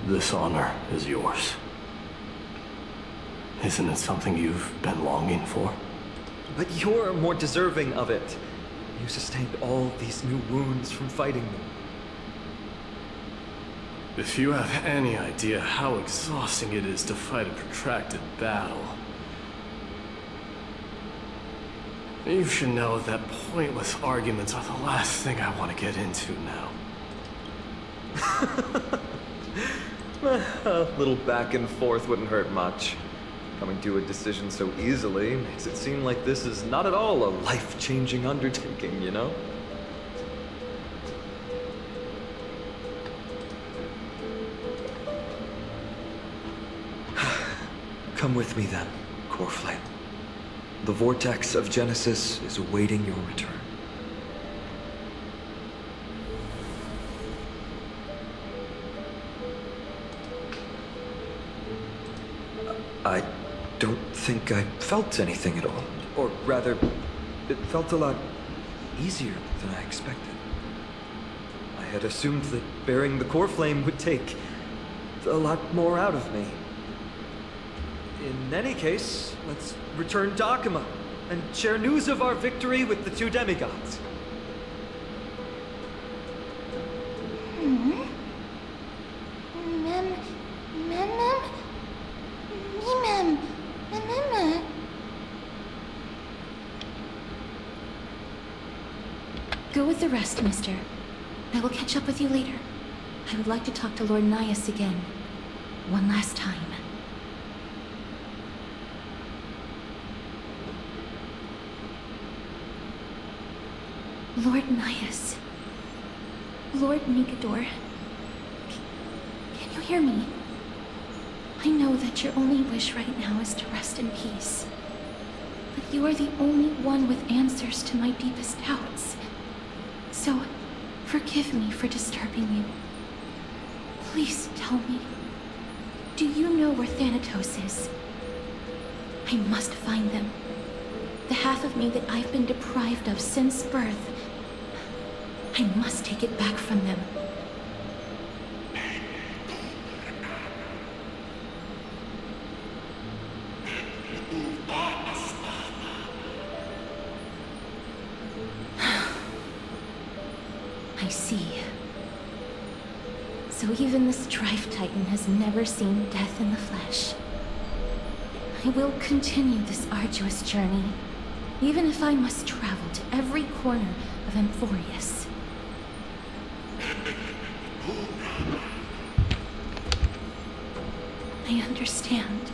This honor is yours. Isn't it something you've been longing for? But you're more deserving of it. You sustained all these new wounds from fighting them. If you have any idea how exhausting it is to fight a protracted battle, you should know that pointless arguments are the last thing I want to get into now. A little back and forth wouldn't hurt much. Coming to a decision so easily makes it seem like this is not at all a life-changing undertaking, you know? Come with me then, Core Flame. The vortex of Genesis is awaiting your return. I don't think I felt anything at all. Or rather, it felt a lot easier than I expected. I had assumed that bearing the core flame would take a lot more out of me. In any case, let's return to Akima and share news of our victory with the two demigods. Go with the rest, mister. I will catch up with you later. I would like to talk to Lord Nias again. One last time. Lord Nias. Lord Mikador. Can you hear me? I know that your only wish right now is to rest in peace. But you are the only one with answers to my deepest doubts. So, forgive me for disturbing you. Please tell me, do you know where Thanatos is? I must find them. The half of me that I've been deprived of since birth. I must take it back from them. I see. So even the Strife Titan has never seen death in the flesh. I will continue this arduous journey, even if I must travel to every corner of Amphorius. I understand.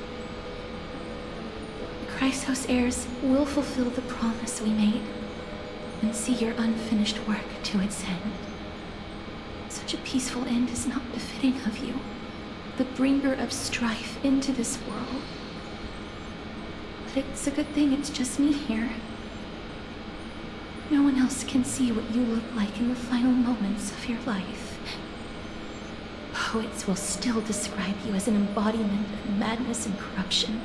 The Chrysos Heirs will fulfill the promise we made and see your unfinished work to its end. Such a peaceful end is not befitting of you, the bringer of strife into this world. But it's a good thing it's just me here. No one else can see what you look like in the final moments of your life. Poets will still describe you as an embodiment of madness and corruption.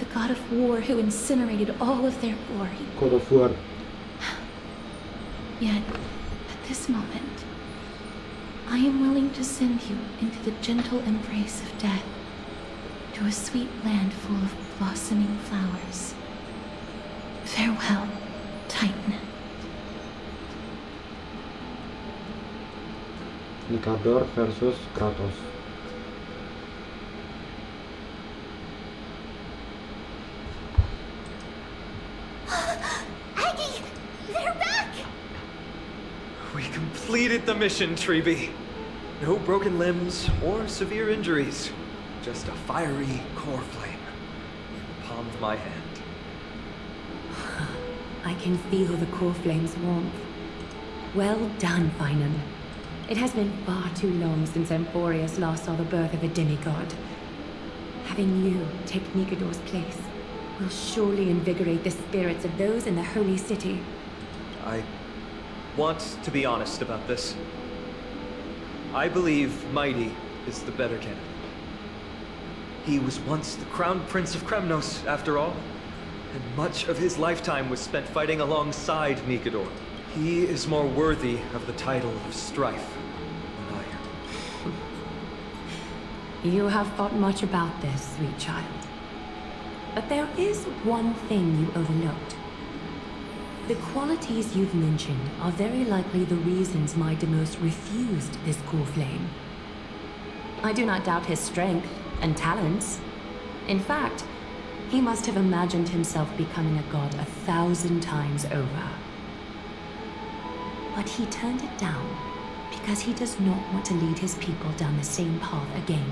The god of war who incinerated all of their glory. God of War. Yet, at this moment, I am willing to send you into the gentle embrace of death, to a sweet land full of blossoming flowers. Farewell, Titan. Mikador versus Kratos. Aggie! They're back! We completed the mission, Treeby. No broken limbs or severe injuries. Just a fiery core flame in the palm of my hand. I can feel the core flame's warmth. Well done, Finan. It has been far too long since Amphorius last saw the birth of a demigod. Having you take Mikador's place will surely invigorate the spirits of those in the holy city. I want to be honest about this. I believe Mighty is the better candidate. He was once the crown prince of Kremnos, after all, and much of his lifetime was spent fighting alongside Mikador. He is more worthy of the title of Strife than I am. You have thought much about this, sweet child. But there is one thing you overlooked. The qualities you've mentioned are very likely the reasons my Demos refused this core flame. I do not doubt his strength and talents. In fact, he must have imagined himself becoming a god 1,000 times over. But he turned it down because he does not want to lead his people down the same path again.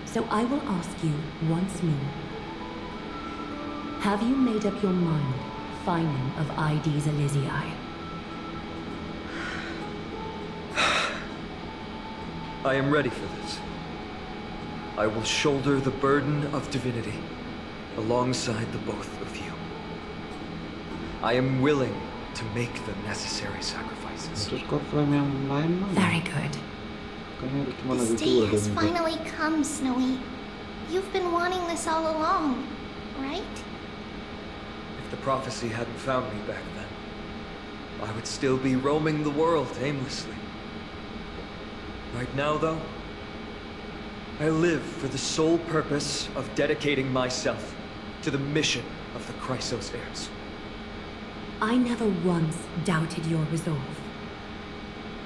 So I will ask you once more. Have you made up your mind, Finan of Ides Elysiae? I am ready for this. I will shoulder the burden of divinity alongside the both of you. I am willing to make the necessary sacrifices. Very good. This day has finally come, Snowy. You've been wanting this all along, right? If the prophecy hadn't found me back then, I would still be roaming the world aimlessly. Right now, though, I live for the sole purpose of dedicating myself to the mission of the Chrysos Heirs. I never once doubted your resolve.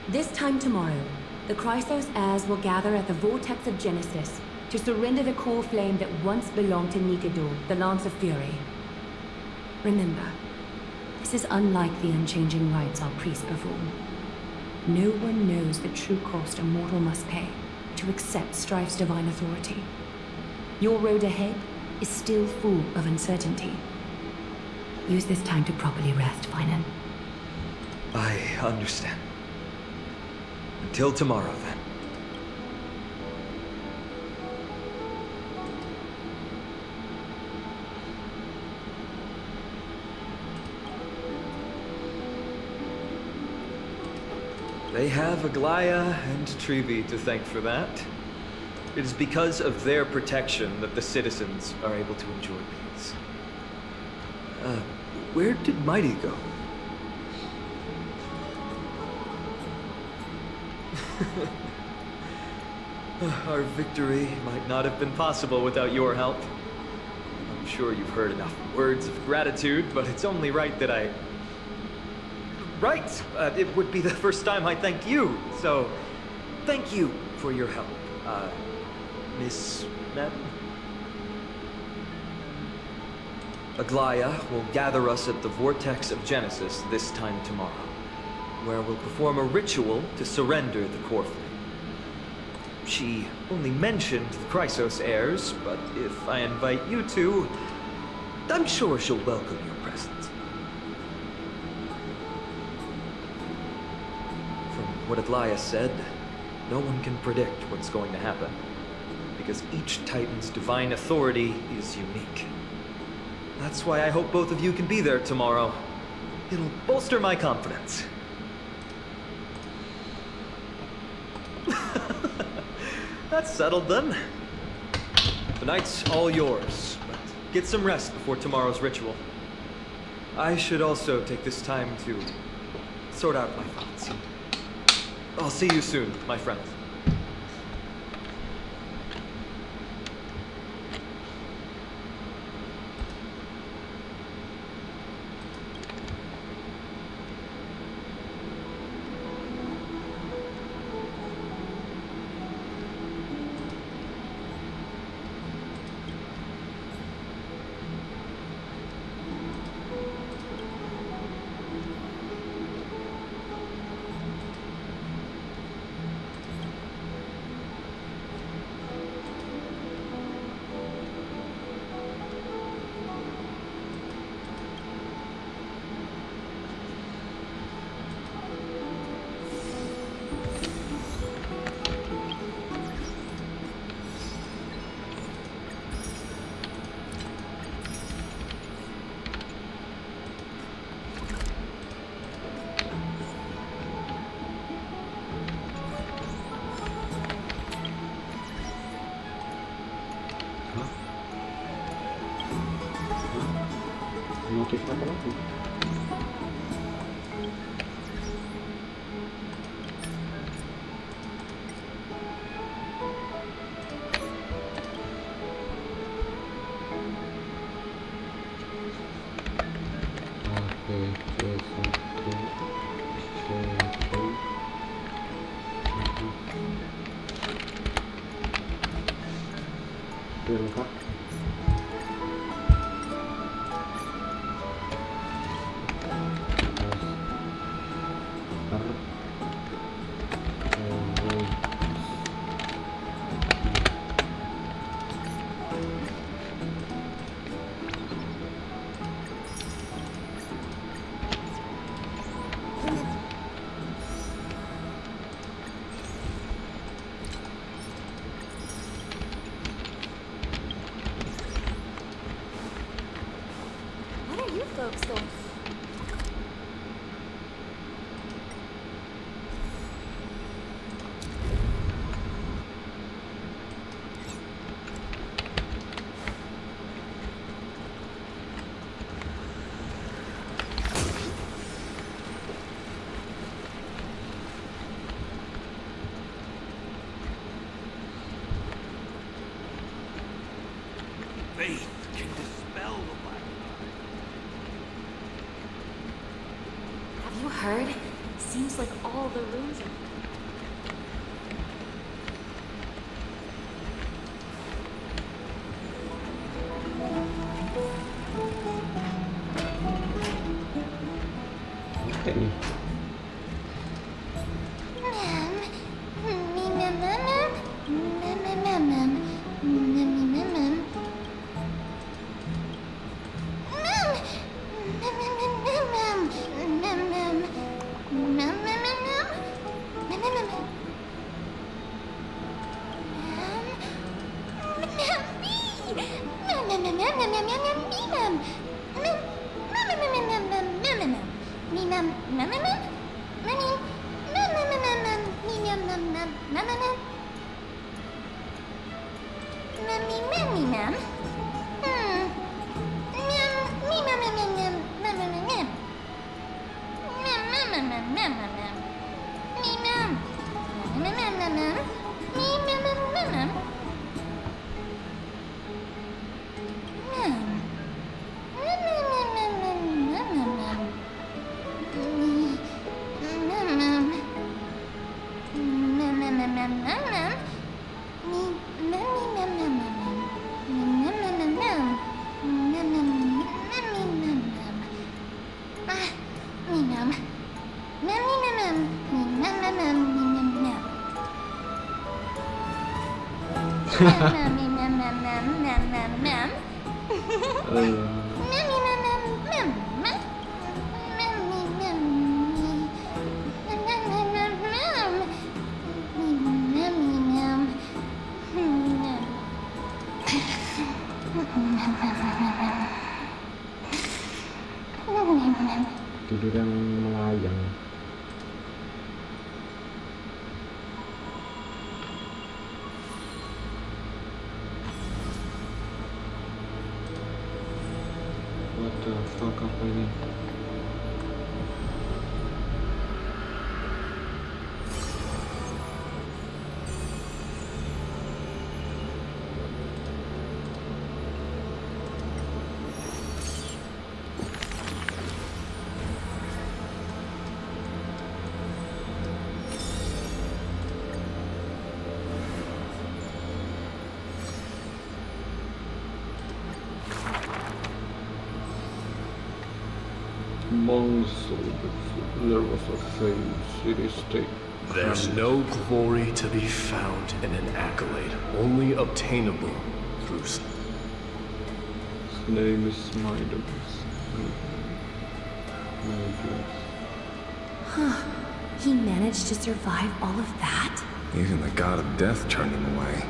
This time tomorrow, the Chrysos Heirs will gather at the Vortex of Genesis to surrender the core flame that once belonged to Nikador, the Lance of Fury. Remember, this is unlike the unchanging rites our priests perform. No one knows the true cost a mortal must pay to accept Strife's divine authority. Your road ahead is still full of uncertainty. Use this time to properly rest, Finan. I understand. Until tomorrow, then. They have Aglaya and Trevi to thank for that. It is because of their protection that the citizens are able to enjoy peace. Where did Mighty go? Our victory might not have been possible without your help. I'm sure you've heard enough words of gratitude, but it's only right that I... Right! It would be the first time I thank you, so thank you for your help, Miss Madden. Aglaya will gather us at the Vortex of Genesis this time tomorrow, where we'll perform a ritual to surrender the core flame. She only mentioned the Chrysos Heirs, but if I invite you to, I'm sure she'll welcome your presence. From what Aglaya said, no one can predict what's going to happen, because each Titan's divine authority is unique. That's why I hope both of you can be there tomorrow. It'll bolster my confidence. That's settled then. The night's all yours, but get some rest before tomorrow's ritual. I should also take this time to sort out my thoughts. I'll see you soon, my friends. Motif apa lagi? Lengkap. Folks going. faith can dispel the black art. Have you heard? Seems like all the runes are... Nih. Tidur yang melayang. What the fuck, apa ini? There was a famed city-state. There's no glory to be found in an accolade, only obtainable through... His name is Midas. Huh. He managed to survive all of that? Even the god of death turned him away.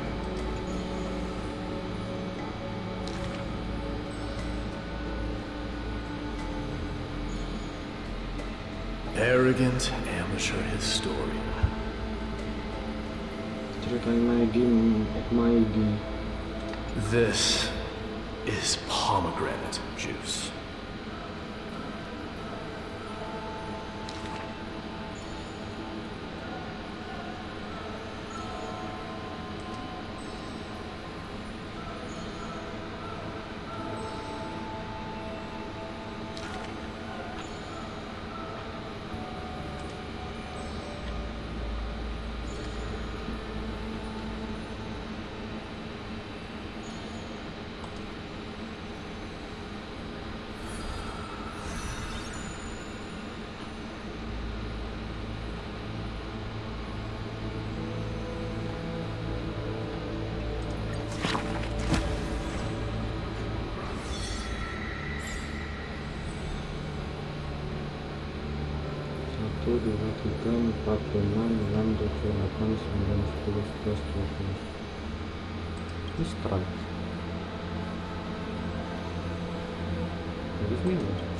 Arrogant amateur historian. This is pomegranate juice. Strike. Give me one.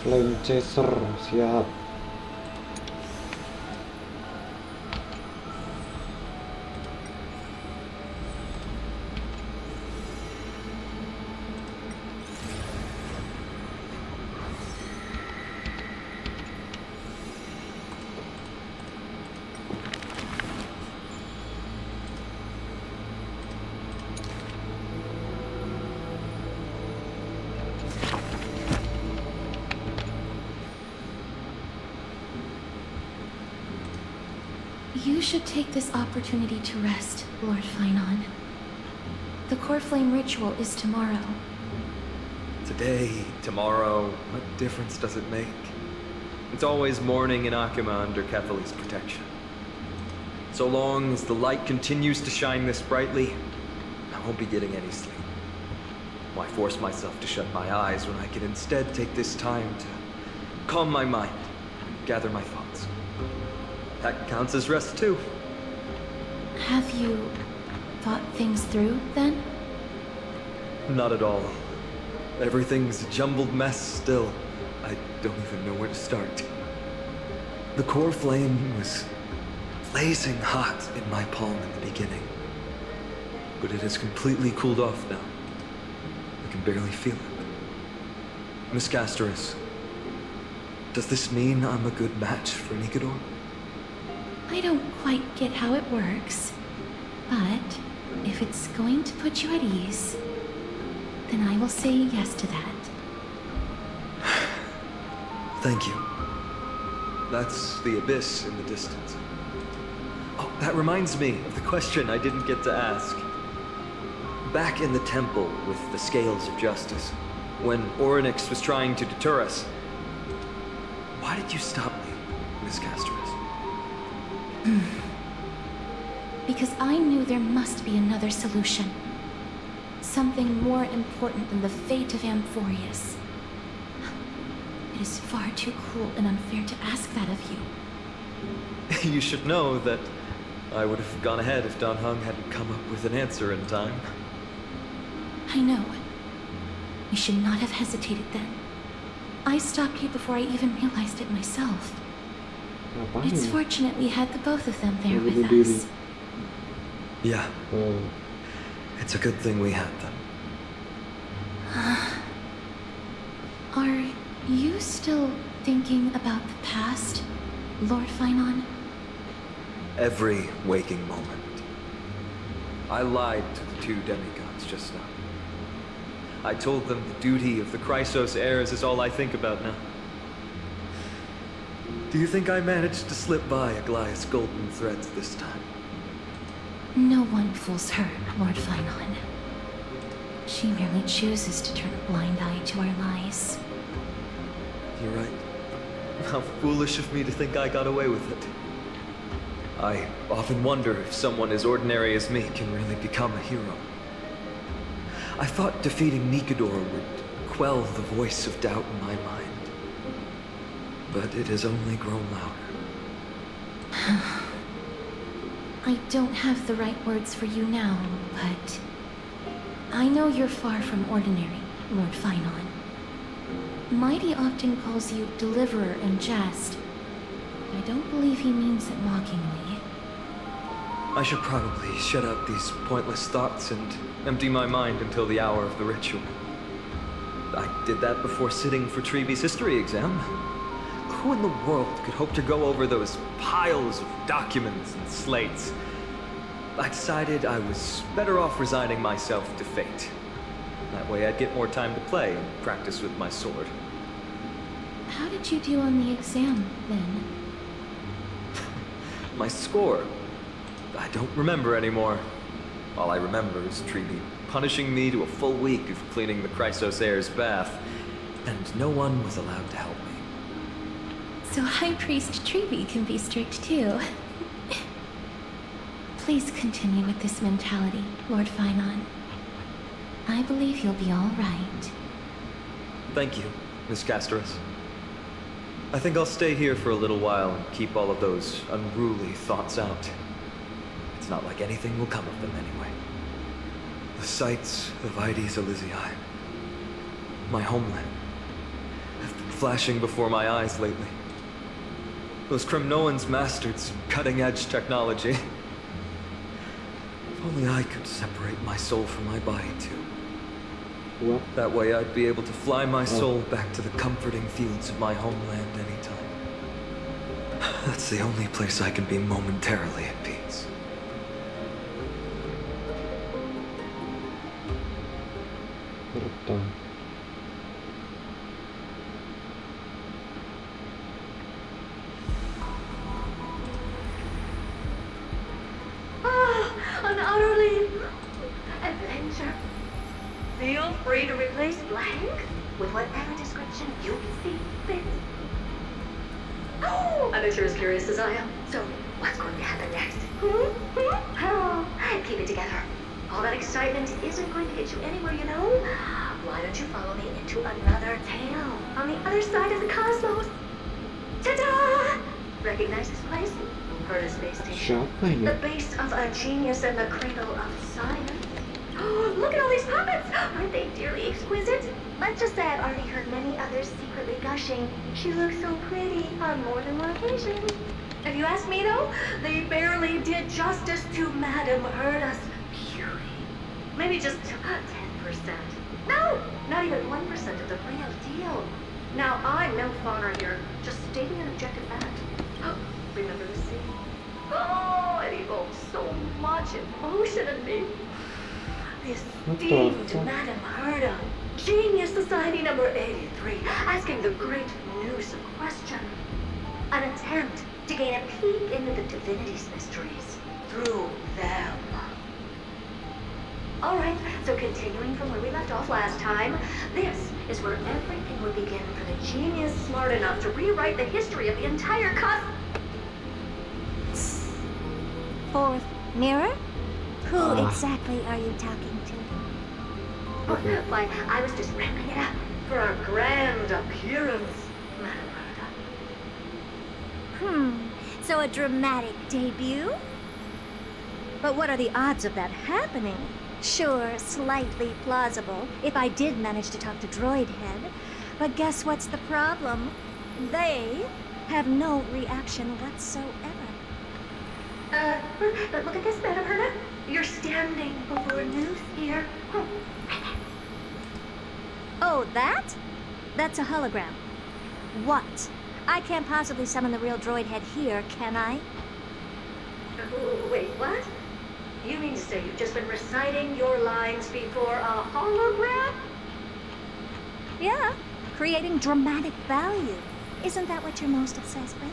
Flame chaser siap. You should take this opportunity to rest, Lord Finon. The core flame ritual is tomorrow. Today, tomorrow, what difference does it make? It's always morning in Akima under Kethely's protection. So long as the light continues to shine this brightly, I won't be getting any sleep. Why force myself to shut my eyes when I could instead take this time to calm my mind, gather my thoughts? That counts as rest too. Have you thought things through, then? Not at all. Everything's a jumbled mess still. I don't even know where to start. The core flame was blazing hot in my palm in the beginning. But it has completely cooled off now. I can barely feel it. Miss Castoris, does this mean I'm a good match for Nikador? I don't quite get how it works, but if it's going to put you at ease, then I will say yes to that. Thank you. That's the abyss in the distance. Oh, that reminds me of the question I didn't get to ask. Back in the temple with the Scales of Justice, when Orynyx was trying to deter us, why did you stop me, Miss Castoris? Because I knew there must be another solution. Something more important than the fate of Amphorius. It is far too cruel and unfair to ask that of you. You should know that I would have gone ahead if Don Hung hadn't come up with an answer in time. I know. You should not have hesitated then. I stopped you before I even realized it myself. It's fortunate we had the both of them there with us. Yeah. It's a good thing we had them. Are you still thinking about the past, Lord Finon? Every waking moment. I lied to the two demigods just now. I told them the duty of the Chrysos Heirs is all I think about now. Do you think I managed to slip by Aglaya's golden threads this time? No one fools her, Lord Finon. She merely chooses to turn a blind eye to our lies. You're right. How foolish of me to think I got away with it. I often wonder if someone as ordinary as me can really become a hero. I thought defeating Nikador would quell the voice of doubt in my mind. But it has only grown louder. I don't have the right words for you now, but I know you're far from ordinary, Lord Finon. Mighty often calls you Deliverer in jest. I don't believe he means it mockingly. I should probably shut out these pointless thoughts and empty my mind until the hour of the ritual. I did that before sitting for Treeby's history exam. Who in the world could hope to go over those piles of documents and slates? I decided I was better off resigning myself to fate. That way I'd get more time to play and practice with my sword. How did you do on the exam, then? My score? I don't remember anymore. All I remember is Treeby punishing me to a full week of cleaning the Chrysos Heirs' bath, and no one was allowed to help me. So High Priest Trevi can be strict too. Please continue with this mentality, Lord Phainon. I believe you'll be all right. Thank you, Miss Castoris. I think I'll stay here for a little while and keep all of those unruly thoughts out. It's not like anything will come of them anyway. The sights of Ides Elysiae, my homeland, have been flashing before my eyes lately. Those Kremnoans mastered some cutting-edge technology. If only I could separate my soul from my body too. What? That way I'd be able to fly my soul back to the comforting fields of my homeland anytime. That's the only place I can be momentarily at peace. Betul. An utterly adventure. Feel free to replace blank with whatever description you see fit. Oh, I'm sure as curious as I am. So, what's going to happen next? Oh, keep it together. All that excitement isn't going to get you anywhere, you know. Why don't you follow me into another tale on the other side of the cosmos? Ta-da! Recognize this place? Herda Space Station. Siapa ini? The base of a genius and the cradle of science. Oh, look at all these puppets! Aren't they dearly exquisite? Let's just say I've already heard many others secretly gushing. She looks so pretty on more than one occasion. If you ask me though, they barely did justice to Madame Herda's beauty. Maybe just 10%. No, not even 1% of the real deal. Now, I'm no fawner here, just stating an objective fact. Remember the scene? Oh, it evoked so much emotion in me. The esteemed Madame Herda, Genius Society number 83, asking the great Noose a question. An attempt to gain a peek into the divinity's mysteries through them. Alright, so continuing from where we left off last time, this is where everything would begin for the genius smart enough to rewrite the history of the entire Fourth mirror? Who exactly are you talking to? Why, I was just ramping it up for our grand appearance, Madame Herda. So a dramatic debut? But what are the odds of that happening? Sure, slightly plausible, if I did manage to talk to Droid Head. But guess what's the problem? They have no reaction whatsoever. But look at this, Madame Herda. You're standing before Noose here. Oh, that? That's a hologram. What? I can't possibly summon the real Droid Head here, can I? Wait, what? You mean to say you've just been reciting your lines before a hologram? Yeah, creating dramatic value. Isn't that what you're most obsessed with?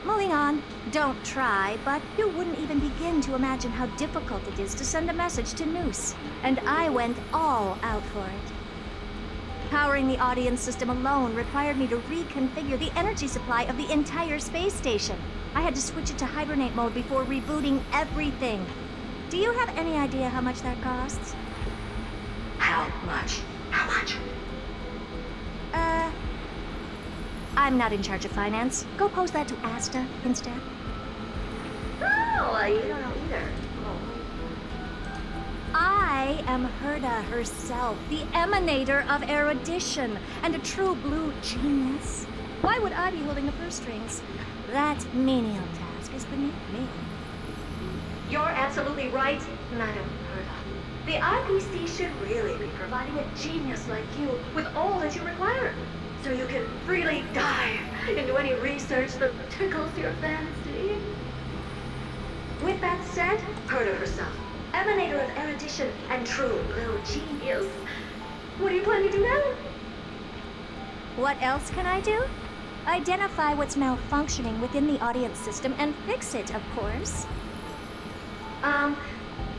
Moving on, don't try, but you wouldn't even begin to imagine how difficult it is to send a message to Noose. And I went all out for it. Powering the audience system alone required me to reconfigure the energy supply of the entire space station. I had to switch it to hibernate mode before rebooting everything. Do you have any idea how much that costs? How much? How much? I'm not in charge of finance. Go pose that to Asta instead. Oh, you don't know either. I am Herda herself, the emanator of erudition, and a true blue genius. Why would I be holding the purse strings? That menial task is beneath me. You're absolutely right, Madame Herda. The IPC should really be providing a genius like you with all that you require, so you can freely dive into any research that tickles your fancy. With that said, Herda herself, emanator of erudition and true blue genius. What do you plan to do now? What else can I do? Identify what's malfunctioning within the audience system and fix it, of course.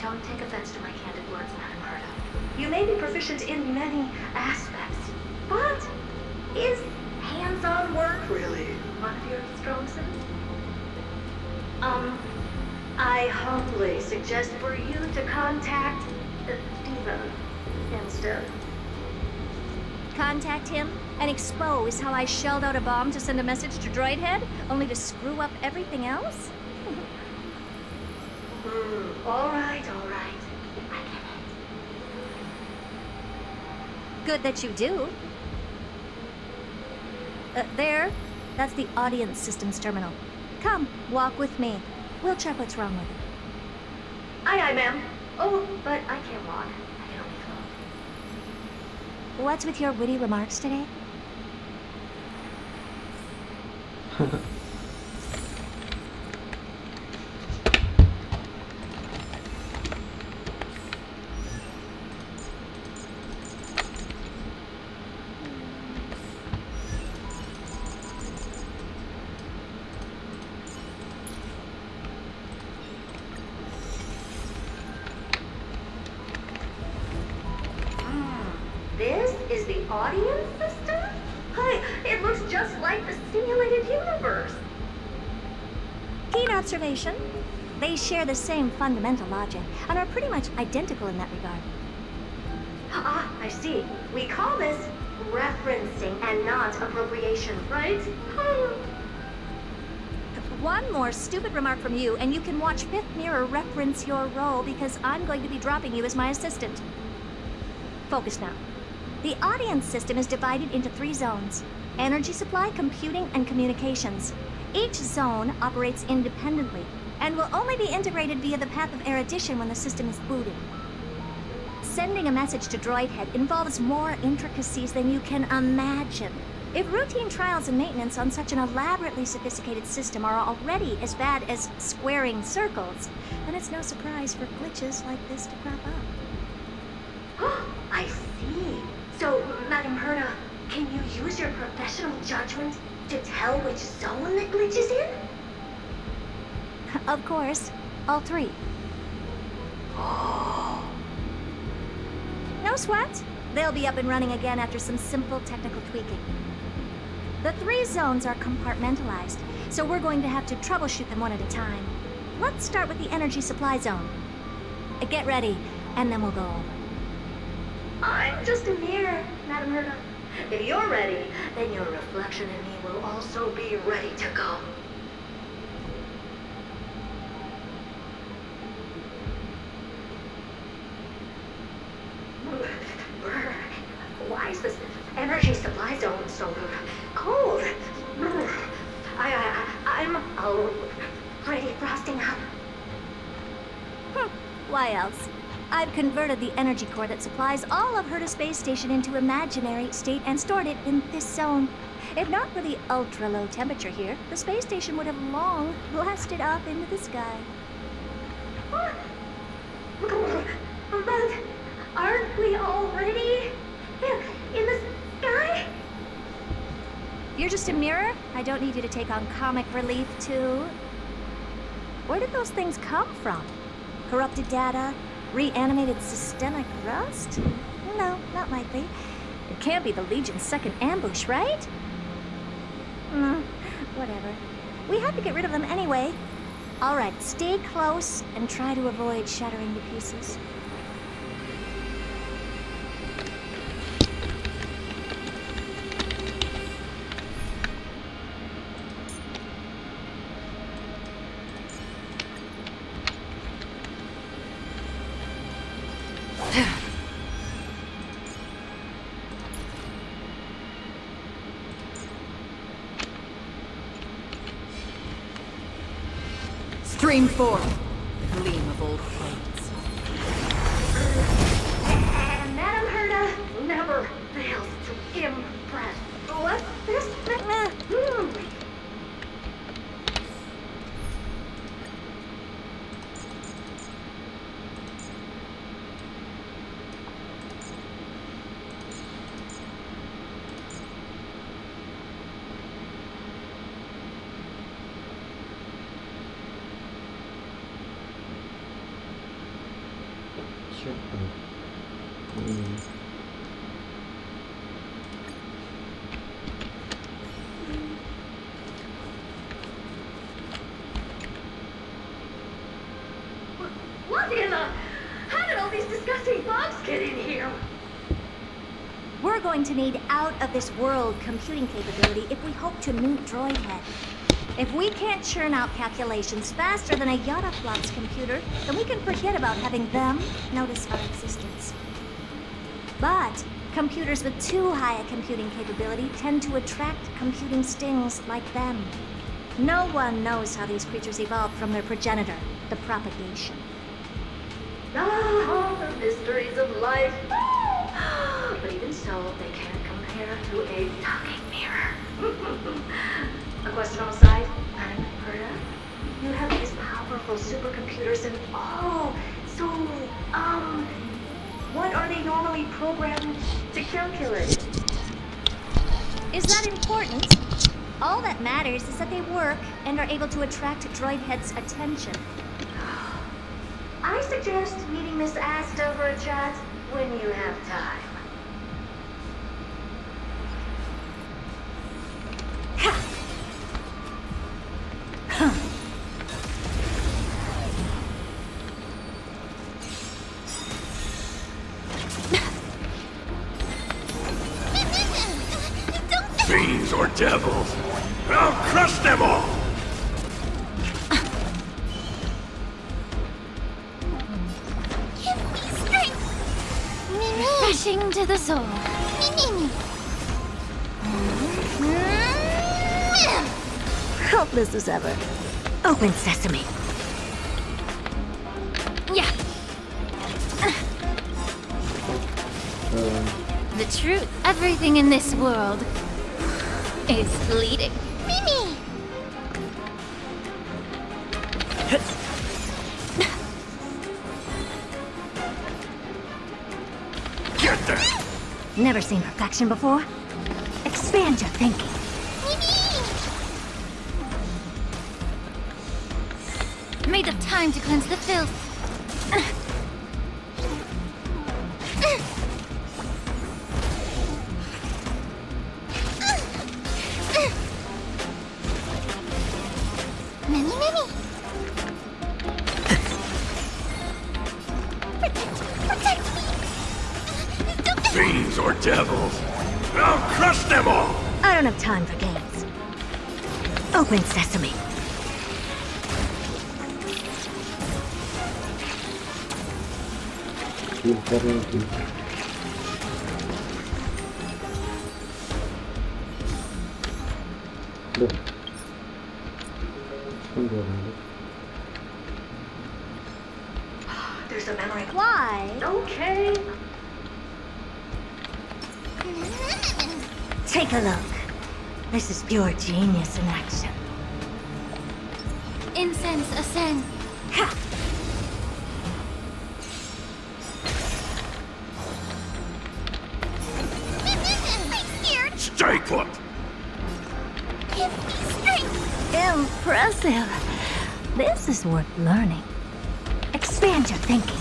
Don't take offense to my candid words, Madam Herta. You may be proficient in many aspects, but is hands-on work really one of your strong suits? I humbly suggest for you to contact Steven instead. Contact him and expose how I shelled out a bomb to send a message to Droidhead, only to screw up everything else? All right. I get it. Good that you do. There. That's the audience systems terminal. Come, walk with me. We'll check what's wrong with it. Aye, ma'am. Oh, but I can't walk. I can only float. What's with your witty remarks today? This is the audience system? Hi, it looks just like the simulated universe. Keen observation. They share the same fundamental logic and are pretty much identical in that regard. Ah, I see. We call this referencing and not appropriation, right? One more stupid remark from you, and you can watch Fifth Mirror reference your role because I'm going to be dropping you as my assistant. Focus now. The audience system is divided into 3 zones: energy supply, computing, and communications. Each zone operates independently and will only be integrated via the path of erudition when the system is booted. Sending a message to Droidhead involves more intricacies than you can imagine. If routine trials and maintenance on such an elaborately sophisticated system are already as bad as squaring circles, then it's no surprise for glitches like this to crop up. I see. So, Madam Herta, can you use your professional judgment to tell which zone the glitch is in? Of course. All 3. No sweat. They'll be up and running again after some simple technical tweaking. The 3 zones are compartmentalized, so we're going to have to troubleshoot them one at a time. Let's start with the energy supply zone. Get ready, and then we'll go over. I'm just a mirror, Madam Herta. If you're ready, then your reflection in me will also be ready to go. Why is this energy supply zone so cold? I'm already frosting up. Why else? I've converted the energy core that supplies all of Herta Space Station into imaginary state and stored it in this zone. If not for the ultra-low temperature here, the space station would have long blasted up into the sky. But aren't we already in the sky? You're just a mirror? I don't need you to take on comic relief, too. Where did those things come from? Corrupted data? Reanimated systemic rust? No, not likely. It can't be the Legion's second ambush, right? Whatever. We have to get rid of them anyway. All right, stay close and try to avoid shattering to pieces. Stream forth, gleam of old flames. And Madam Herta never fails to impress. What's this? siapa? What in the... How did all these disgusting bugs get in here? We're going to need out-of-this-world computing capability if we hope to meet Droidhead. If we can't churn out calculations faster than a Yottaflop's computer, then we can forget about having them notice our existence. But computers with too high a computing capability tend to attract computing stings like them. No one knows how these creatures evolved from their progenitor, the propagation. Ah, the mysteries of life. But even so, they can't compare to a talking mirror. A question on the side, Perda? You have these powerful supercomputers and what are they normally programmed to calculate? Is that important? All that matters is that they work and are able to attract Droidhead's attention. I suggest meeting Miss Asta for a chat when you have time. Fiends or devils, I'll crush them all! Refreshing to the soul. Helpless as ever. Open sesame. Yeah. The truth. Everything in this world is fleeting. Mimi! Get there! Never seen perfection before? Expand your thinking. Made of time to cleanse the filth. Many. Protect me! Fiends or devils, I'll crush them all! I don't have time for games. Open sesame. Pintar lagi. Loh. Tunggu lagi. There's a memory. Why? Okay. Take a look. This is pure genius in action. Incense ascend. Ha! Stay put! Give me strength. Impressive. This is worth learning. Expand your thinking.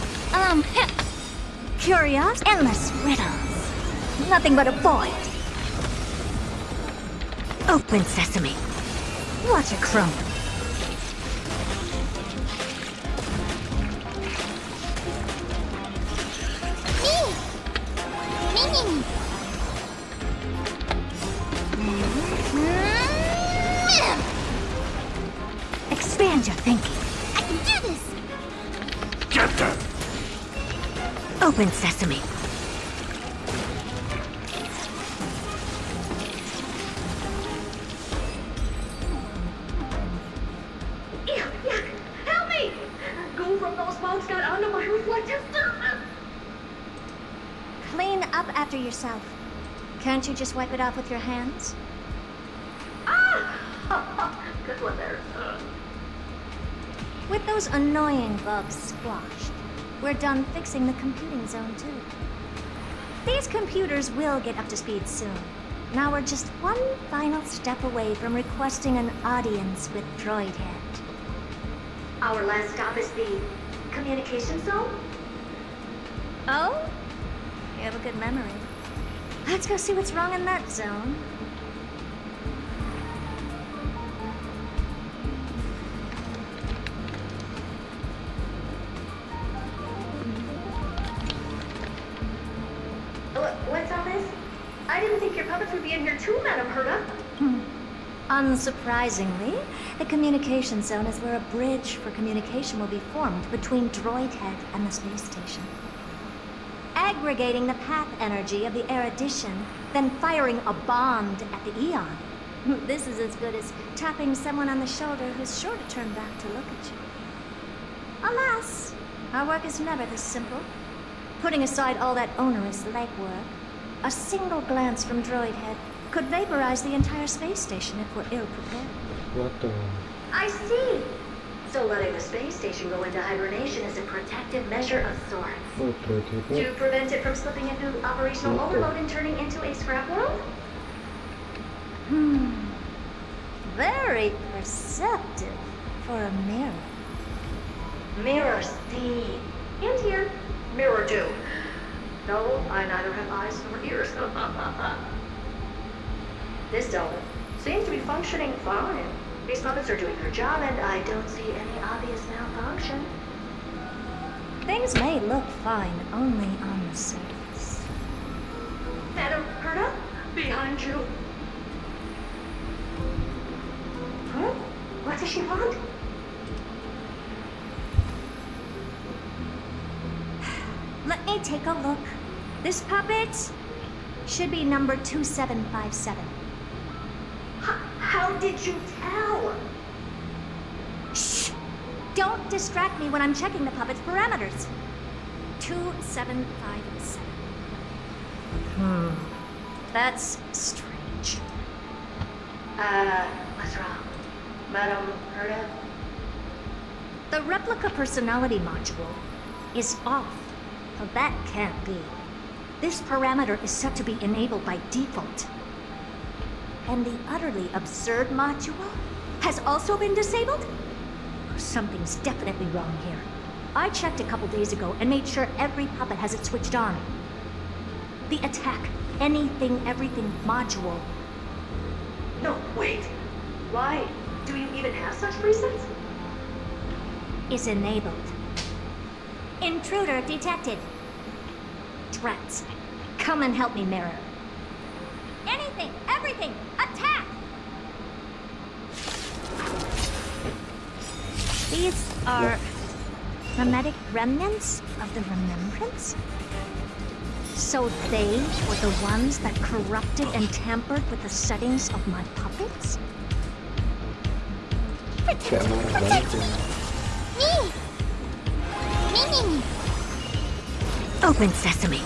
Curious, endless riddles. Nothing but a void. Open sesame. Watch it crumble. Me. Expand your thinking. I can do this. Get them! Open sesame. Yuck! Help me! Goo from those bugs got onto my reflective surface. Clean up after yourself. Can't you just wipe it off with your hands? Ah! Good one there. With those annoying bugs squashed, we're done fixing the computing zone too. These computers will get up to speed soon. Now we're just one final step away from requesting an audience with Droidhead. Our last stop is the communication zone? Oh? You have a good memory. Let's go see what's wrong in that zone. What's all this? I didn't think your puppets would be in here too, Madam Herta. Unsurprisingly, the communication zone is where a bridge for communication will be formed between Droid Head and the space station. Aggregating the path energy of the erudition, then firing a bond at the Eon. This is as good as tapping someone on the shoulder who's sure to turn back to look at you. Alas, our work is never this simple. Putting aside all that onerous legwork, a single glance from Droid Head could vaporize the entire space station if we're ill-prepared. What the? I see. So letting the space station go into hibernation is a protective measure of sorts. To prevent it from slipping into operational overload and turning into a scrap world? Very perceptive for a mirror. Mirror see. And here, mirror do. No, I neither have eyes nor ears. This zone seems to be functioning fine. These puppets are doing their job, and I don't see any obvious malfunction. Things may look fine only on the surface. Madam Herta, behind you. Huh? What does she want? Let me take a look. This puppet should be number 2757. How did you tell? Shh! Don't distract me when I'm checking the puppet's parameters. 2757. That's strange. What's wrong? Madam Herta? The replica personality module is off. Well, that can't be. This parameter is set to be enabled by default. And the utterly absurd module has also been disabled? Something's definitely wrong here. I checked a couple days ago and made sure every puppet has it switched on. The attack, anything, everything module. No, wait. Why? Do you even have such presets? Is enabled. Intruder detected. Drats. Come and help me, Mirror. Anything, everything, attack! These are mimetic remnants of the remembrance? So they were the ones that corrupted and tampered with the settings of my puppets? Kayak marah banget ya. Me! Open sesame.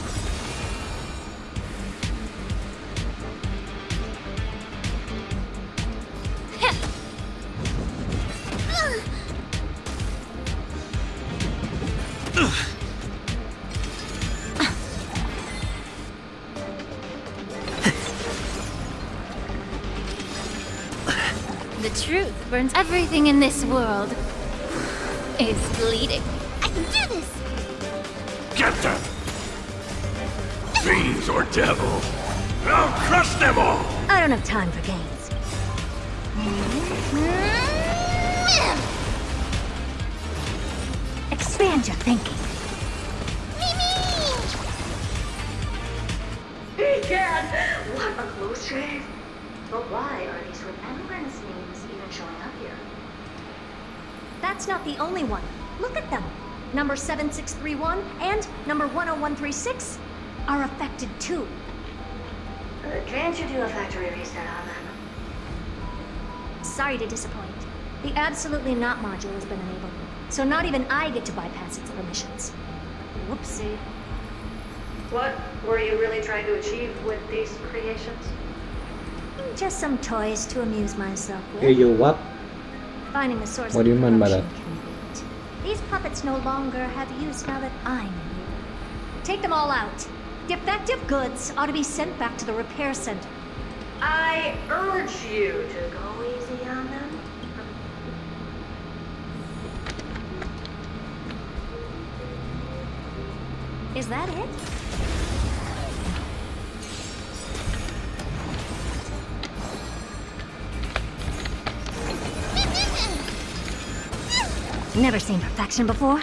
The truth burns everything in this world. Is bleeding. I can do this! Get them! Fiends or devil! I'll crush them all! I don't have time for games. Expand your thinking. Egad! What a close shave! But why are these remembrance names even showing up here? That's not the only one. Look at them. Number 7631 and number 10136 are affected too. Can't you do a factory reset on them? Sorry to disappoint. The absolutely not module has been enabled, so not even I get to bypass its permissions. Whoopsie. What were you really trying to achieve with these creations? Just some toys to amuse myself with. Hey, yo, what? Finding the source What of do you mean by corruption that? can wait. These puppets no longer have use now that I'm here. Take them all out. Defective goods ought to be sent back to the repair center. I urge you to go easy on them. Is that it? Never seen perfection before.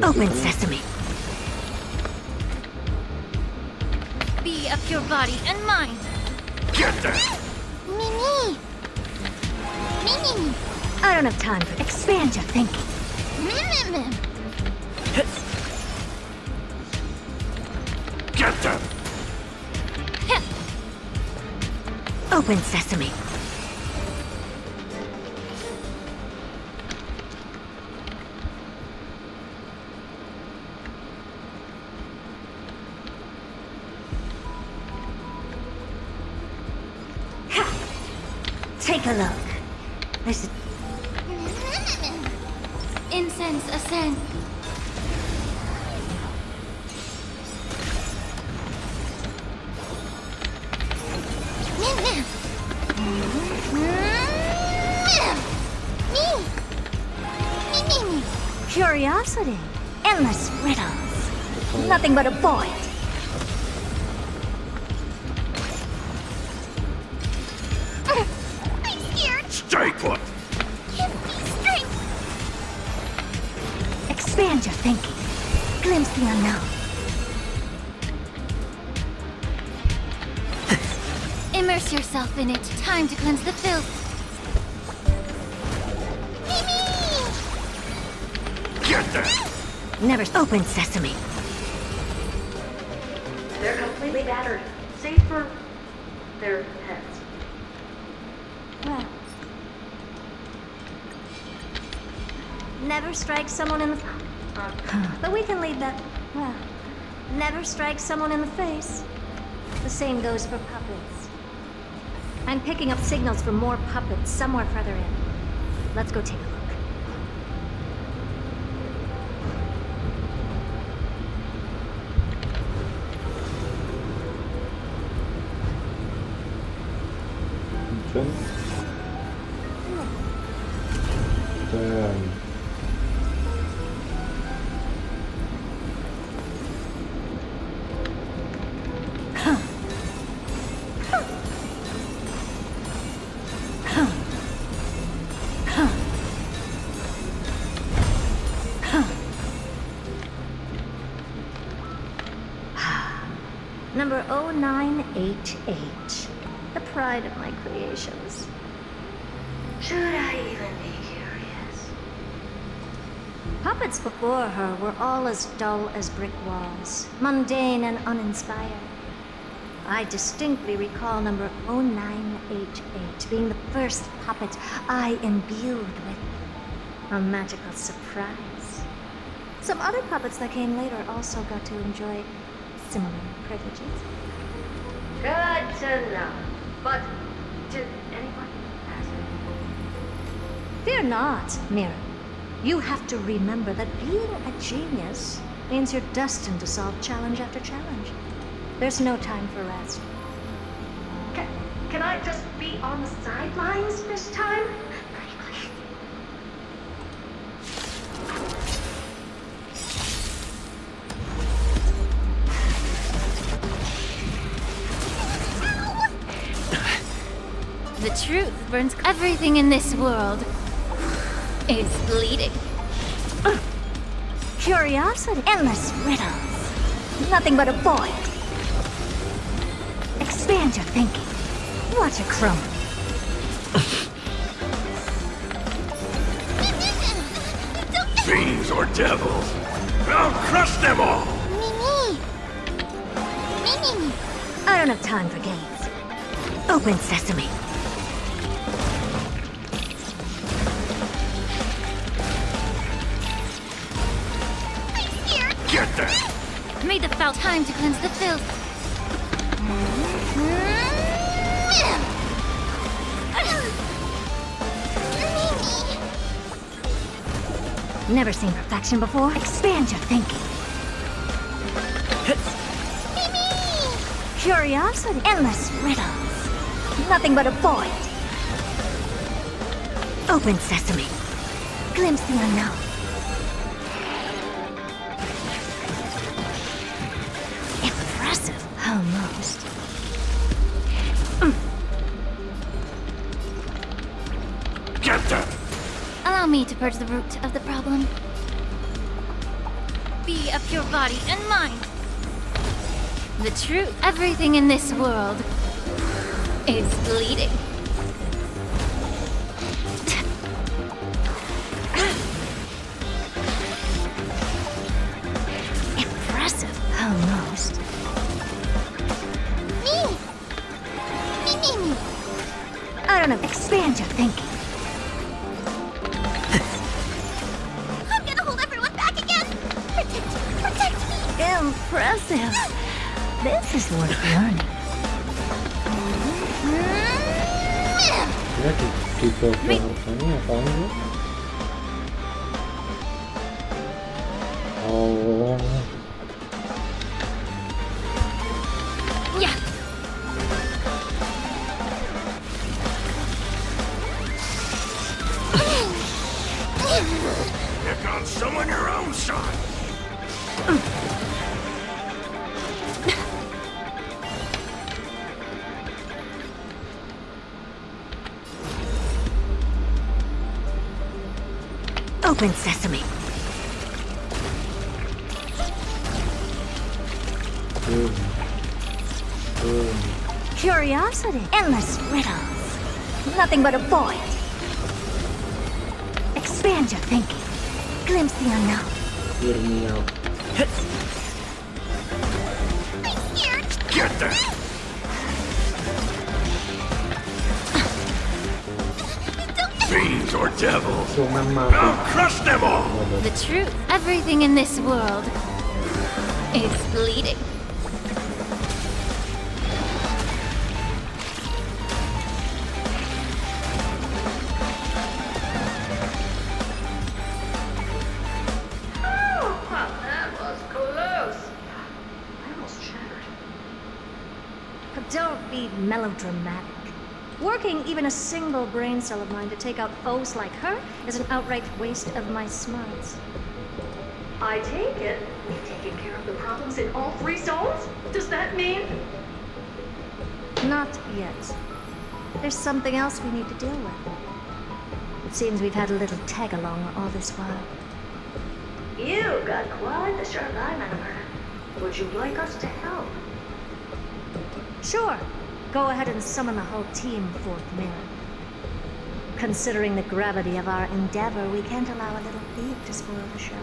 Open sesame. Be of your body and mind. Get there! Mimi! Mimi! I don't have time for expand your thinking. Mimi! Get them! Open sesame. Take a look. This is... Incense ascend. Curiosity. Endless riddles. Nothing but a void. Stay put! Expand your thinking. Glimpse the unknown. Immerse yourself in it. Time to cleanse the filth. Get there! Never open sesame. They're completely battered, save for their heads. Well. Never strike someone in the... But we can leave that... Well, never strike someone in the face. The same goes for puppets. I'm picking up signals from more puppets somewhere further in. Let's go take a look. Damn. Number 0988. The pride of my creations. Should I even be curious? Puppets before her were all as dull as brick walls, mundane and uninspired. I distinctly recall number 0988 being the first puppet I imbued with a magical surprise. Some other puppets that came later also got to enjoy similar privileges. Good to know. But did anyone ask? Fear not, Mira. You have to remember that being a genius means you're destined to solve challenge after challenge. There's no time for rest. Can I just be on the sidelines this time? The truth burns. Everything in this world is bleeding. Curiosity. Endless riddles. Nothing but a void. Expand your thinking. Watch it crumble. Fiends or devils! I'll crush them all! Mimi! I don't have time for games. Open sesame. Get there! Made the foul time to cleanse the filth. Never seen perfection before? Expand your thinking. Curiosity. Endless riddles. Nothing but a void. Open sesame. glimpse the unknown. Impressive, almost. Get them! Allow me to purge the root of the problem. Be of pure body and mind. The truth, everything in this world is bleeding. Impressive, almost. Me! I don't know, expand your thinking. I'm gonna hold everyone back again! Protect me! Impressive. This is worth learning. Ya tipe ini apaan sih? Oh. Yeah. Pick on someone your own side! Open sesame. Curiosity. Endless riddles. Nothing but a void. Expand your thinking. Glimpse the unknown. Hear me out. I'm scared. Get them! Fiends or devils! I'll crush them all! The truth, everything in this world is bleeding. That was close. I almost shattered. Don't be melodramatic. Working even a single brain cell of mine to take out foes like her is an outright waste of my smarts. I take it we've taken care of the problems in all 3 zones? Does that mean? Not yet. There's something else we need to deal with. It seems we've had a little tag-along all this while. You got quite the sharp eye, Manamara. Would you like us to help? Sure. Go ahead and summon the whole team, Fourth Mirror. Considering the gravity of our endeavor, we can't allow a little thief to spoil the show.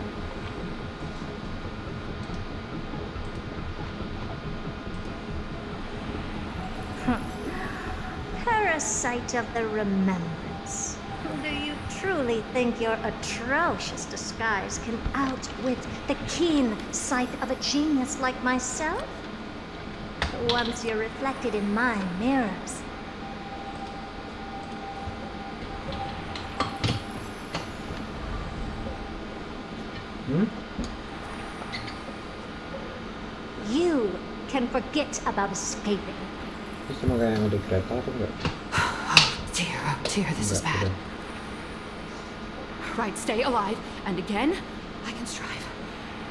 Parasite of the Remembrance. Do you truly think your atrocious disguise can outwit the keen sight of a genius like myself? Once you're reflected in my mirrors. You can forget about escaping. Itu sama kayak yang udah kereta atau enggak? Oh dear, this is bad. Right, stay alive, and again, I can strive.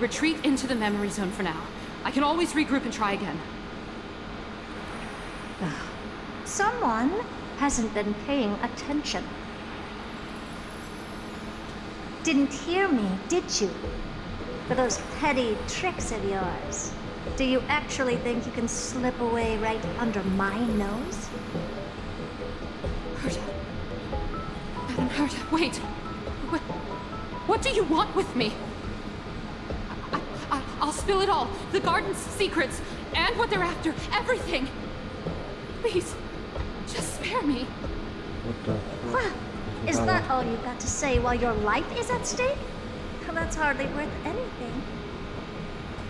Retreat into the memory zone for now. I can always regroup and try again. Someone hasn't been paying attention. Didn't hear me, did you? For those petty tricks of yours. Do you actually think you can slip away right under my nose? Herta. Madam Herta, wait. What do you want with me? I'll spill it all. The garden's secrets, and what they're after. Everything. Please, just spare me. What the fuck? Is that all you've got to say while your life is at stake? Well, that's hardly worth anything.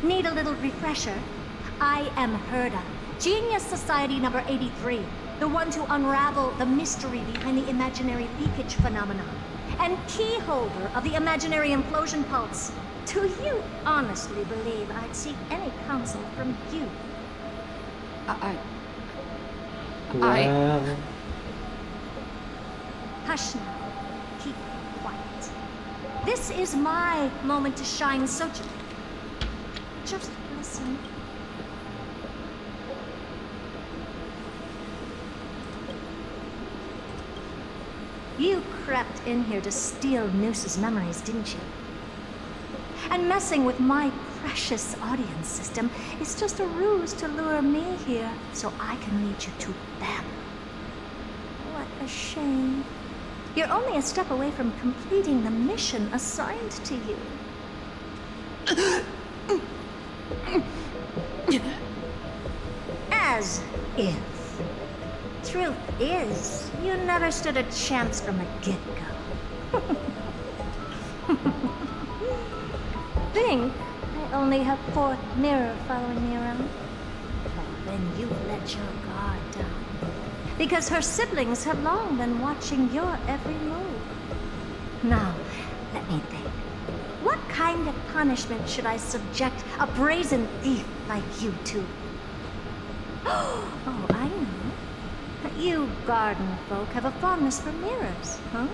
Need a little refresher? I am Herta, Genius Society number 83, the one to unravel the mystery behind the imaginary leakage phenomenon, and key holder of the imaginary implosion pulse. Do you honestly believe I'd seek any counsel from you? Well... Hush now. Keep quiet. This is my moment to shine, so just listen. You crept in here to steal Noose's memories, didn't you? And messing with my precious audience system is just a ruse to lure me here so I can lead you to them. What a shame. You're only a step away from completing the mission assigned to you. As if. Truth is, you never stood a chance from the get-go. Think I only have fourth mirror following me around? Well, then you let your guard down. Because her siblings have long been watching your every move. Now, let me think. What kind of punishment should I subject a brazen thief like you to? Oh, I know. You garden folk have a fondness for mirrors, huh?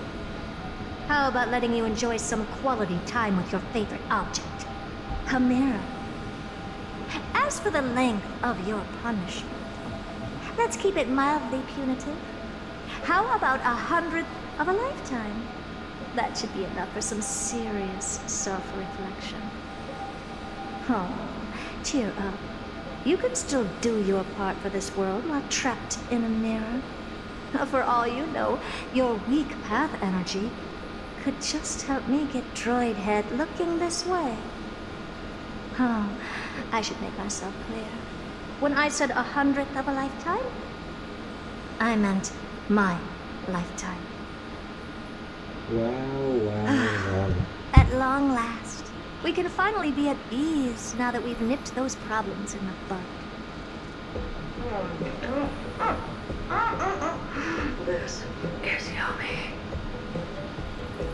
How about letting you enjoy some quality time with your favorite object? A mirror. As for the length of your punishment, let's keep it mildly punitive. How about 100th of a lifetime? That should be enough for some serious self-reflection. Oh, cheer up. You can still do your part for this world while trapped in a mirror. For all you know, your weak path energy could just help me get droid head looking this way. Oh, I should make myself clear. When I said 100th of a lifetime, I meant my lifetime. Wow. At long last, we can finally be at ease now that we've nipped those problems in the bud. This is yummy.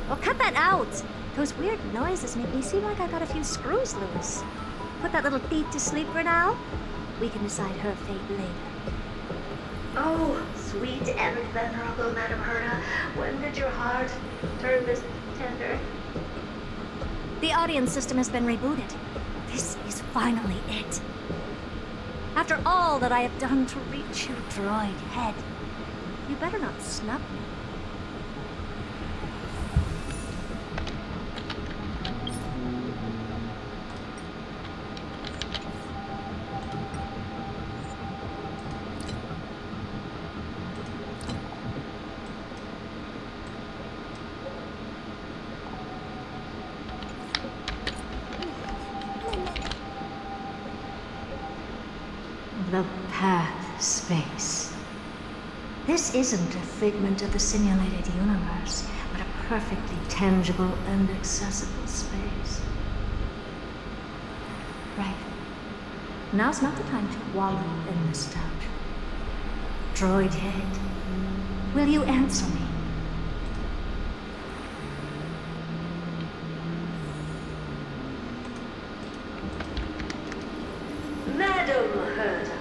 Well, cut that out! Those weird noises make me seem like I got a few screws loose. Put that little thief to sleep for now. We can decide her fate later. Oh, sweet and venerable Madam Herda, when did your heart turn this tender? The audience system has been rebooted. This is finally it. After all that I have done to reach your droid head, you better not snub me. The path space. This isn't a figment of the simulated universe, but a perfectly tangible and accessible space. Right. Now's not the time to wallow in nostalgia. Droid head, will you answer me? Madam Herda,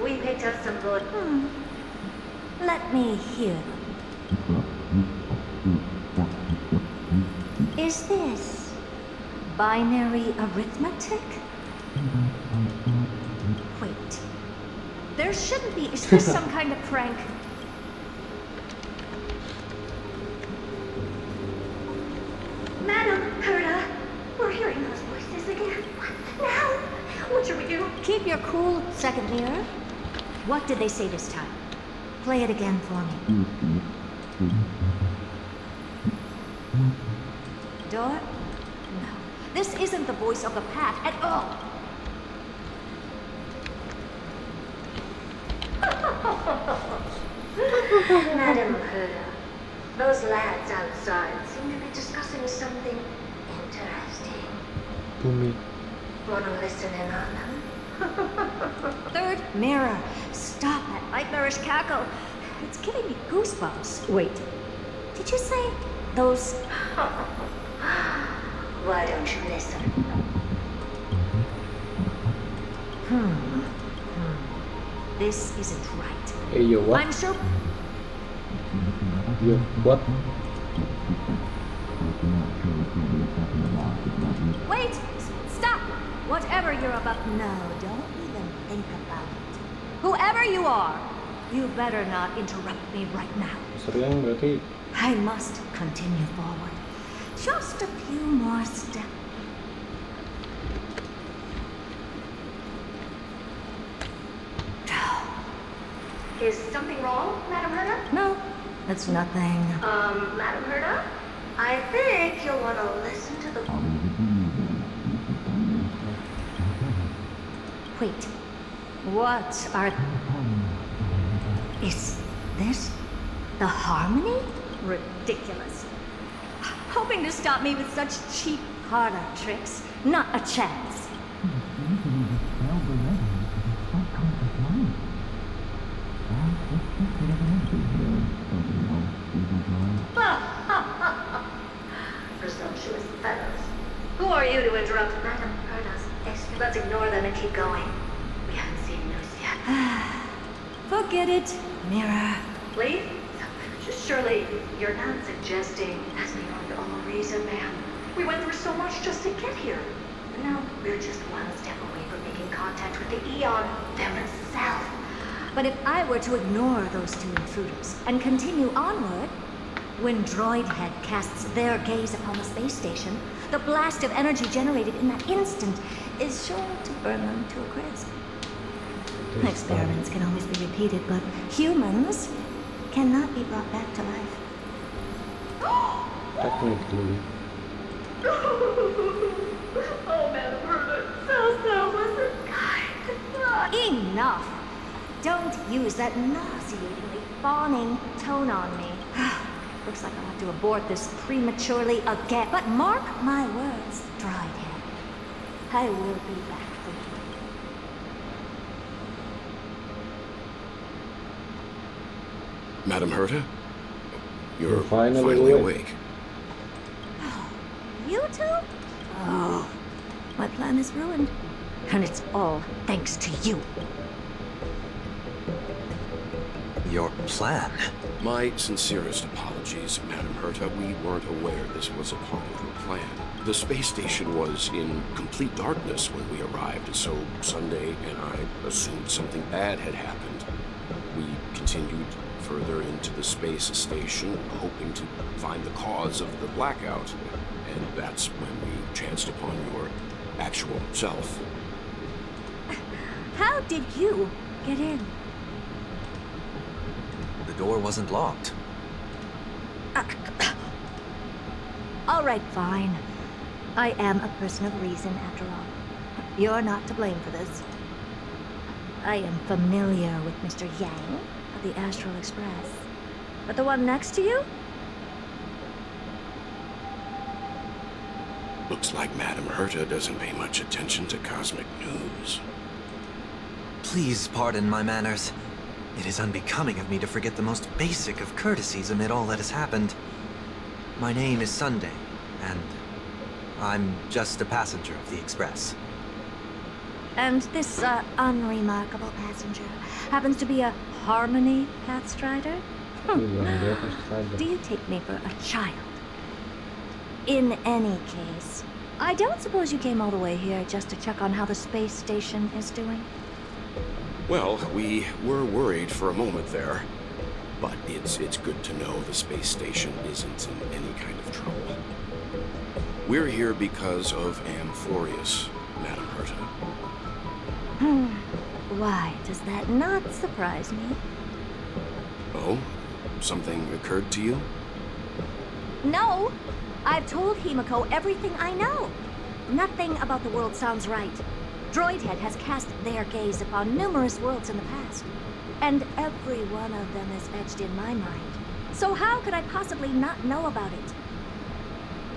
we picked up some good... Let me hear them. Is this binary arithmetic? Wait. There shouldn't be. Is this some kind of prank? Madam Herda, we're hearing those voices again. Now, what should we do? Keep your cool, second mirror. What did they say this time? Play it again for me. Door? No. This isn't the voice of the path at all. Madam Herda, those lads outside seem to be discussing something interesting. Wanna listen in on them? Third mirror. Stop that nightmarish cackle. It's giving me goosebumps. Wait. Did you say those... Why don't you listen? This isn't right. Hey, yo, what? I'm sure... Yo, what? Wait! Stop! Whatever you're about... No, don't even think about it. Whoever you are, you better not interrupt me right now. Sering berarti I must continue forward. Just a few more steps. Is something wrong, Madam Herda? No, it's nothing. Madam Herda? I think you'll want to listen to the... Wait. What are... Is this the harmony? Ridiculous. Hoping to stop me with such cheap parlor tricks. Not a chance. Presumptuous fellows. Who are you to interrupt Madam Herda's? Let's ignore them and keep going. We haven't seen news yet. Forget it, Mirror. Leave? Surely you're not suggesting that's beyond all reason, ma'am. We went through so much just to get here. No, we're just one step away from making contact with the Eon themselves. But if I were to ignore those two intruders and continue onward, when Droidhead casts their gaze upon the space station, the blast of energy generated in that instant is sure to burn them to a crisp. Experiments can always be repeated, but humans cannot be brought back to life. technically. Oh, Madam Herda, so was the kind. Enough! Don't use that nauseatingly fawning tone on me. Looks like I'll have to abort this prematurely again. But mark my words, Droidhead. I will be back for you. Madam Herta? You're finally awake. You two? Oh, my plan is ruined. And it's all thanks to you. Your plan? My sincerest apologies, Madam Herta. We weren't aware this was a part of your plan. The space station was in complete darkness when we arrived, so Sunday and I assumed something bad had happened. We continued further into the space station, hoping to find the cause of the blackout. And that's when we chanced upon your actual self. How did you get in? The door wasn't locked. All right, fine. I am a person of reason, after all. You're not to blame for this. I am familiar with Mr. Yang of the Astral Express. But the one next to you? Looks like Madam Herta doesn't pay much attention to cosmic news. Please pardon my manners. It is unbecoming of me to forget the most basic of courtesies amid all that has happened. My name is Sunday, and I'm just a passenger of the Express. And this, unremarkable passenger happens to be a Harmony Pathstrider? Do you take me for a child? In any case, I don't suppose you came all the way here just to check on how the space station is doing? Well, we were worried for a moment there, but it's good to know the space station isn't in any kind of trouble. We're here because of Amphorius, Madam Herta. Why does that not surprise me? Oh? Something occurred to you? No! I've told Himiko everything I know. Nothing about the world sounds right. Droidhead has cast their gaze upon numerous worlds in the past, and every one of them is etched in my mind. So how could I possibly not know about it?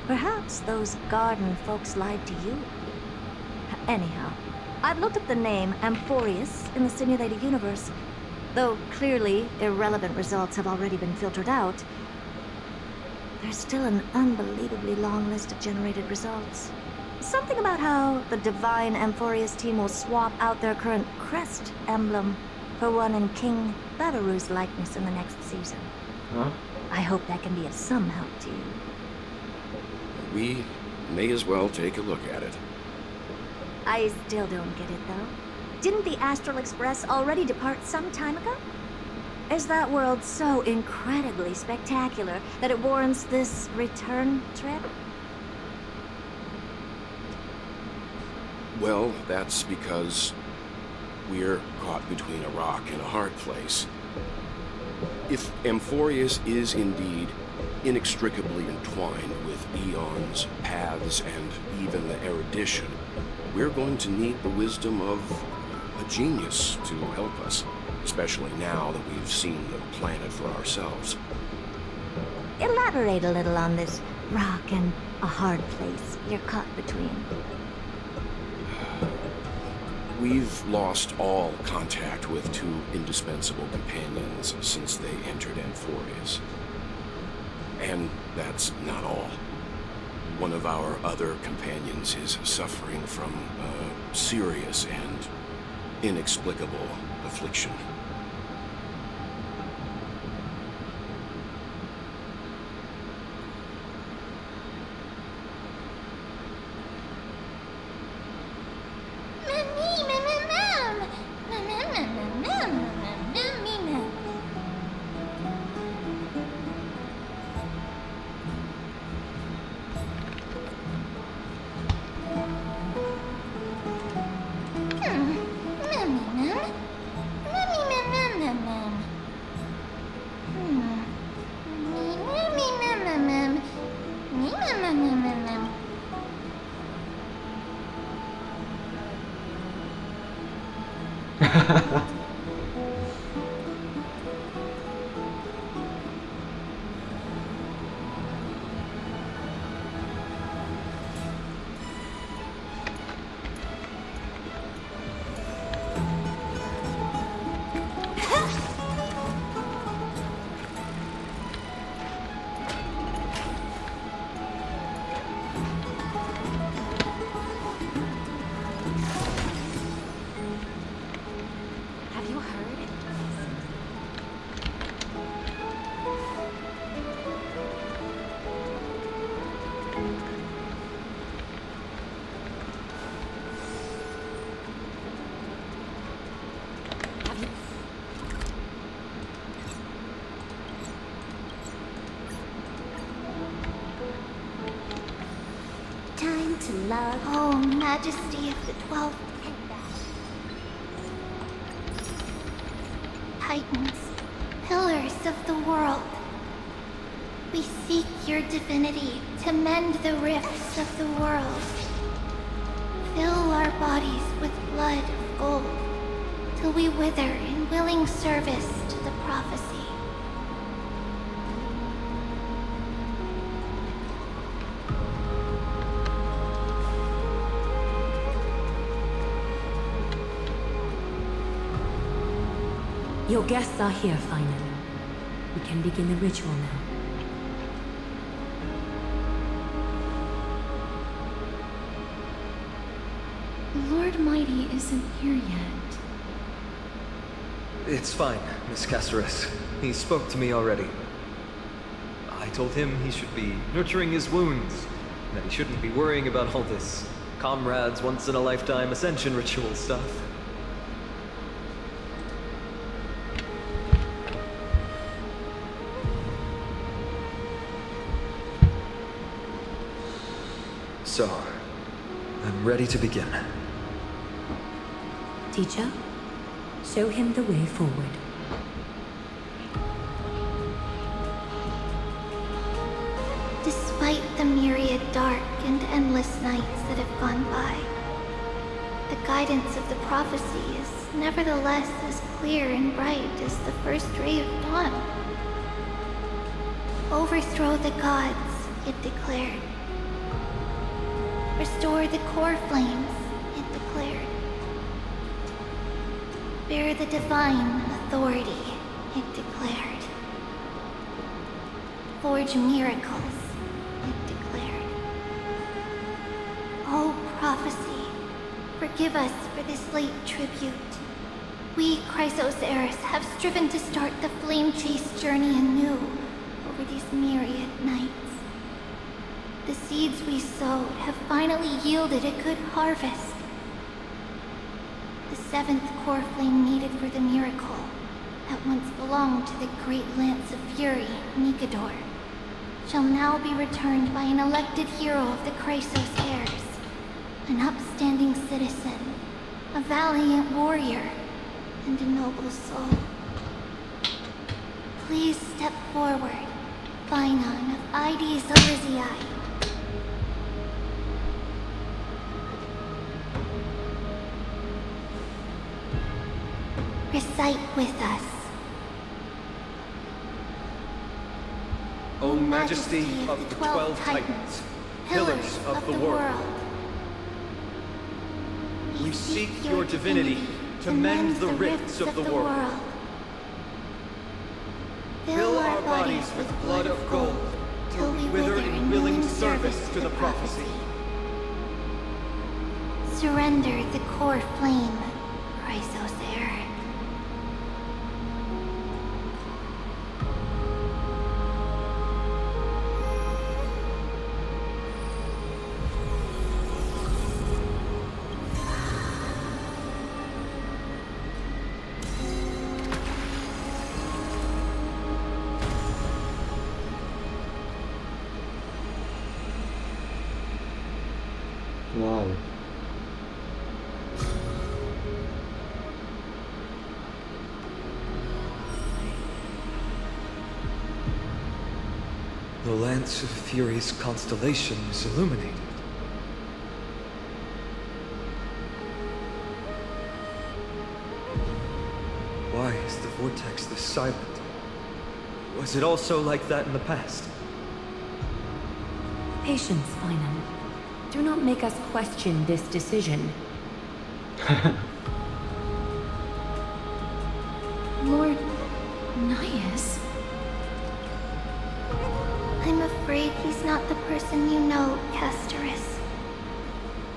Perhaps those garden folks lied to you. Anyhow, I've looked up the name Amphorius in the simulated universe. Though clearly irrelevant results have already been filtered out, there's still an unbelievably long list of generated results. Something about how the Divine Amphorius team will swap out their current crest emblem for one in King Babaru's likeness in the next season. Huh? I hope that can be of some help to you. We may as well take a look at it. I still don't get it, though. Didn't the Astral Express already depart some time ago? Is that world so incredibly spectacular that it warrants this return trip? Well, that's because we're caught between a rock and a hard place. If Amphorius is indeed inextricably entwined with eons, paths, and even the erudition, we're going to need the wisdom of a genius to help us, especially now that we've seen the planet for ourselves. Elaborate a little on this rock and a hard place you're caught between. We've lost all contact with two indispensable companions since they entered Amphorius. And that's not all. One of our other companions is suffering from a serious and inexplicable affliction. Time to love. Oh, Majesty of the 12 Titans, pillars of the world. We seek your divinity to mend the rifts of the world. Fill our bodies with blood of gold, till we wither in willing service to the prophecy. Your guests are here finally. We can begin the ritual now. Lord Mighty isn't here yet. It's fine, Miss Caceres. He spoke to me already. I told him he should be nurturing his wounds, that he shouldn't be worrying about all this comrades once-in-a-lifetime ascension ritual stuff. So, I'm ready to begin. Teacher, show him the way forward. Despite the myriad dark and endless nights that have gone by, the guidance of the prophecy is nevertheless as clear and bright as the first ray of dawn. Overthrow the gods, it declared. Restore the core flames, it declared. Bear the divine authority, it declared. Forge miracles, it declared. Oh, prophecy, forgive us for this late tribute. We, Chrysos Heirs, have striven to start the flame chase journey anew over these myriad nights. The seeds we sowed have finally yielded a good harvest. The seventh core flame needed for the miracle that once belonged to the great Lance of Fury, Nikador, shall now be returned by an elected hero of the Chrysos Heirs, an upstanding citizen, a valiant warrior, and a noble soul. Please step forward, Finon of Ides Elysiae. Recite with us. O Majesty of the 12 Titans, pillars of the world, we seek your divinity to mend the rifts of the world. Fill our bodies with blood of gold, till we wither in willing service to the prophecy. Surrender the core flame, Chrysos Heir. Wow. The Lance of Fury's constellation is illuminated. Why is the vortex this silent? Was it also like that in the past? Patience, Finon. Do not make us question this decision. Lord Nias? I'm afraid he's not the person you know, Casterus.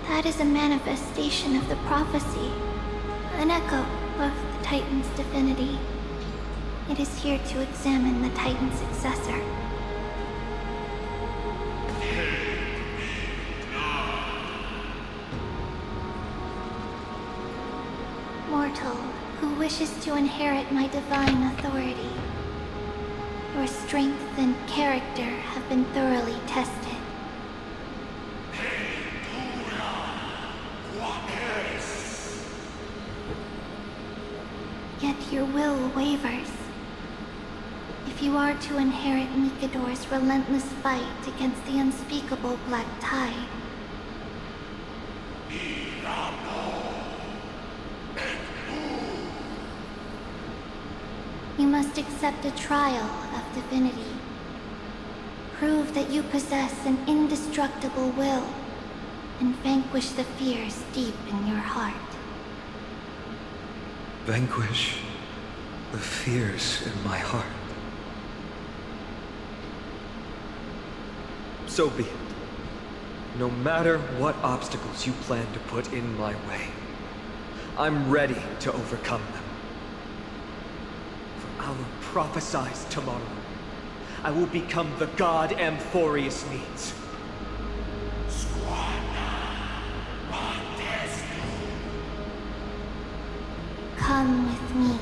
That is a manifestation of the prophecy, an echo of the Titan's divinity. It is here to examine the Titan's successor. Mortal who wishes to inherit my divine authority. Your strength and character have been thoroughly tested. Yet your will wavers. If you are to inherit Nikador's relentless fight against the unspeakable Black Tide, you must accept a trial of divinity. Prove that you possess an indestructible will, and vanquish the fears deep in your heart. Vanquish the fears in my heart. So be it. No matter what obstacles you plan to put in my way, I'm ready to overcome them. For our prophesied tomorrow, I will become the god Amphorius needs. Come with me,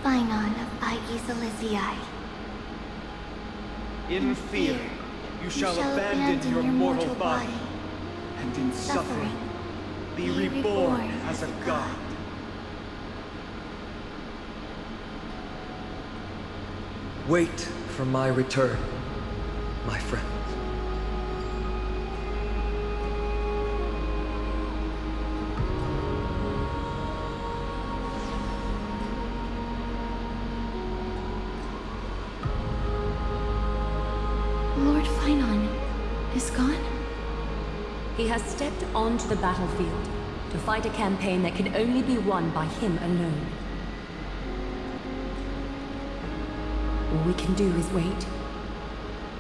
Finon of Ides Elysiae. In fear, you shall abandon your mortal body, and in suffering, be reborn as a god. Wait for my return, my friend. Lord Finon is gone? He has stepped onto the battlefield to fight a campaign that can only be won by him alone. All we can do is wait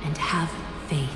and have faith.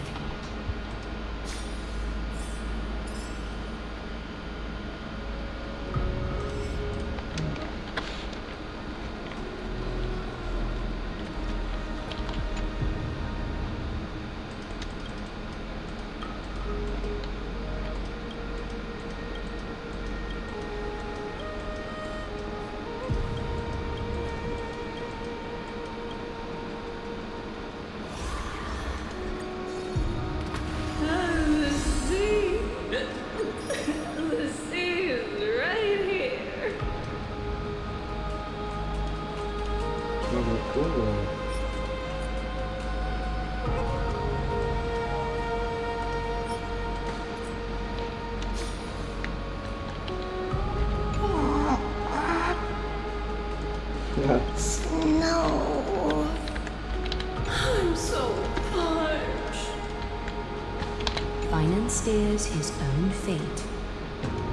Finan steers his own fate.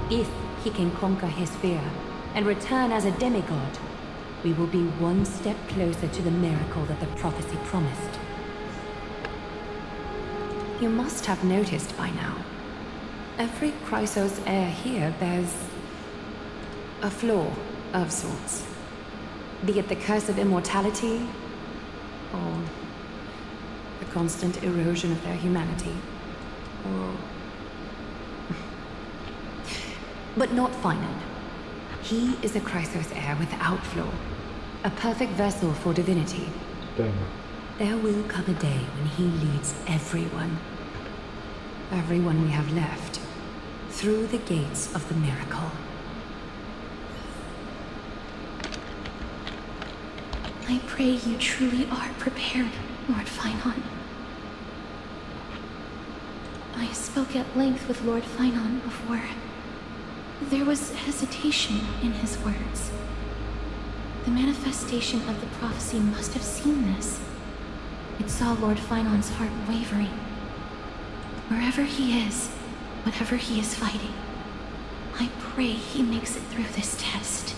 If he can conquer his fear and return as a demigod, we will be one step closer to the miracle that the prophecy promised. You must have noticed by now, every Chrysos heir here bears a flaw of sorts. Be it the curse of immortality, or the constant erosion of their humanity, or... But not Finan. He is a Chrysos heir without flaw, a perfect vessel for divinity. Damn. There will come a day when he leads everyone we have left, through the gates of the miracle. I pray you truly are prepared, Lord Finan. I spoke at length with Lord Finan before. There was hesitation in his words. The manifestation of the prophecy must have seen this. It saw Lord Finan's heart wavering. Wherever he is, whatever he is fighting, I pray he makes it through this test.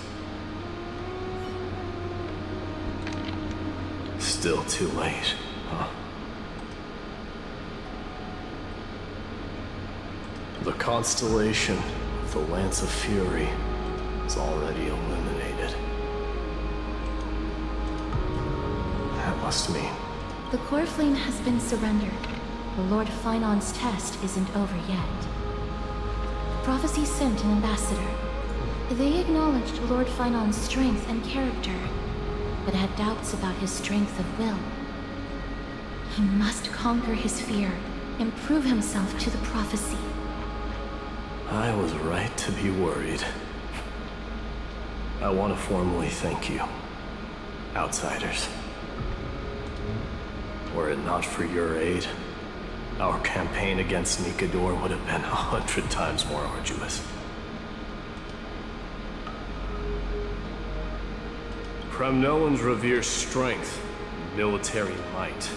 Still too late, huh? The constellation of the Lance of Fury is already illuminated. That must mean... The core flame has been surrendered. The Lord Finan's test isn't over yet. The prophecy sent an ambassador. They acknowledged Lord Finan's strength and character, but had doubts about his strength of will. He must conquer his fear and prove himself to the prophecy. I was right to be worried. I want to formally thank you, outsiders. Were it not for your aid, our campaign against Nikador would have been 100 times more arduous. Kremnoans revere strength, military might.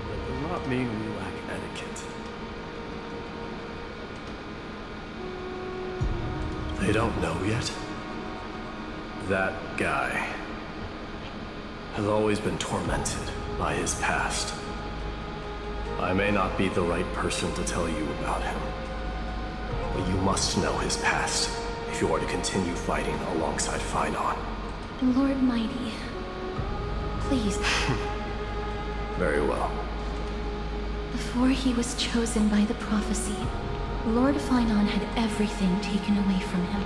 That does not mean we lack etiquette. They don't know yet. That guy has always been tormented by his past. I may not be the right person to tell you about him, but you must know his past if you are to continue fighting alongside Finan. Lord Mighty, please. Very well. Before he was chosen by the prophecy, Lord Finan had everything taken away from him.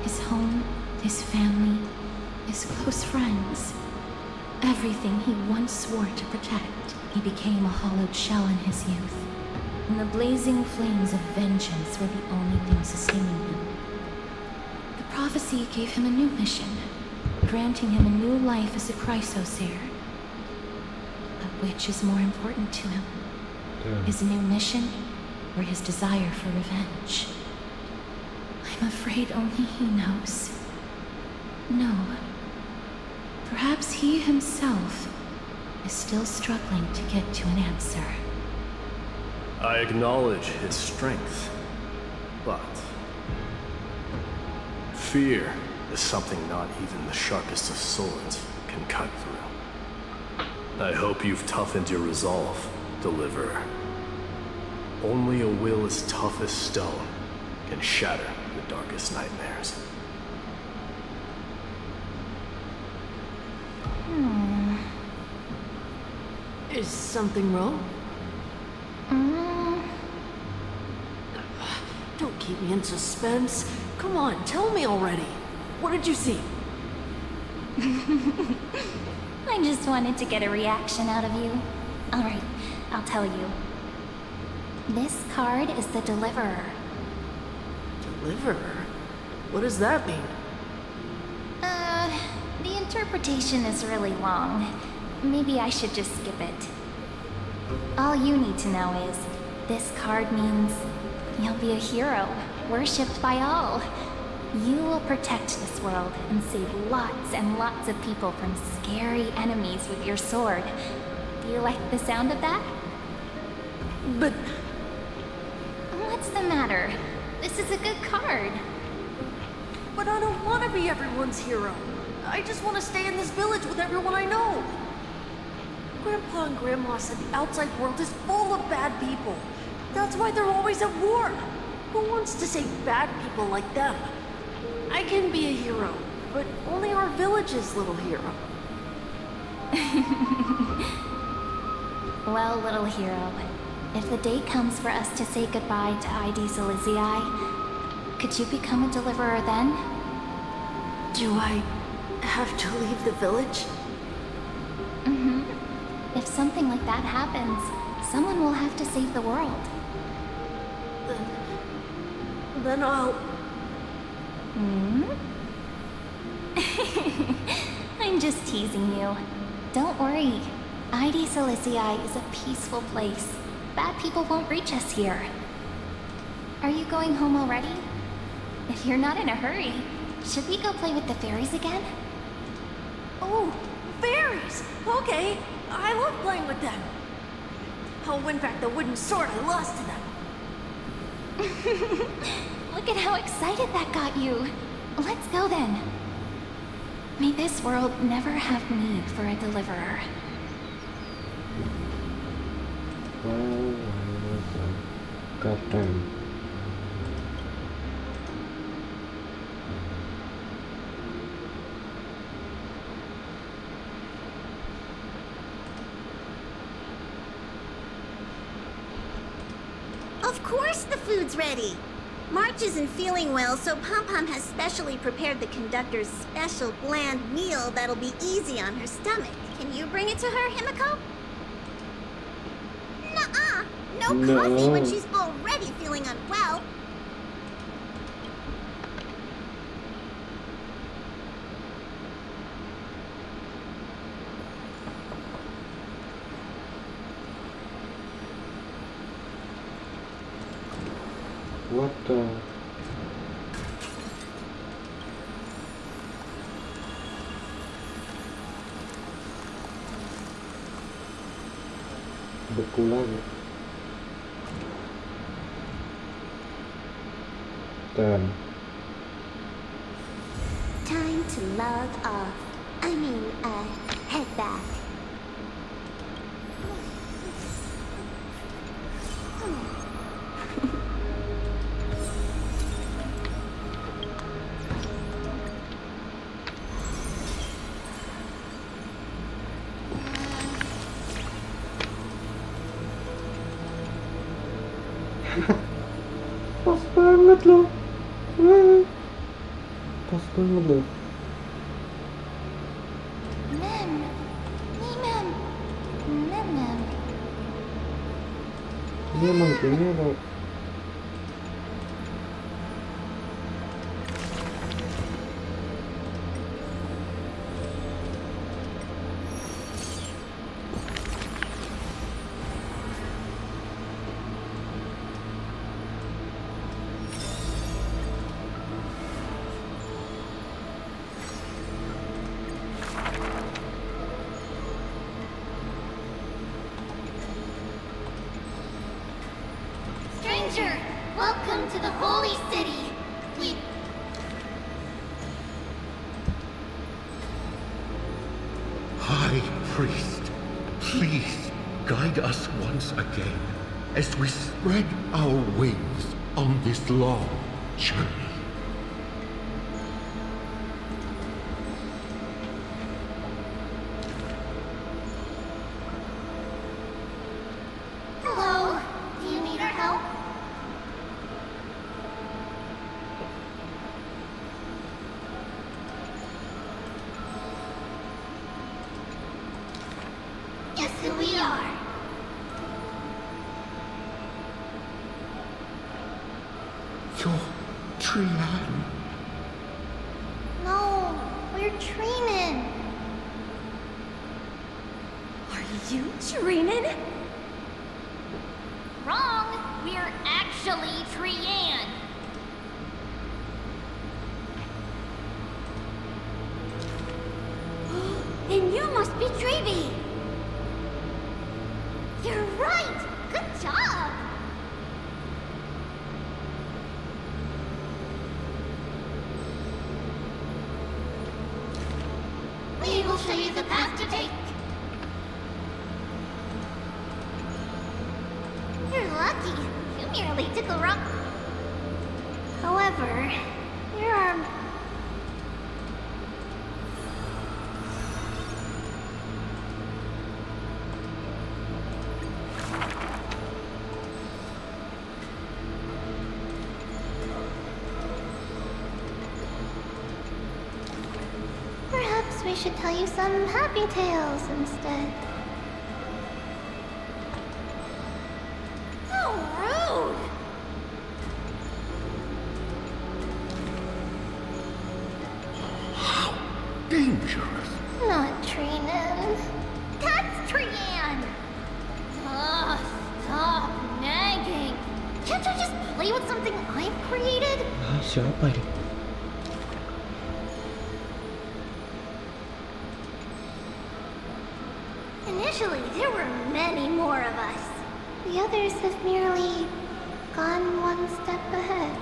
His home, his family, his close friends. Everything he once swore to protect. He became a hollowed shell in his youth, and the blazing flames of vengeance were the only thing sustaining him. The prophecy gave him a new mission, granting him a new life as a Chrysos heir. But which is more important to him? His new mission, or his desire for revenge? I'm afraid only he knows. No. Perhaps he himself is still struggling to get to an answer. I acknowledge his strength, but fear is something not even the sharpest of swords can cut through. I hope you've toughened your resolve, Deliverer. Only a will as tough as stone can shatter the darkest nightmares. Is something wrong? Don't keep me in suspense. Come on, tell me already. What did you see? I just wanted to get a reaction out of you. Alright, I'll tell you. This card is the Deliverer. Deliverer? What does that mean? The interpretation is really long. Maybe I should just skip it. All you need to know is, this card means you'll be a hero, worshipped by all. You will protect this world and save lots and lots of people from scary enemies with your sword. Do you like the sound of that? But What's the matter? This is a good card. But I don't want to be everyone's hero. I just want to stay in this village with everyone I know. Grandpa and Grandma said the outside world is full of bad people. That's why they're always at war. Who wants to save bad people like them? I can be a hero, but only our village's little hero. Well, little hero, if the day comes for us to say goodbye to ID Silizii, could you become a deliverer then? Do I have to leave the village? Mm-hmm. If something like that happens, someone will have to save the world. Then I'll... Hmm? I'm just teasing you. Don't worry. ID Silizii is a peaceful place. Bad people won't reach us here. Are you going home already? If you're not in a hurry, should we go play with the fairies again? Oh, fairies! Okay, I love playing with them. I'll win back the wooden sword I lost to them. Look at how excited that got you. Let's go then. May this world never have need for a deliverer. Goddamn. Of course the food's ready. March isn't feeling well, so Pom Pom has specially prepared the conductor's special bland meal that'll be easy on her stomach. Can you bring it to her, Himiko? Nuh-uh. No coffee when she's already feeling unwell. What the... Beku lagi. Dan Time to log off. Head back. pas banget loh. Pas banget loh. Mem. Mem. Mem. Ini emang gini atau... Stranger, welcome to the holy city. High Priest, please guide us once again as we spread our wings on this long journey. Hello, do you need our help? Guess who we are? You're Trian. No, we're Treenin. Are you Treenin? Wrong. We're actually Trian. Then you must be Treevee. You're right. Good job. is the path to take. You're lucky. You merely took a rock. However, there are... Perhaps we should tell you some happy tales instead. How rude! Dangerous. Not Trinan. That's Trian! Ugh, stop nagging. Can't you just play with something I've created? Siapa ini? Initially, there were many more of us. The others have merely gone one step ahead.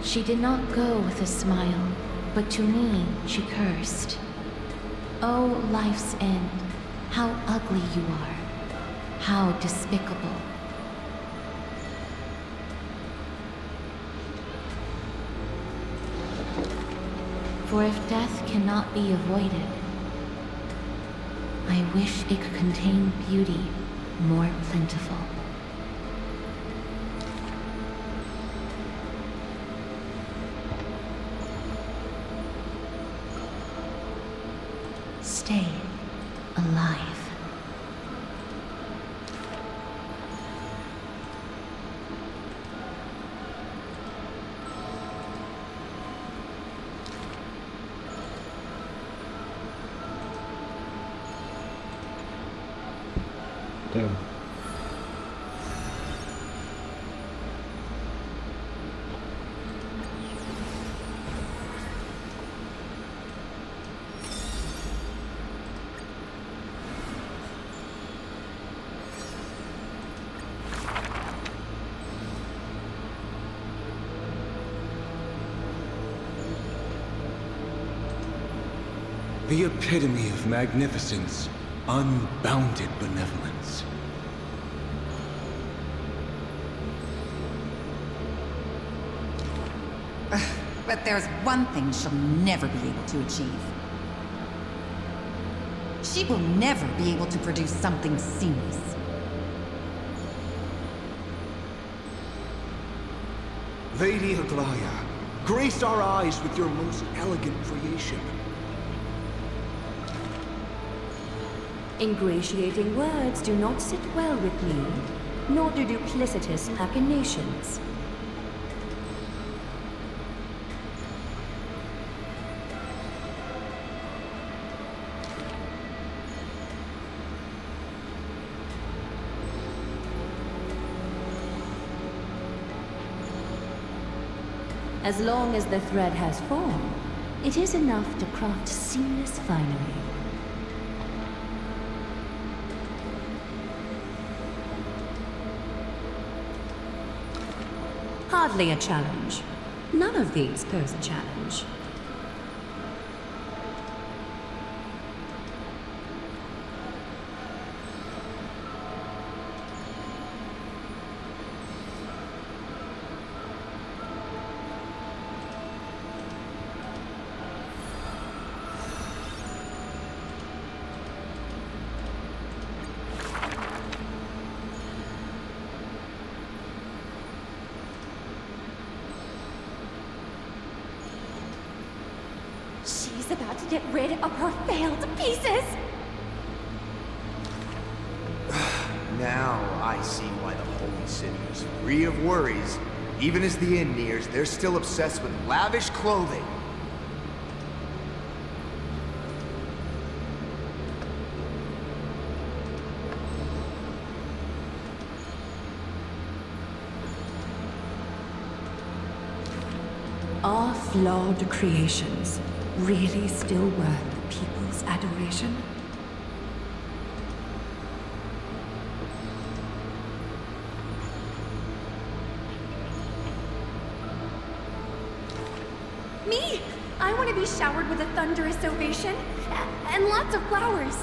She did not go with a smile, but to me she cursed. Oh, life's end, how ugly you are, how despicable. For if death cannot be avoided, I wish it could contain beauty more plentiful. Stay alive. Damn. The epitome of magnificence, unbounded benevolence. But there's one thing she'll never be able to achieve. She will never be able to produce something seamless. Lady Aglaya, grace our eyes with your most elegant creation. Ingratiating words do not sit well with me, nor do duplicitous machinations. As long as the thread has form, it is enough to craft seamless finery. Hardly a challenge. None of these pose a challenge. She's about to get rid of her failed pieces! Now I see why the Holy City is free of worries. Even as the end nears, they're still obsessed with lavish clothing. Are flawed creations really still worth the people's adoration? Me! I want to be showered with a thunderous ovation and lots of flowers.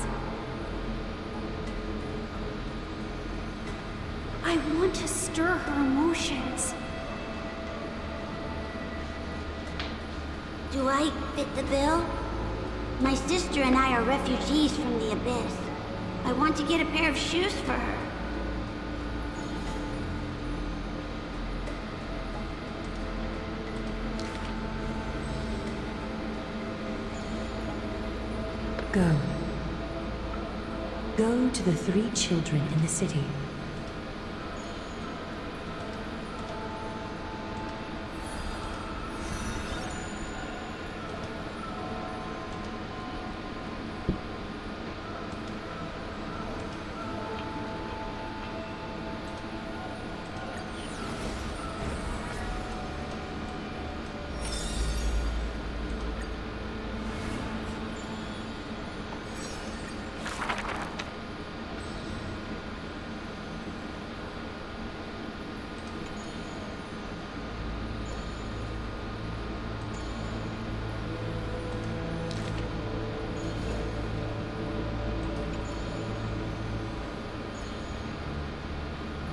I want to stir her emotions. Do I fit the bill? My sister and I are refugees from the Abyss. I want to get a pair of shoes for her. Go. Go to the 3 children in the city.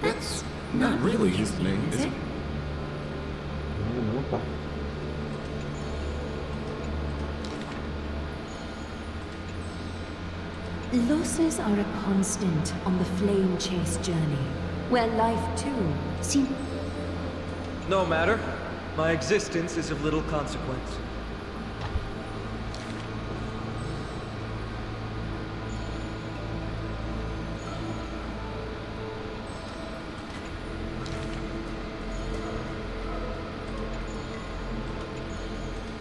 That's not really his name, is it? Apa? Losses are a constant on the flame chase journey, where life too seems... No matter. My existence is of little consequence.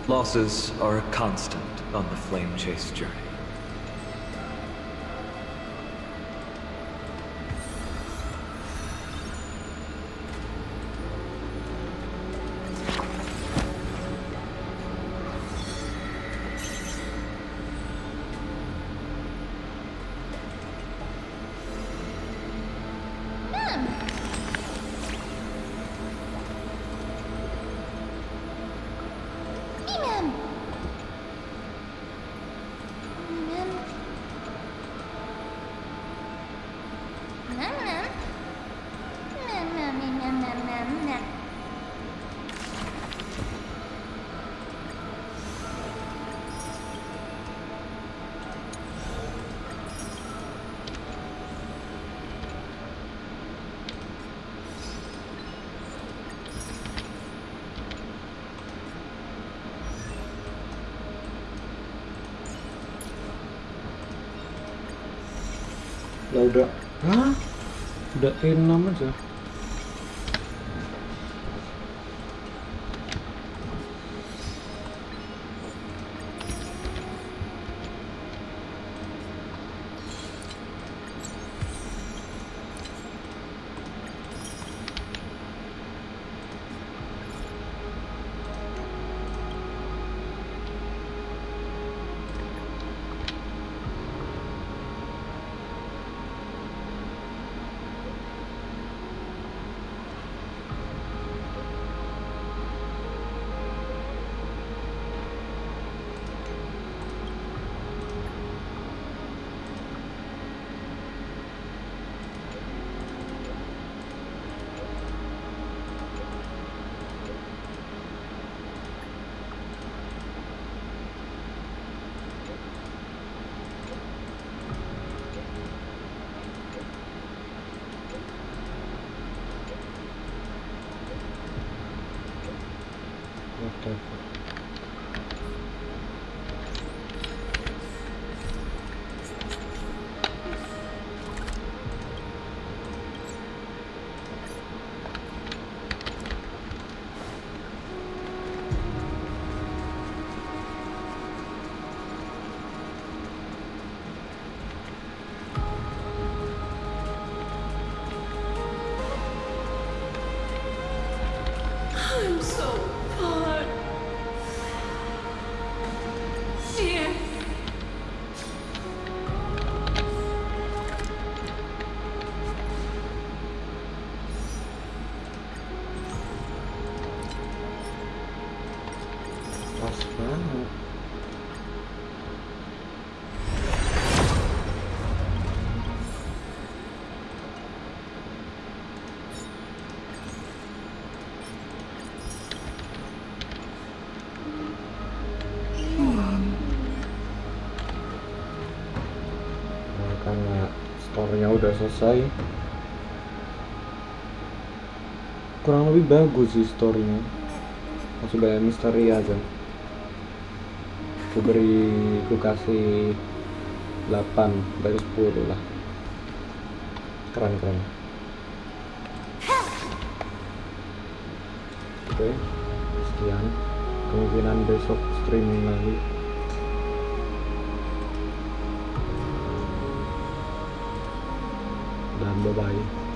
Losses are a constant on the flame chase journey. Lah udah, hah? Udah E6 aja. banget. Karena store-nya udah selesai, kurang lebih bagus sih story-nya, masih banyak misteri aja. Aku kasih 8 dari 10 lah. Keren. Oke, sekian, kemungkinan besok streaming lagi. Dan bye-bye.